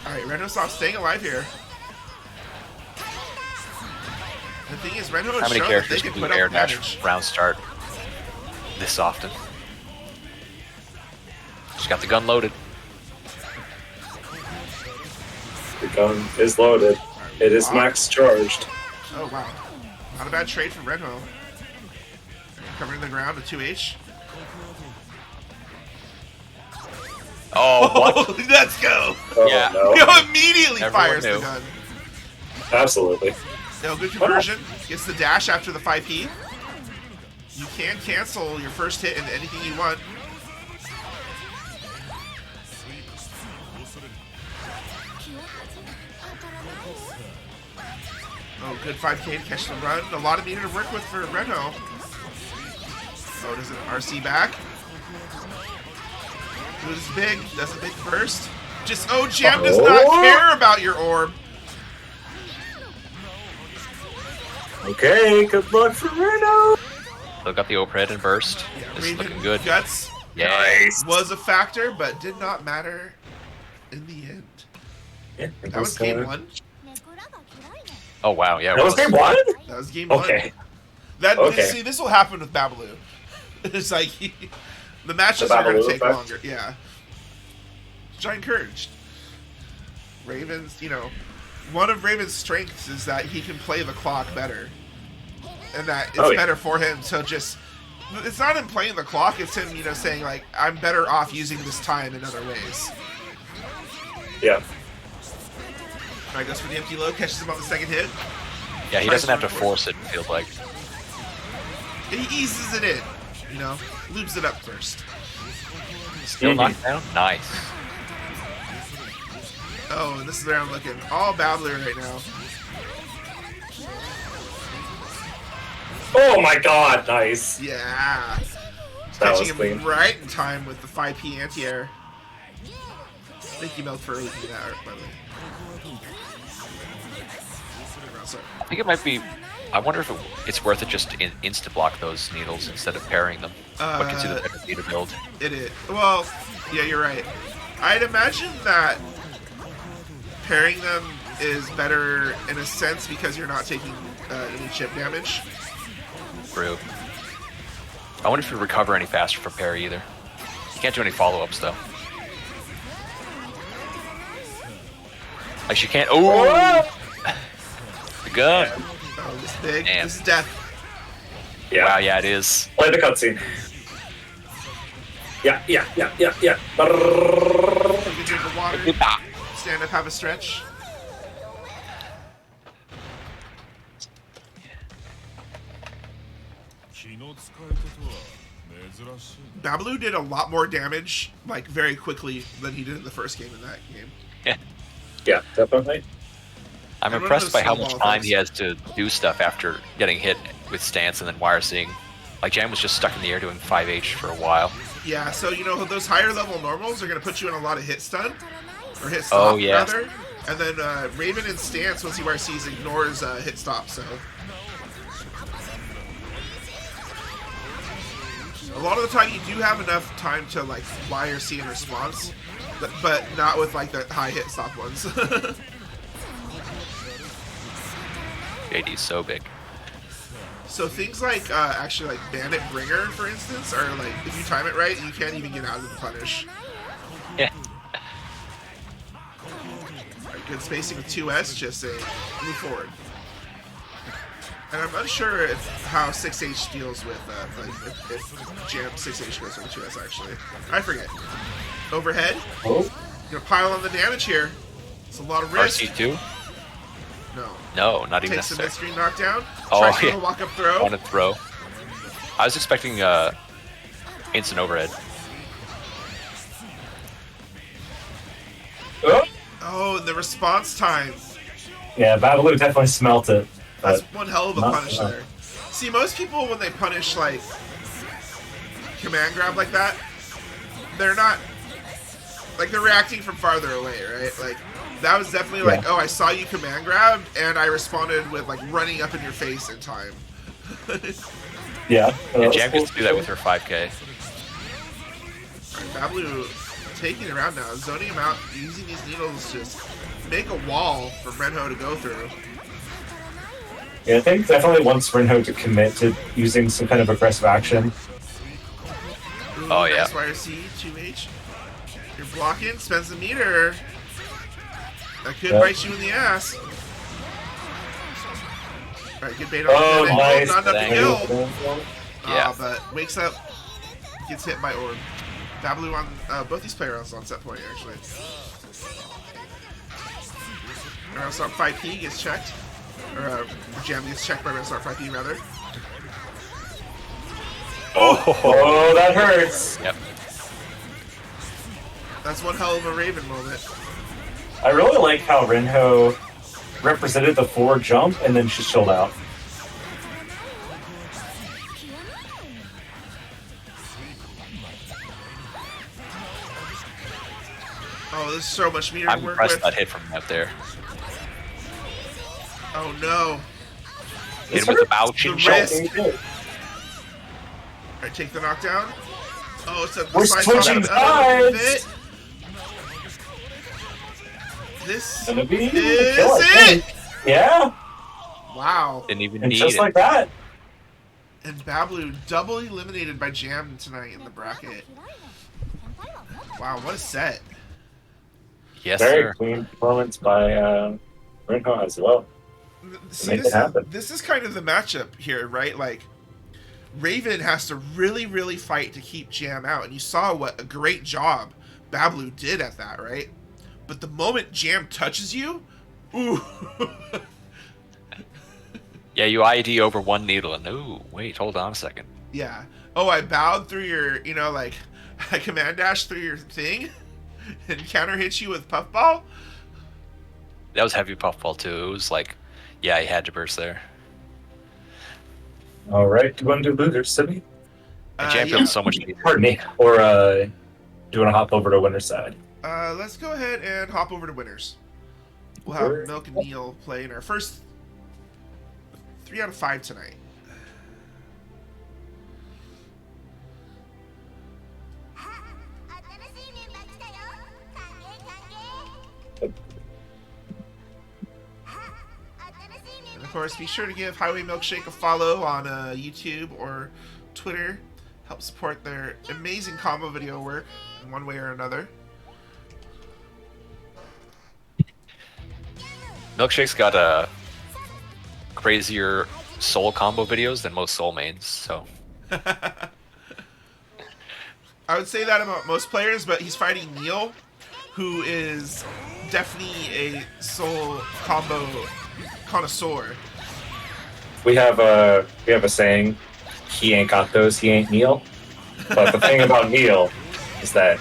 Alright, Renosoft staying alive here. The thing is, Reno How has many shown that they characters can can put do air up dash damage. round start this often? She's got the gun loaded. The gun is loaded. It is max charged. Oh, wow. Not a bad trade from Reno. Covering the ground with 2H. Oh, what? Let's go! Oh, Yeah. no. Yo, immediately Everyone fires the knew. gun. Absolutely. No, good conversion. Gets the dash after the 5P. You can cancel your first hit into anything you want. Oh, good 5K to catch the run. A lot of meter to work with for Reno. Oh, does an RC back? Goes big. Does a big burst. Just, oh, Jam does not care about your orb. Okay, good luck for Reno. Still got the overhead and burst. Yeah, It's Raven looking good. Guts Nice. was a factor, but did not matter in the end. Yeah, That was game one. Oh, wow. Yeah, it That was game one? That was game Okay. one. Okay. See, this will happen with Babalu. It's like the matches The are going to Babalu take effect? longer. Yeah. Which I encouraged. Ravens, you know, one of Raven's strengths is that he can play the clock better, and that it's better for him. So just, it's not him playing the clock; it's him, you know, saying like, I'm better off using this time in other ways. Yeah. Alright, goes for the empty low, catches him on the second hit. Yeah, he doesn't have to force it, it feels like. He eases it in, you know, lubes it up first. Still knocked down? Nice. Oh, and this is where I'm looking. All Babbler right now. Oh my god, nice. Yeah. That was Catching him clean. right in time with the 5P anti-air. Thank you, Milk, for leaking that art, by the way. Sorry. I think it might be. I wonder if it's worth it just to insta block those needles instead of pairing them. What gets you the better meter build? It is. Well, yeah, you're right. I'd imagine that pairing them is better in a sense because you're not taking any chip damage. True. I wonder if you recover any faster from parry either. You can't do any follow-ups though. Like you can't. Oh! The gun. Oh, this is big. Damn. This is death. Yeah. Wow, yeah, it is. Play the cutscene. Yeah. Take a drink of water. Stand up, have a stretch. Babalu did a lot more damage, like, very quickly than he did in the first game in that game. Yeah. Yeah, definitely. I'm I don't impressed know by how snowball much time things. he has to do stuff after getting hit with stance and then wire seeing. Like Jam was just stuck in the air doing 5H for a while. Yeah, so, you know, those higher level normals are going to put you in a lot of hit stun, or hit stop, Oh, yeah. rather. And then Raven in stance, once he YCs, ignores hit stop, so... A lot of the time, you do have enough time to, like, YRC in response, but not with, like, the high hit stop ones. JD's so big. So things like, actually, like, Bandit Bringer, for instance, are, like, if you time it right, you can't even get out of the punish. Yeah. Alright, good spacing with 2S, just say, move forward. And I'm unsure how 6H deals with, like, if Jam 6H goes over 2S, actually. I forget. Overhead. Oh. Gonna pile on the damage here. It's a lot of risk. RC2? No. No, not even Takes the necessary. mid-screen knockdown. Oh, Tries to yeah. walk up throw. On a throw. I was expecting instant overhead. Oh. Oh, and the response time. Yeah, Babalu definitely smelt it. That's But one hell of a not punish enough. there. See, most people, when they punish, like, command grab like that, they're not, like, they're reacting from farther away, right? Like, that was definitely like, Yeah. oh, I saw you command grab, and I responded with, like, running up in your face in time. yeah. Yeah, Jam gets to do that with her 5K. Babalu taking it around now, zoning him out, using these needles to just make a wall for Renho to go through. Yeah, I think definitely wants Rinho to commit to using some kind of aggressive action. Ooh, Oh, yeah. Nice YRC, 2H. You're blocking, spends the meter. That could Yep. bite you in the ass. Alright, good bait on Oh, the net. nice. Not enough to Angle. kill. Yeah. But wakes up, gets hit by orb. Babalu on both these players on set point, actually. Round stop 5P gets checked. Or Jam gets checked by round stop 5P, rather. Oh, that hurts. Yep. That's one hell of a Raven moment. I really like how Rinho represented the forward jump and then she chilled out. Oh, there's so much meter I'm to work impressed with. that hit from out there. Oh no. Hit him with the bow chin The shot. wrist. Alright, take the knockdown. Oh, it's a We're side switching swap out of sides. it. This Gonna be the is kill, I it! think. Yeah, Wow. Didn't even and need just it. like that. And Babalu double eliminated by Jam tonight in the bracket. Wow, what a set. Yes, Very sir. clean performance by Rinho as well. See, Make it happen. this is kind of the matchup here, right? Like, Raven has to really, really fight to keep Jam out. And you saw what a great job Babalu did at that, right? But the moment Jam touches you, ooh. Yeah, you ID over one needle and ooh, wait, hold on a second. Yeah. Oh, I bowed through your, you know, like, I command dash through your thing and counter hit you with puffball. That was heavy puffball too. It was like, yeah, he had to burst there. All right. Do you want to do losers, Sydney? And champion's so much easier. Pardon me. Or do you want to hop over to winner's side? Let's go ahead and hop over to winners. We'll have Sure. Milk and Neil play in our first 3 out of 5 tonight. And of course, be sure to give Highway Milkshake a follow on YouTube or Twitter. Help support their amazing combo video work in one way or another. Milkshake's got crazier soul combo videos than most soul mains, so I would say that about most players, but he's fighting Neil, who is definitely a soul combo connoisseur. We have a saying, he ain't got those, he ain't Neil. But the thing about Neil is that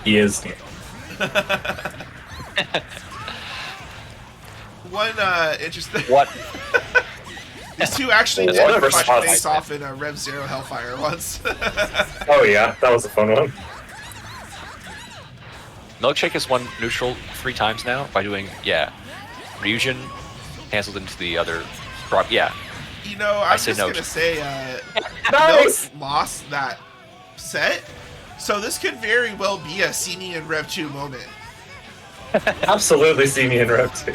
he is Neil. One interesting. what? These two actually What did a fight response. face off in a Rev Zero Hellfire once. Oh yeah, that was a fun one. Milkshake has won neutral 3 times now by doing, yeah, Ryujin canceled into the other prop. Yeah, You know, I'm say just no. gonna say, Nice! Milk lost that set, so this could very well be a see me in Rev 2 moment. Absolutely see me in Rev 2.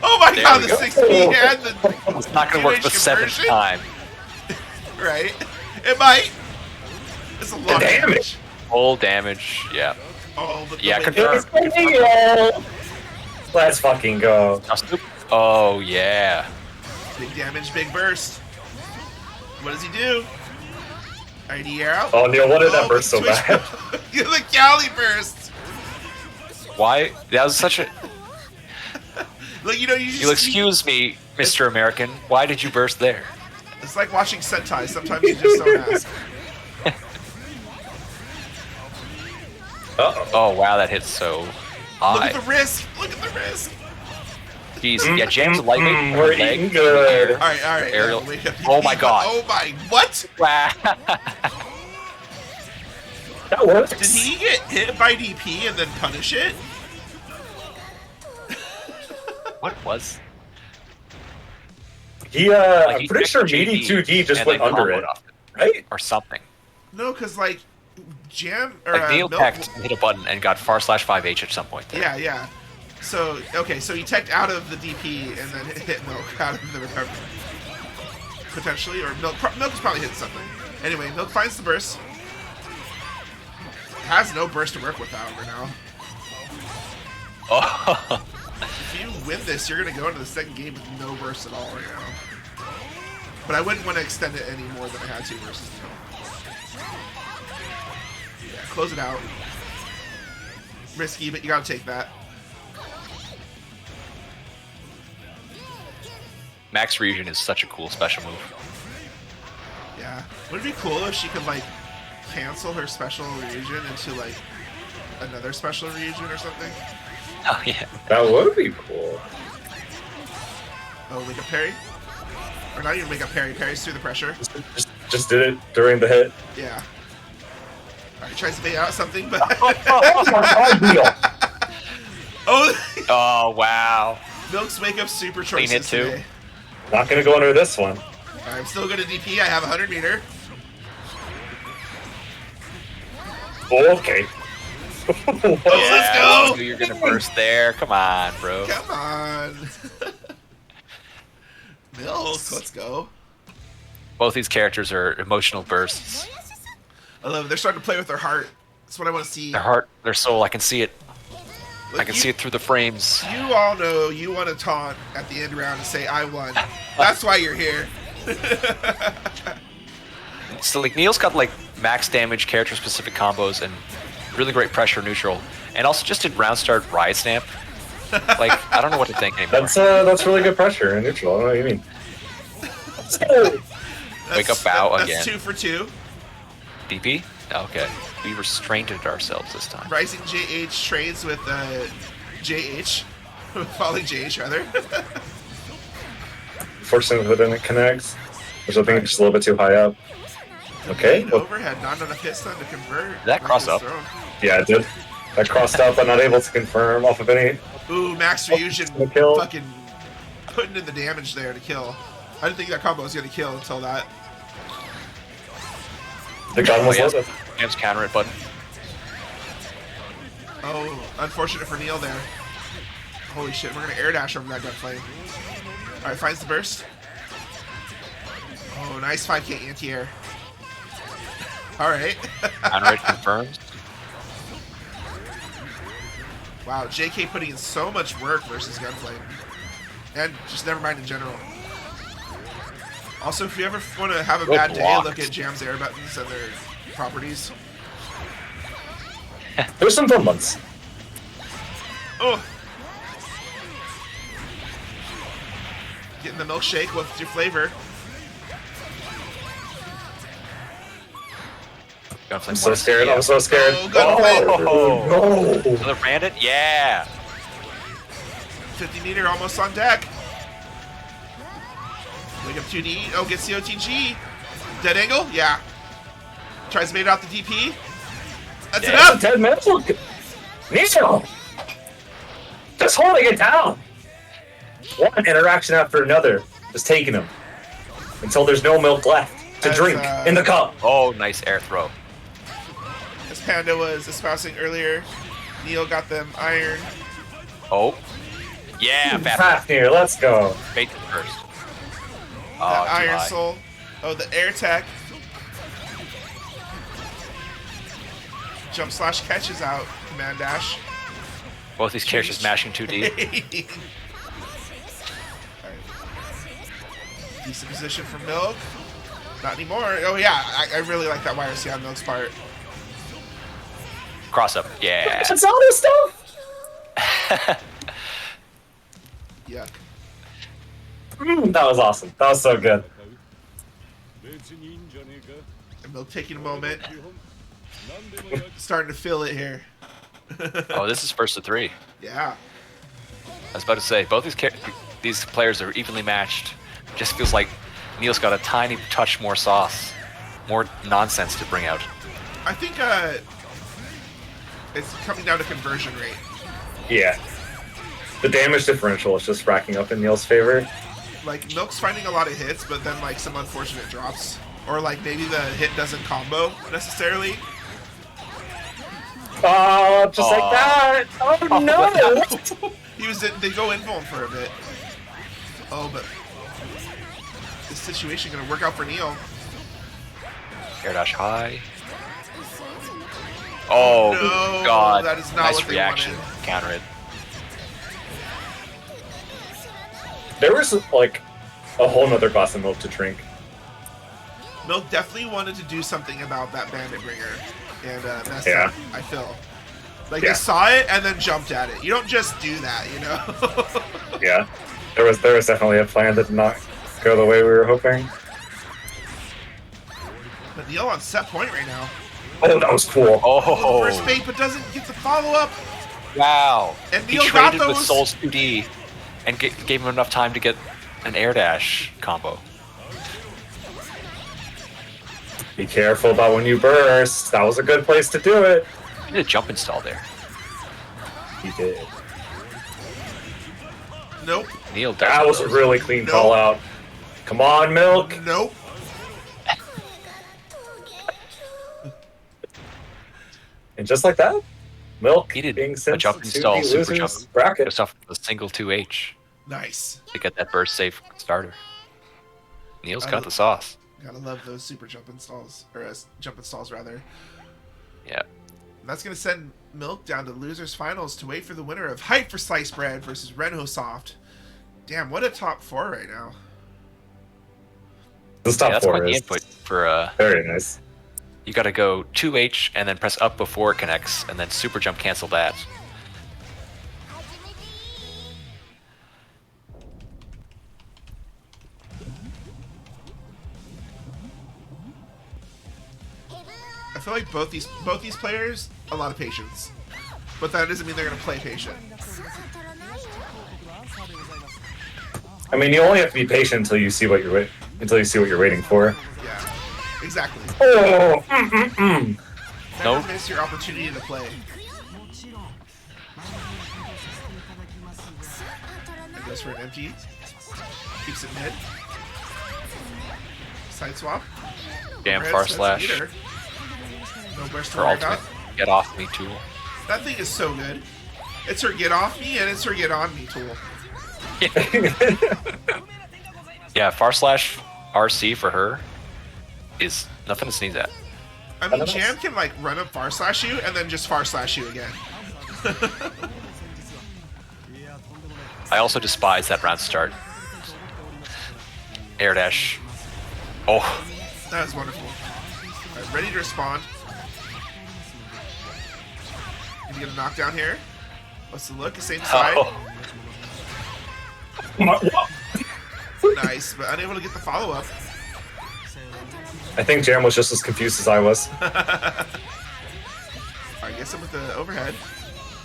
Oh my There god, we the go. 6P and the it's not going to work the 7th conversion? time. right? It might. It's a lot of damage. damage. Full damage, yeah. Oh, the Yeah, way- confirmed. Let's fucking go. Oh, yeah. Big damage, big burst. What does he do? ID air out. Oh, Neil, what did that the burst so twitch- bad? The Cali burst. Why? That was such a... Like, you know, you just You'll excuse me, Mr. American. Why did you burst there? It's like watching Sentai. Sometimes you just don't ask. Uh-oh. Oh, wow, that hit so Look high. at the risk. Look at the risk. Jeez, yeah, James lightweight. We're leg. eating good. All right, all right. Aerial- Wake up. Oh my god. Oh my. What? Wow. That works. Did he get hit by DP and then punish it? What was? He, Like, I'm he pretty sure checked Meaty JD 2D just and went then under comboed it, off right? or something. No, because like Jam or Like Neil Milk- teched and hit a button and got /5H at some point. There. Yeah, yeah. So okay, so he teched out of the DP and then hit Milk out of the recovery. Potentially, or Milk. Milk was probably hitting something. Anyway, Milk finds the burst. Has no burst to work with, however, now. Oh. If you win this, you're gonna go into the second game with no burst at all right now. But I wouldn't want to extend it any more than I had to versus Neil. Yeah, close it out. Risky, but you gotta take that. Max Ryujin is such a cool special move. Yeah. Would it be cool if she could, like, cancel her special region into, like, another special region or something? Oh yeah. That would be cool. Oh, wake up parry? Or not even wake up parry. Parry's through the pressure. Just did it during the hit. Yeah. Alright, tries to bait out something, but... Oh my god, Neil! Oh! Oh wow. Milk's wake up super Clean choices hit, too. today. Not gonna go under this one. I'm still gonna DP. I have 100 meter. Oh, okay. Let's Yeah, go! You're gonna burst there. Come on, bro. Come on. Milk, let's go. Both these characters are emotional bursts. I love it. They're starting to play with their heart. That's what I want to see. Their heart, their soul. I can see it. Look, I can you, see it through the frames. You all know you want to taunt at the end round and say, I won. That's why you're here. So like Neil's got like max damage, character specific combos, and really great pressure neutral, and also just did round start Riot Stamp. Like I don't know what to think anymore. That's really good pressure in neutral. I don't know what you mean. Wake up bow that's again. 2 for 2. DP? Okay. We restrained ourselves this time. Rising JH trades with JH. Falling JH, rather. Fortunately, it didn't connect, which I think is just a little bit too high up. Okay. Main Well, overhead, not enough hit stun to convert. Did that cross Like his up? throne. yeah, it did. I crossed up, but not able to confirm off of any. Ooh, Max Fusion gonna kill. fucking putting in the damage there to kill. I didn't think that combo was gonna kill until that. The gun was loaded. Cam's counter it button. Oh, unfortunate for Neil there. Holy shit, we're gonna air dash over that gunfight. Alright, finds the burst. Oh, nice 5k anti-air. Alright. Counter it confirms. Wow, JK putting in so much work versus Gunflame. And just never mind in general. Also, if you ever want to have a Good bad day, block. look at Jam's air buttons and their properties. There's some fun ones. Oh! Getting the milkshake with your flavor. Gunflame I'm so wants- scared. yeah. I'm so scared. Oh, Gunflame! Oh, no. Another branded? Yeah. 50 meter almost on deck. Wake up 2D. Oh, gets the OTG. Dead angle? Yeah. Tries to bait out the DP. That's Yeah, enough! 10 minutes. Neil! Just holding it down. One interaction after another. Just taking them. Until there's no milk left to That's, drink in the cup. Oh, nice air throw. As Panda was espousing earlier, Neil got them iron. Oh. Yeah, fast. Fafnir, let's go. Bait first. The Oh, too Iron high. Soul. Oh, the air tech. Jump slash catches out. Command dash. Both these characters mashing 2D. Alright. Decent position for Milk. Not anymore. Oh yeah, I really like that YRC on Milk's part. Cross up. Yeah. That's all this stuff? Yuck. That was awesome. That was so good. And Milk taking a moment. Starting to feel it here. Oh, this is first of 3. Yeah. I was about to say, both these players are evenly matched. Just feels like Neil's got a tiny touch more sauce, more nonsense to bring out. I think it's coming down to conversion rate. Yeah. The damage differential is just racking up in Neil's favor. Like, Milk's finding a lot of hits, but then, like, some unfortunate drops. Or, like, maybe the hit doesn't combo, necessarily. Oh, just like that. Oh, no. They go invuln for a bit. Oh, but this situation gonna work out for Neil. Air dash high. Oh, No, God. that is not nice what they reaction. wanted. Counter it. There was, like, a whole nother glass of milk to drink. Milk definitely wanted to do something about that Bandit Bringer, and messed Yeah. up, I feel. Like, Yeah. they saw it and then jumped at it. You don't just do that, you know? Yeah. There was definitely a plan that did not go the way we were hoping. But Neil on set point right now. Oh, that was cool. Oh, First bait, but doesn't get the follow-up. wow. And He Neil got traded with those. Souls 2D and gave him enough time to get an air dash combo. Be careful about when you burst. That was a good place to do it. He did a jump install there. He did. Nope. Neil does That was a those. really clean No. call out. Come on, milk. Nope. And just like that, milk He did being a sent jump to install, the super losers jump. bracket. Just off a single 2H Nice. to get that burst safe starter. Neil's I got love- the sauce. Gotta love those super jump installs. Or jump installs, rather. Yeah. That's going to send Milk down to losers finals to wait for the winner of Hype for Sliced Bread versus Renho Soft. Damn, what a top 4 right now. This Yeah, top that's four quite the is input for very nice. you got to go 2H and then press up before it connects, and then super jump cancel that. I feel like both these players, a lot of patience, but that doesn't mean they're gonna play patient. I mean, you only have to be patient until you see what you're waiting for. Yeah, exactly. Oh, Never Nope. miss your opportunity to play. It goes for an empty. Keeps it mid. Side swap. Jam Reds, far that's slash leader. No burst to for worry ultimate. about. Get off me tool. That thing is so good. It's her get off me and it's her get on me tool. Yeah, far slash RC for her is nothing to sneeze at. I mean, Jam can like run up far slash you and then just far slash you again. I also despise that round start. Air dash. Oh, That is wonderful. All right, ready to respond. Need to get a knockdown here. What's the look? Same side. oh. Nice, but unable to get the follow up. I think Jam was just as confused as I was. Alright, gets him with the overhead.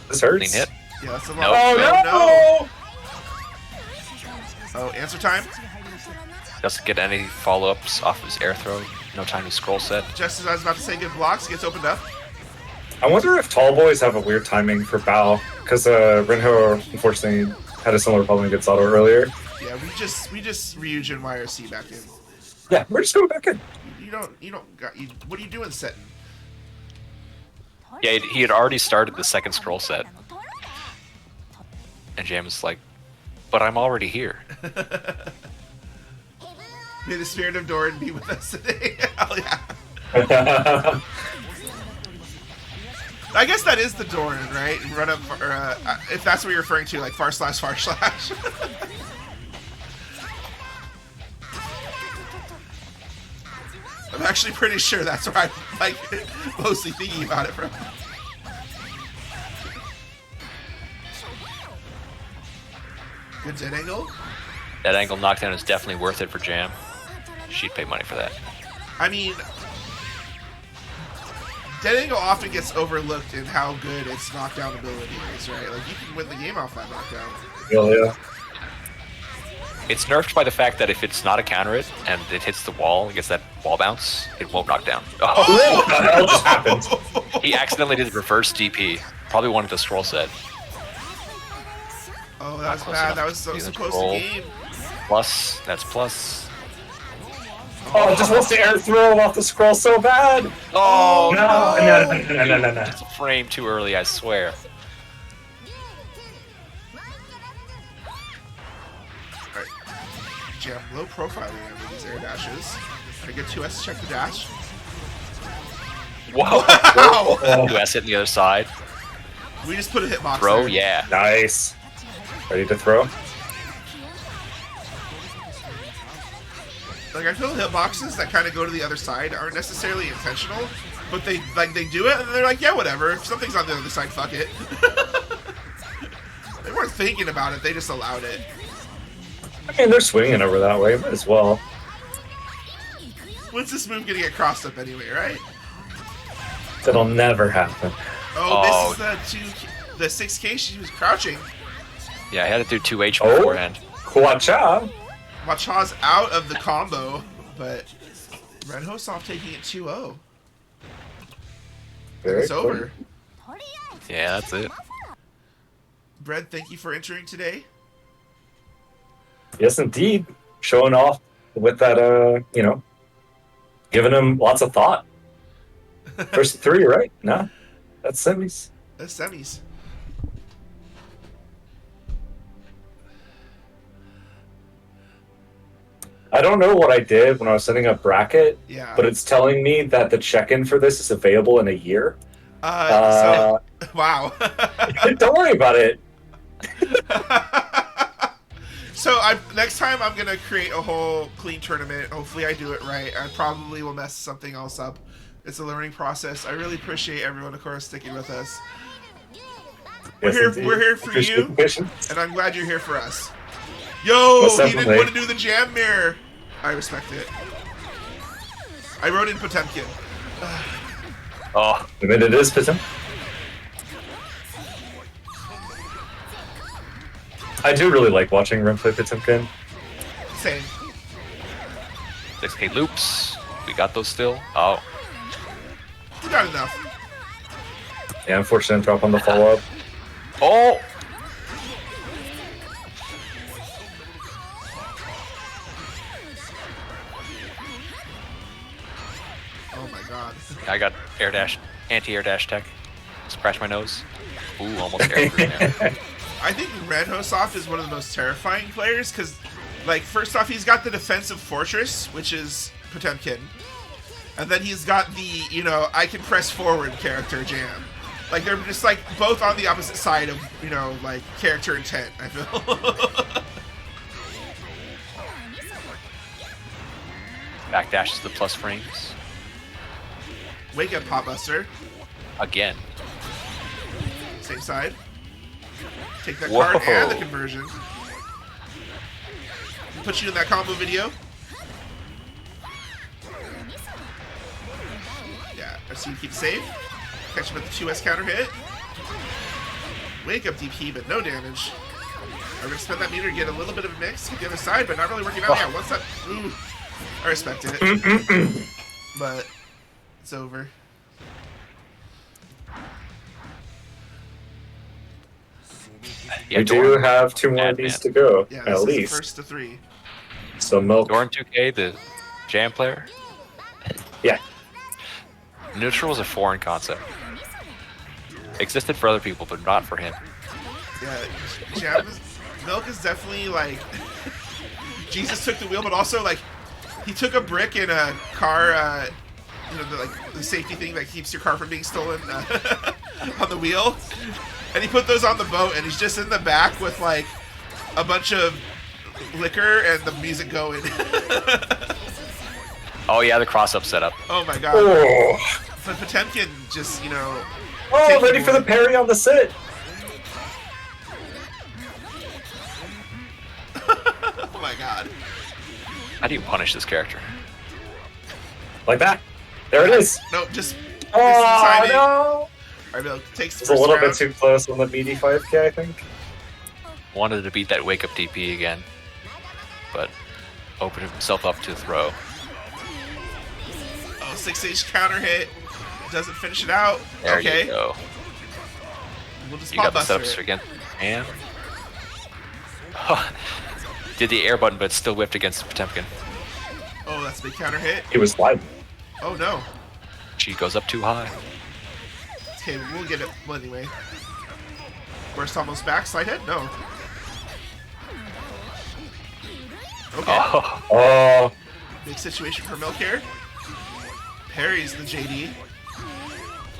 This Clean hurts. hit. Yeah, that's a No. lot. Oh no! Oh, answer time. Doesn't get any follow ups off his air throw. No time to scroll set. Just as I was about to say good blocks, gets opened up. I wonder if tall boys have a weird timing for Bao, because Renho unfortunately had a similar problem against Auto earlier. Yeah, we just Ryujin YRC back in. Yeah, we're just going back in. You don't got what are you doing setting? Yeah, he had already started the second scroll set. And Jam was like, but I'm already here. May the spirit of Doran be with us today. Hell yeah. I guess that is the Doran, right? Run up, or if that's what you're referring to, like far slash, far slash. I'm actually pretty sure that's where I'm like mostly thinking about it from. Good dead angle. That angle knockdown is definitely worth it for Jam. She'd pay money for that. I mean, dead angle often gets overlooked in how good its knockdown ability is, right? Like you can win the game off that knockdown. Hell yeah. It's nerfed by the fact that if it's not a counter it and it hits the wall, it gets that wall bounce, it won't knock down. Oh, What the hell just happened? he accidentally did reverse DP. Probably wanted to scroll set. Oh, that was Close bad. enough. That was so Either close roll. to game. Plus, that's plus. Oh, it just wants to air throw off the scroll so bad. Oh, No. It's a frame too early, I swear. Alright. Jam low profiling over these air dashes. I get 2S to check the dash. Whoa. Wow! US hit on the other side. We just put a hitbox Bro, there. yeah. Nice. Ready to throw? Like I feel hitboxes that kind of go to the other side aren't necessarily intentional, but they do it and they're like, yeah, whatever. If something's on the other side, fuck it. They weren't thinking about it. They just allowed it. I mean, they're swinging over that way. Might as well. When's this move gonna get crossed up anyway, right? That'll never happen. Oh, this is the 6K. She was crouching. Yeah, I had to do 2H Oh. beforehand. Kwacha. Macha's out of the combo, but Renho's off taking it 2-0. Very It's over. Yeah, that's it. Bread, thank you for entering today. Yes, indeed. Showing off with that, giving him lots of thought. First 3, right? No, that's semis. That's semis. I don't know what I did when I was setting up bracket, Yeah. but it's telling me that the check-in for this is available in a year. So, wow. Don't worry about it. So next time I'm gonna create a whole clean tournament. Hopefully I do it right. I probably will mess something else up. It's a learning process. I really appreciate everyone, of course, sticking with us. Yes, indeed. We're here for Appreciate you. the patience. And I'm glad you're here for us. Yo, Most he didn't definitely. want to do the jam mirror. I respect it. I wrote in Potemkin. Oh, The minute it is Pizzum. I do really like watching Ren play Pizzumkin. Same. 6K loops. We got those still. Oh, You got enough. Yeah, unfortunate drop on the follow-up. oh. Oh my god. I got air dash, anti-air dash tech. Scratch my nose. Ooh, almost air through there. I think Red Hosoft is one of the most terrifying players because, like, first off, he's got the defensive fortress, which is Potemkin. And then he's got the, you know, I can press forward character Jam. Like, they're just, like, both on the opposite side of, you know, like, character intent, I feel. Backdash is the plus frames. Wake up, Potbuster. Again. Same side. Take that Whoa. card and the conversion. Put you in that combo video. Yeah, I see you keep it safe. Catch him at the 2S counter hit. Wake up DP, but no damage. I'm gonna spend that meter to get a little bit of a mix. Get the other side, but not really working out. Yeah, once that. Ooh, I respect it. But it's over. Yeah, We do have 2 more of these to go, Yeah, at this is the least. first to 3. So Milk. Doran 2K, the Jam player. Yeah. Neutral is a foreign concept. Existed for other people, but not for him. Yeah, Milk is definitely like Jesus took the wheel, but also like he took a brick in a car, you know, the safety thing that keeps your car from being stolen on the wheel, and he put those on the boat, and he's just in the back with like a bunch of liquor and the music going. Oh yeah, the cross-up setup. Oh my god! Oh, But Potemkin just, you know. oh ready for the parry on the sit. Oh my god! How do you punish this character? Like that. There it is. No, just missing Oh, timing. no. Alright, Milk takes the It's a first little round. bit too close on the meaty 5k, I think. Wanted to beat that wake-up DP again, but opened himself up to the throw. Oh, 6H counter hit. Doesn't finish it out. There Okay. you go. We'll just You got the Potbuster setups it. against Jam. Did the air button, but still whipped against Potemkin. Oh, that's a big counter hit. He was sliding. Oh no. She goes up too high. Okay, we'll get it. Well, anyway. Burst almost back. Slide hit? No. Okay. Oh, Oh, Big situation for Milk here. Parries the JD.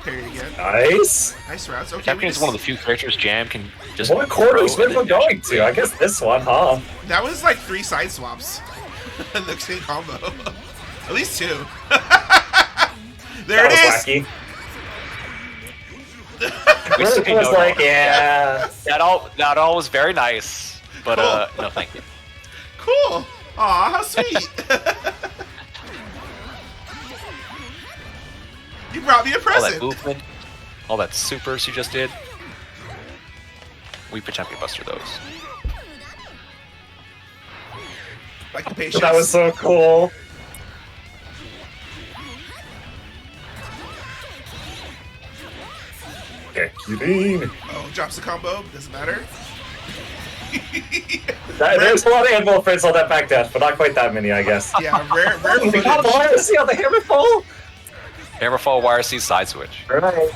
Parry again. nice. Nice routes. Okay, Potemkin is one of the few characters Jam can just. What corner is throw and Midland then going to? I guess this one, huh? That was like 3 side swaps in the same combo. At least 2. There That it was is. wacky. We still It was know like, that. yeah. That all was very nice, but no, thank you. Cool. Aw, how sweet. You brought me a All that present. movement, all that supers you just did. We Potemkin Buster those. Like the patience. That was so cool. Okay, Eugene. Oh, drops the combo. Doesn't matter. There's a lot of animal prints on that back dash, but not quite that many, I guess. Yeah, rare Oh, we got the footage. wire. See how the hammer fall? Hammerfall YRC side switch. Right.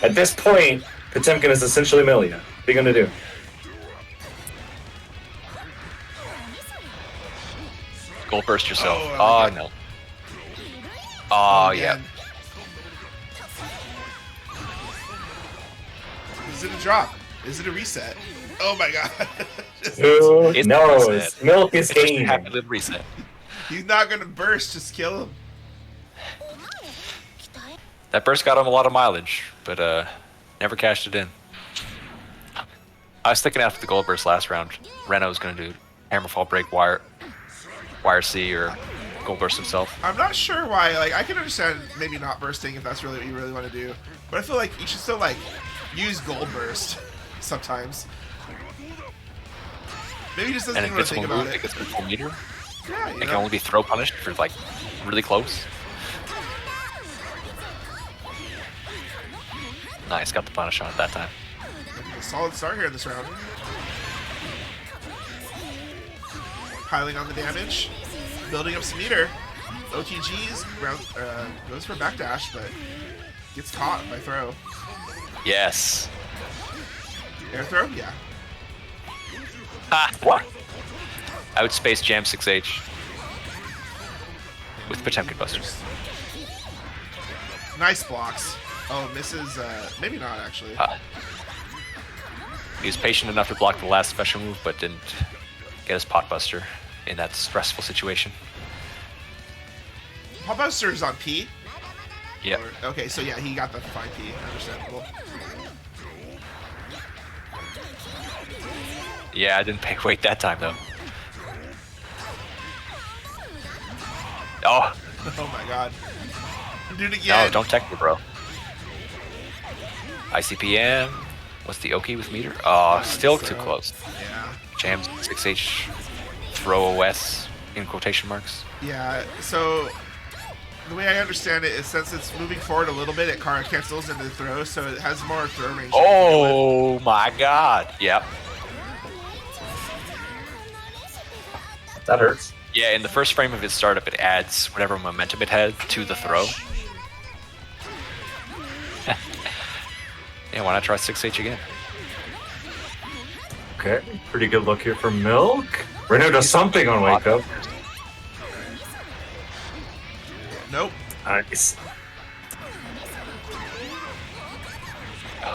At this point, Potemkin is essentially Milia. What are you gonna do? Gold burst yourself. Oh, Oh, I like no. Oh yeah. man. Is it a drop? Is it a reset? Oh my god. Who It's knows? reset. Milk is It's just a gaming. happy little reset. He's not gonna burst, just kill him. That burst got him a lot of mileage, but never cashed it in. I was thinking after the gold burst last round, Reno was going to do Hammerfall break wire C or Gold burst himself. I'm not sure why. Like, I can understand maybe not bursting if that's really what you really want to do, but I feel like you should still like use gold burst sometimes. Maybe he just doesn't An even want to invincible think about move it. that gets full meter. Yeah, you It can know. only be throw punished for like really close. Nice, got the punish on it that time. A solid start here in this round. Piling on the damage, building up some meter. OTG's round, goes for backdash, but gets caught by throw. Yes. Air throw? Yeah. Ha! What? Outspace Jam 6H with Potemkin Busters. Nice blocks. Oh, misses, maybe not actually. He was patient enough to block the last special move, but didn't get his pot buster in that stressful situation. Potbuster is on P? Yep. Okay, so yeah, he got the fine P. Understandable. Yeah, I didn't wait that time though. Oh, Oh my god. Do it again. no, don't tech me, bro. ICPM. What's the Oki with meter? Oh, still too close. Yeah. Jams 6H throw OS in quotation marks. Yeah, so the way I understand it is since it's moving forward a little bit, it cancels into the throw, so it has more throw range. Oh my god. Yep. That hurts. Yeah, in the first frame of its startup, it adds whatever momentum it had to the throw. Yeah, why not try 6H again? Okay, pretty good look here from Milk. Reno does something on Wake Up. Nope. Nice.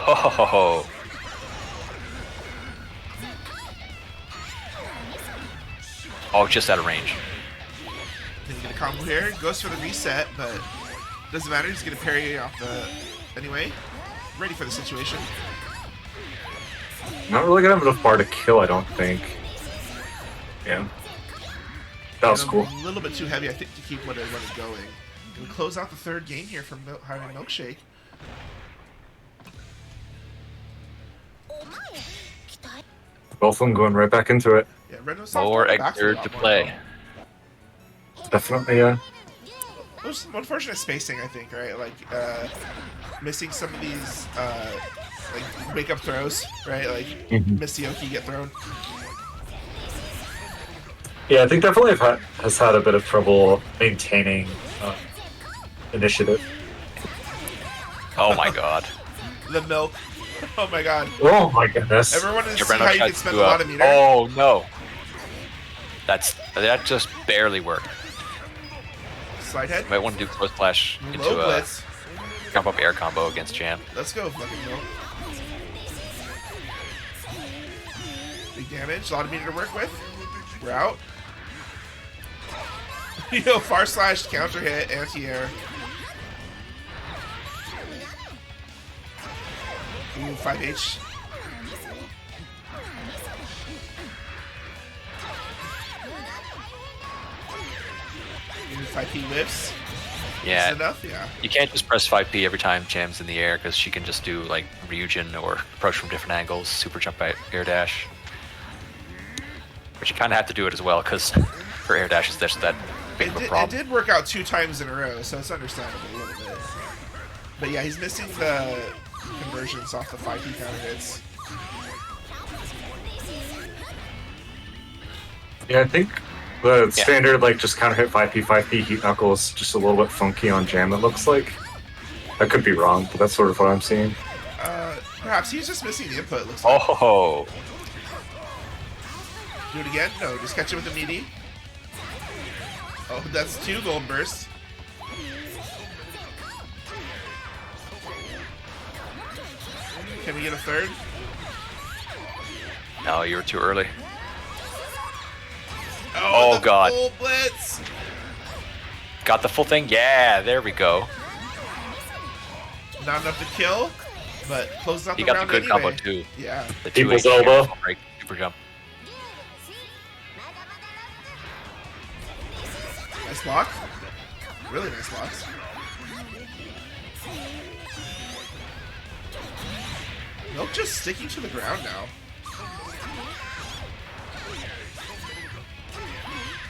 Oh, oh, just out of range. Can you get a combo here? Goes for the reset, but doesn't matter. He's gonna parry off the anyway. Ready for the situation. Not really gonna have enough bar to kill, I don't think. Yeah. That was And cool. A little bit too heavy, I think, to keep what it going. And we close out the third game here from having Milkshake. Both of them going right back into it. Yeah, Reno's More Egger to play. Definitely, yeah. Most unfortunate spacing, I think, right? Like, missing some of these, like, wake-up throws, right? Like, miss the Oki, get thrown. Yeah, I think definitely has had a bit of trouble maintaining initiative. Oh my god. The milk. Oh my god. Oh my goodness. Everyone is Yeah, see Reno how you tried can spend to, a lot of meter. Oh no. that just barely worked. Slide head. Might want to do close splash Low into a blitz. jump up air combo against Jam. Let's go, fucking milk. Big damage, a lot of meter to work with. We're out. Yo, far slash, counter hit, anti-air. Ooh, 5H. Ooh, 5P whips. Yeah, Is it enough? Yeah. you can't just press 5P every time Jam's in the air because she can just do like Ryujin or approach from different angles, super jump by air dash. But you kind of have to do it as well because her air dash is just that big of a It problem. did work out 2 times in a row, so it's understandable a little bit. But yeah, he's missing the conversions off the 5P counter hits. Yeah, I think the standard, like, just counter hit 5P heat knuckle is just a little bit funky on Jam, it looks like. I could be wrong, but that's sort of what I'm seeing. Perhaps he's just missing the input, looks like. Oh, Do it again? No, just catch it with a meaty. Oh, that's 2 gold bursts. Can we get a third? no, you were too early. Oh, Oh, the God. full blitz! Got the full thing? Yeah, there we go. Not enough to kill, but closes out He the got the round good anyway. combo too. Yeah. The People's 2H elbow. full break, super jump. Nice block. Really nice blocks. Milk just sticking to the ground now.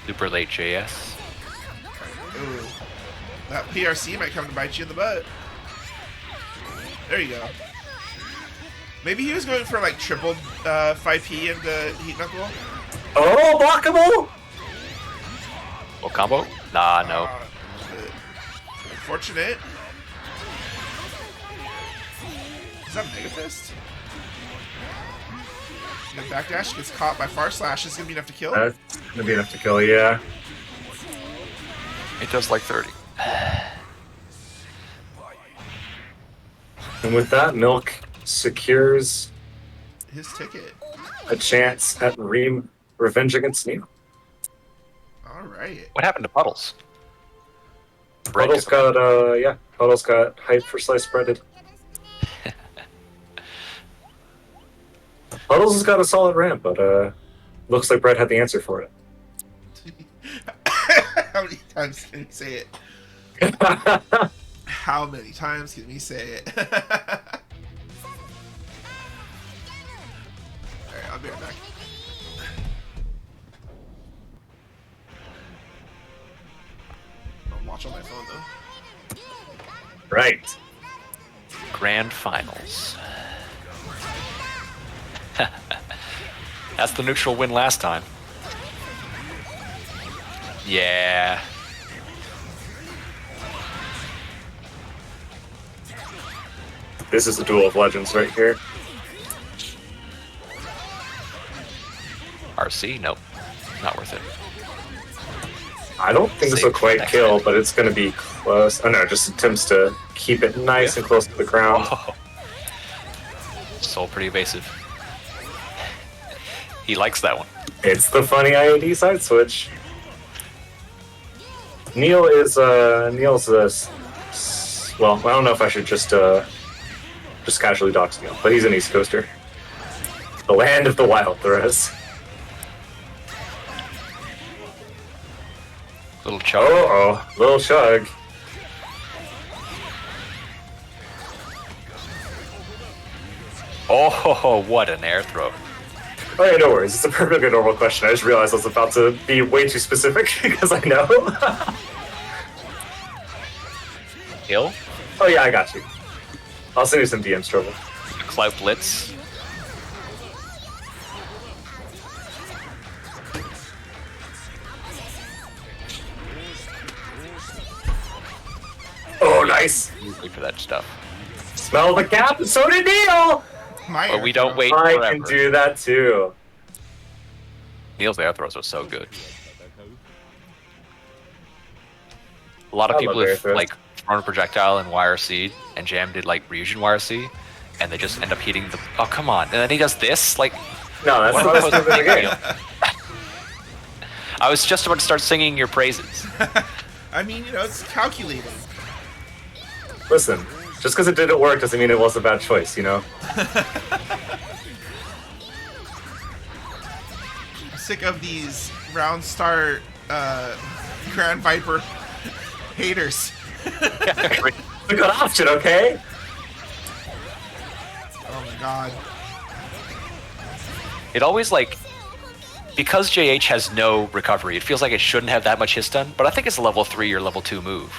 Super late JS. Ooh. That PRC might come to bite you in the butt. There you go. Maybe he was going for like triple 5P into Heat Knuckle. Oh, blockable! What combo? Nah, no. Unfortunate. Is that Mega Fist? The backdash gets caught by Far Slash. Is gonna be enough to kill. That's gonna be enough to kill, yeah. It does like 30. And with that, Milk secures His ticket. a chance at revenge against Neo. All right. What happened to Puddles? Puddles got Puddles got hype for slice breaded. Puddles has got a solid ramp, but looks like Brett had the answer for it. How many times can we say it? How many times can we say it? Alright, I'll be right back. I'll watch on my phone though. Right. Grand Finals. That's the neutral win last time. Yeah. This is a duel of legends right here. RC? Nope. Not worth it. I don't think this will quite kill, but it's going to be close. Oh no, just attempts to keep it nice and close to the ground. Oh. Soul pretty evasive. He likes that one. It's the funny IAD side switch. Neil's well, I don't know if I should just casually dox Neil, but he's an East Coaster. The land of the wild throws. Little chug. Oh, little chug. Oh, what an air throw. Oh yeah, no worries. It's a perfectly normal question. I just realized I was about to be way too specific because I know. Kill? Oh yeah, I got you. I'll send you some DMs, Trouble. Clout Blitz. Oh, nice. Usually for that stuff. Smell the cap, and so did Neil. My But we don't wait I forever. can do that too. Neil's air throws are so good. A lot of I people love air have throws. like thrown a projectile in YRC, and Jam did like Ryujin YRC, and they just end up hitting the. Oh come on! And then he does this. Like, No, that's what not am I a supposed to specific think, game. Neil? I was just about to start singing your praises. I mean, you know, it's calculated. Listen, just because it didn't work doesn't mean it was a bad choice, you know? I'm sick of these round start Grand Viper haters. A good option, okay? Oh my god. It always like because JH has no recovery, it feels like it shouldn't have that much hit stun, but I think it's a level 3 or level 2 move.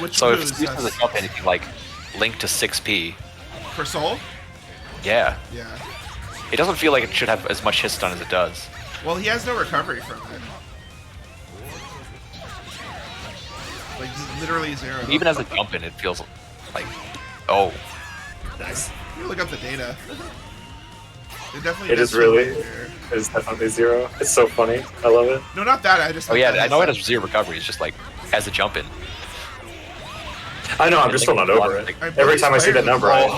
Which So if moves it's used as a jump in, if you like link to 6p, for soul? yeah, Yeah. it doesn't feel like it should have as much hit stun as it does. Well, he has no recovery from it. Like literally zero. Even as a jump in, it feels like, oh, Nice. You look up the data. It definitely It does is feel really, like there. it's definitely zero. It's so funny. I love it. No, not that. I just. oh meant yeah, that I know it as- has 0 recovery. It's just like as a jump in. I know, I'm just still not over it. I Every time I see that number, I...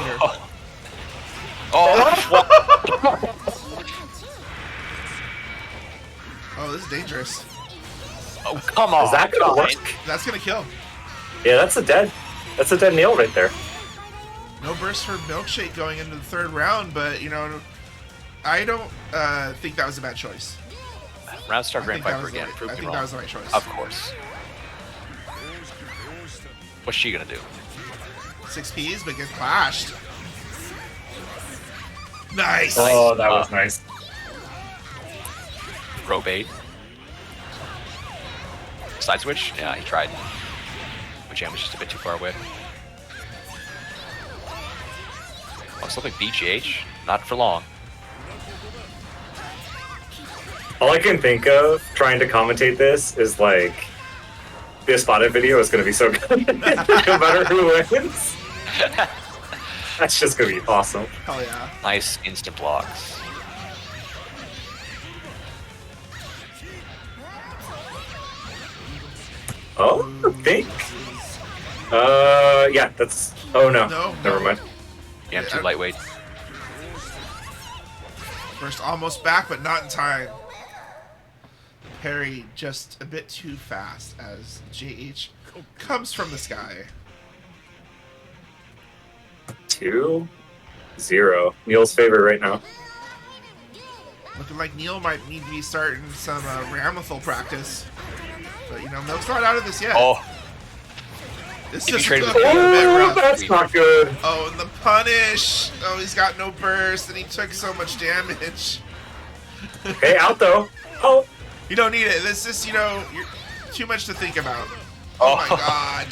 Oh, Oh, this is dangerous. oh, come on! Is that gonna work? That's gonna kill. Yeah, that's a dead nail right there. No burst for Milkshake going into the third round, but you know, I don't think that was a bad choice. Round start I Grand think that Viper was the again. right- Prove I me think wrong. that was the right choice. Of course. What's she gonna do? 6 Ps, but gets clashed. Nice. Oh, that was nice. Row bait. Side switch? Yeah, he tried. But Jam was just a bit too far away. Oh, something BGH? Not for long. All I can think of trying to commentate this is like the spotted video is going to be so good, no matter who wins. That's just going to be awesome. Hell yeah. Nice instant blocks. Oh, I think. Yeah, that's. Oh no, No, never no. mind. Yeah, Yeah, too I- lightweight. First almost back, but not in time. Parry just a bit too fast as JH comes from the sky. 2-0. Neil's favorite right now. Looking like Neil might need to be starting some Ramlethal practice. But, you know, Milk's not out of this yet. Oh, This if you is trade with looking a bit Oh, rough. that's not good. Oh, and the punish. Oh, he's got no burst, and he took so much damage. Hey, out though. Oh, You don't need it. This is, you know, you're too much to think about. Oh, my god.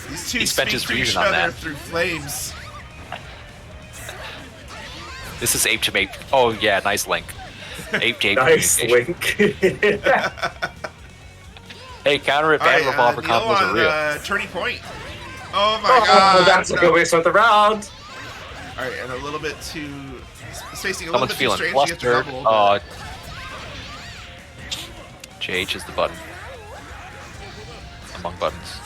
These two He spent his speak to each fusion on other that. through flames. this is ape to ape. Oh yeah, nice link. Ape to ape nice communication. link. Hey, counter it, All right, band revolver Neil combos are on real. Turning Point. Oh my Oh, god. that's a good way to start the round. All right, and a little bit too spacing a little Someone's bit too feeling strange to get the flustered. double. Oh, JH is the button among buttons.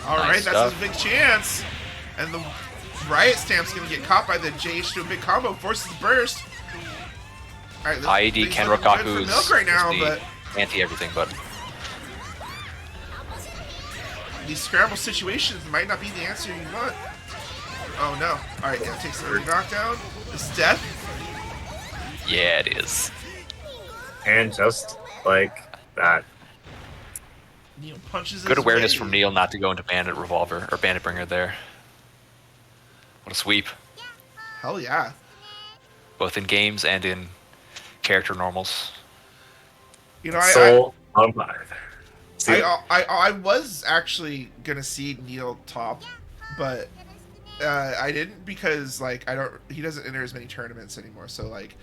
All nice right, that's stuff. his big chance. And the Riot Stamp's going to get caught by the JH to a big combo, forces burst. All right, IED things Ken looking good for Rokaku's Milk right now, is but the anti-everything button. these scramble situations might not be the answer you want. Oh no. All right, yeah, takes the early knockdown. It's death. Yeah, it is. And just like that. Neil punches Good his awareness way. from Neil not to go into Bandit Revolver or Bandit Bringer there. What a sweep, Hell yeah. both in games and in character normals. You know, Soul on 5. See, I was actually gonna see Neil top, but I didn't because like he doesn't enter as many tournaments anymore. So like,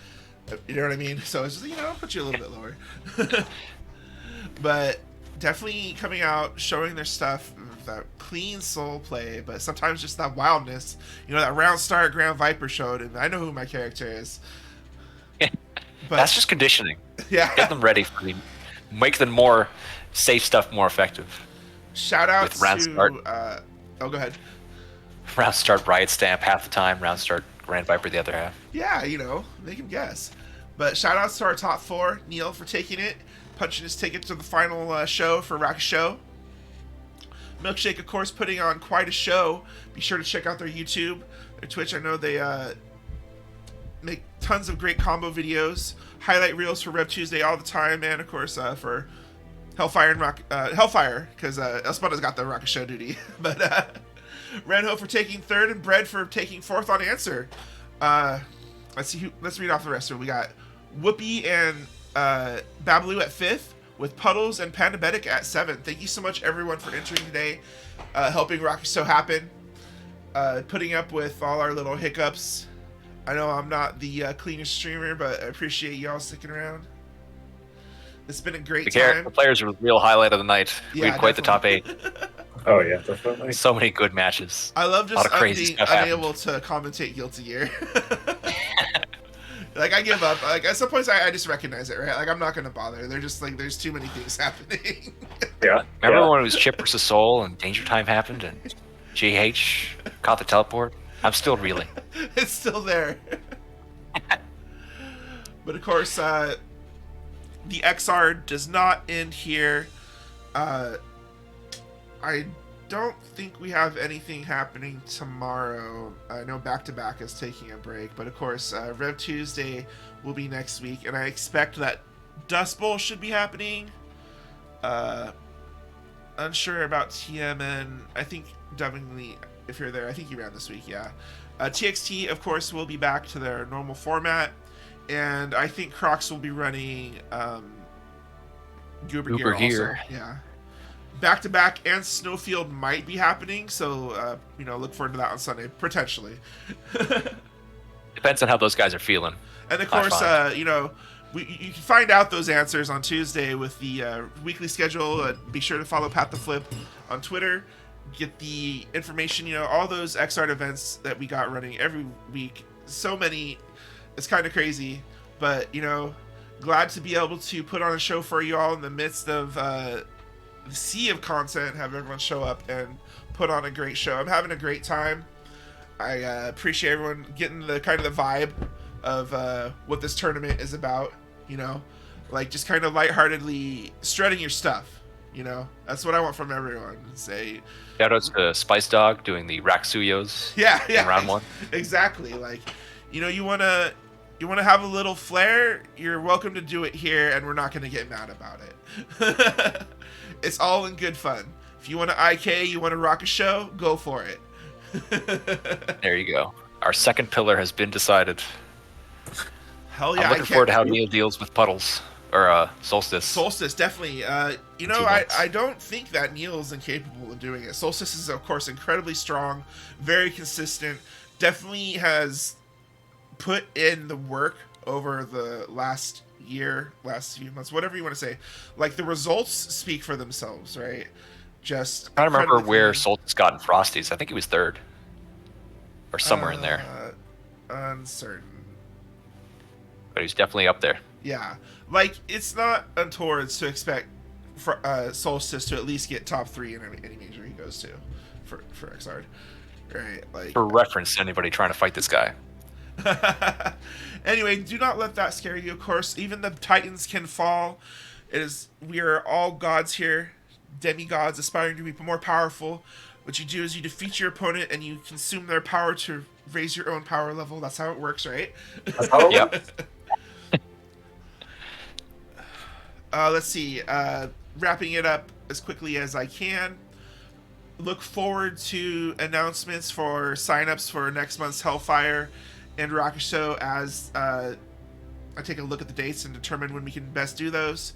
you know what I mean. So it's just, you know, I'll put you a little bit lower. But definitely coming out, showing their stuff, that clean soul play, but sometimes just that wildness. You know, that round start Grand Viper showed, and I know who my character is. But That's just conditioning. yeah. Get them ready for the, make the more safe stuff more effective. Shout out with round to start. oh, go ahead. Round start Riot Stamp half the time, round start Grand Viper the other half. Yeah, you know, they can guess. But shout outs to our top 4, Neil for taking it, punching his ticket to the final show for Rakusyo. Milkshake, of course, putting on quite a show. Be sure to check out their YouTube, their Twitch. I know they make tons of great combo videos, highlight reels for Rev Tuesday all the time, and of course for Hellfire and Hellfire, because Espada's got the Rakusyo duty. But Renho for taking 3rd and Bread for taking 4th on answer. Let's see. Let's read off the rest of it. We got Whoopi and Babaloo at 5th, with Puddles and Pandabetic at 7th. Thank you so much, everyone, for entering today, helping Rakusyo happen, putting up with all our little hiccups. I know I'm not the cleanest streamer, but I appreciate y'all sticking around. It's been a great time. The players were the real highlight of the night. We Yeah, had quite the top 8. oh yeah, definitely. So many good matches. I love A lot just of crazy being stuff happened. unable to commentate Guilty Gear. Like, I give up. Like, at some points, I just recognize it, right? Like, I'm not going to bother. They're just like, there's too many things happening. Yeah. Remember yeah. when it was Chip versus Soul and Danger Time happened and GH caught the teleport? I'm still reeling. It's still there. But of course, the XR does not end here. I don't think we have anything happening tomorrow. I know Back to Back is taking a break, but of course, Rev Tuesday will be next week, and I expect that Dust Bowl should be happening. Unsure about TMN. I think Dubbingly, if you're there, I think you ran this week, yeah. TXT, of course, will be back to their normal format, and I think Crocs will be running Goober Gear also. Yeah. Back to Back and Snowfield might be happening, so look forward to that on Sunday potentially. Depends on how those guys are feeling. And of course, you can find out those answers on Tuesday with the weekly schedule. Be sure to follow Pat the Flip on Twitter. Get the information, all those XArt events that we got running every week. So many, it's kind of crazy, but glad to be able to put on a show for you all in the midst of the sea of content. Have everyone show up and put on a great show. I'm having a great time. I appreciate everyone getting the kind of the vibe of what this tournament is about. Just kind of lightheartedly strutting your stuff. That's what I want from everyone. Say shoutouts to Spice Dog doing the Rakusuyos. Yeah, in round one. Exactly. You wanna have a little flair. You're welcome to do it here, and we're not gonna get mad about it. It's all in good fun. If you want to IK, you want to rock a show, go for it. There you go. Our second pillar has been decided. Hell yeah! I'm looking forward to how Neil deals with puddles or Solstice. Solstice, definitely. I don't think that Neil is incapable of doing it. Solstice is, of course, incredibly strong, very consistent. Definitely has put in the work over the last few months, whatever you want to say. The results speak for themselves, right? Just I don't remember where Solstice got in Frosties. I think he was third or somewhere in there. Uncertain. But he's definitely up there. Yeah. It's not untoward to expect Solstice to at least get top 3 in any major he goes to for XR. Right? For reference to anybody trying to fight this guy. Anyway, do not let that scare you, of course. Even the Titans can fall. We are all gods here. Demigods aspiring to be more powerful. What you do is you defeat your opponent and you consume their power to raise your own power level. That's how it works, right? That's how it works. Let's see. Wrapping it up as quickly as I can. Look forward to announcements for signups for next month's Hellfire and Rakusyo as I take a look at the dates and determine when we can best do those.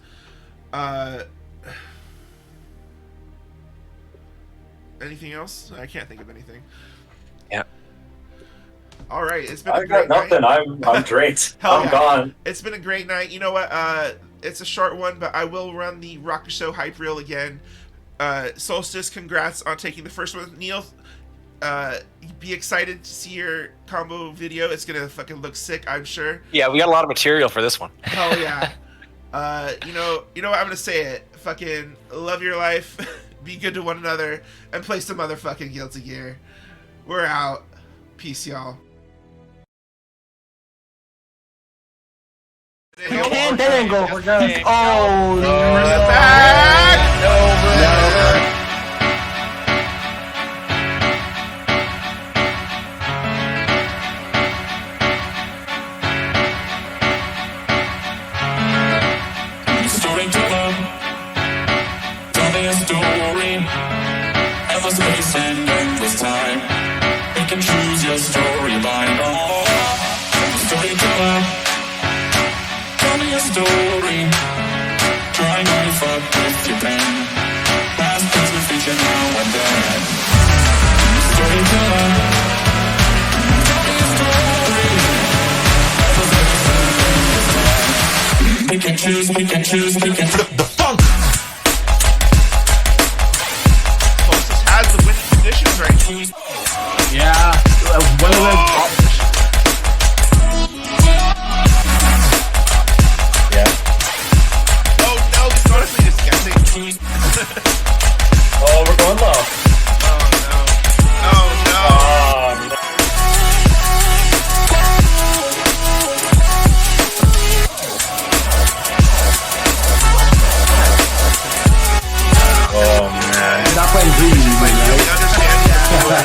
Anything else? I can't think of anything. Yeah. All right, it's been I got nothing. I'm great. I'm gone. It's been a great night. You know what? It's a short one, but I will run the Rakusyo hype reel again. Solstice, congrats on taking the first one. Neil, be excited to see your combo video. It's gonna fucking look sick, I'm sure. Yeah, we got a lot of material for this one. Oh yeah. You know what? I'm gonna say it. Fucking love your life, be good to one another, and play some motherfucking Guilty Gear. We're out. Peace, y'all. And they didn't go for guns. Oh, no. Storyteller, telling a story, endless space and endless time. You can choose your storyline. Storyteller, tell me a story, trying to fuck with your pen. Past, present, future, now and then. Storyteller, tell me a story, endless space and endless time. We can choose, we can choose, we can flip the funk. Solstice has the winning conditions right. Yeah. One of the Oh no, he's honestly just guessing. Oh, we're going low. Oh no. Oh no. Oh man. not playing greedy, man. Ooh,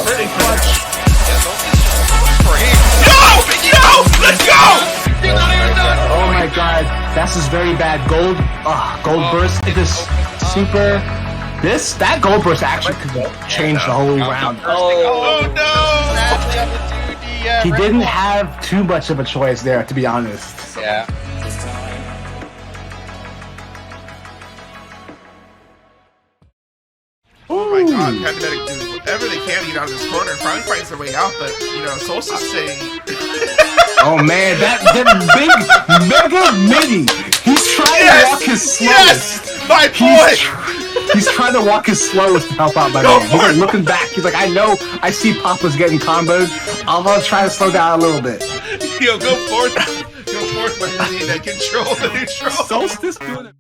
pretty clutch. Yo! Let's go! Oh my god, that's just very bad. Gold burst. It is super. That gold burst actually could change the whole round. Oh no! He didn't have too much of a choice there, to be honest. Yeah. Oh my god, Pandemic does whatever they can to get out of this corner and finally finds their way out, but, you know, Solstice saying... Oh man, that big mega mini. He's trying to walk his slowest. Yes! My boy! He's trying to walk his slowest to help out my man. He's like looking back. He's like, I see Papa's getting comboed. I'm gonna try to slow down a little bit. Yo, go forth, my mini, that control the neutral. Solstice doing it.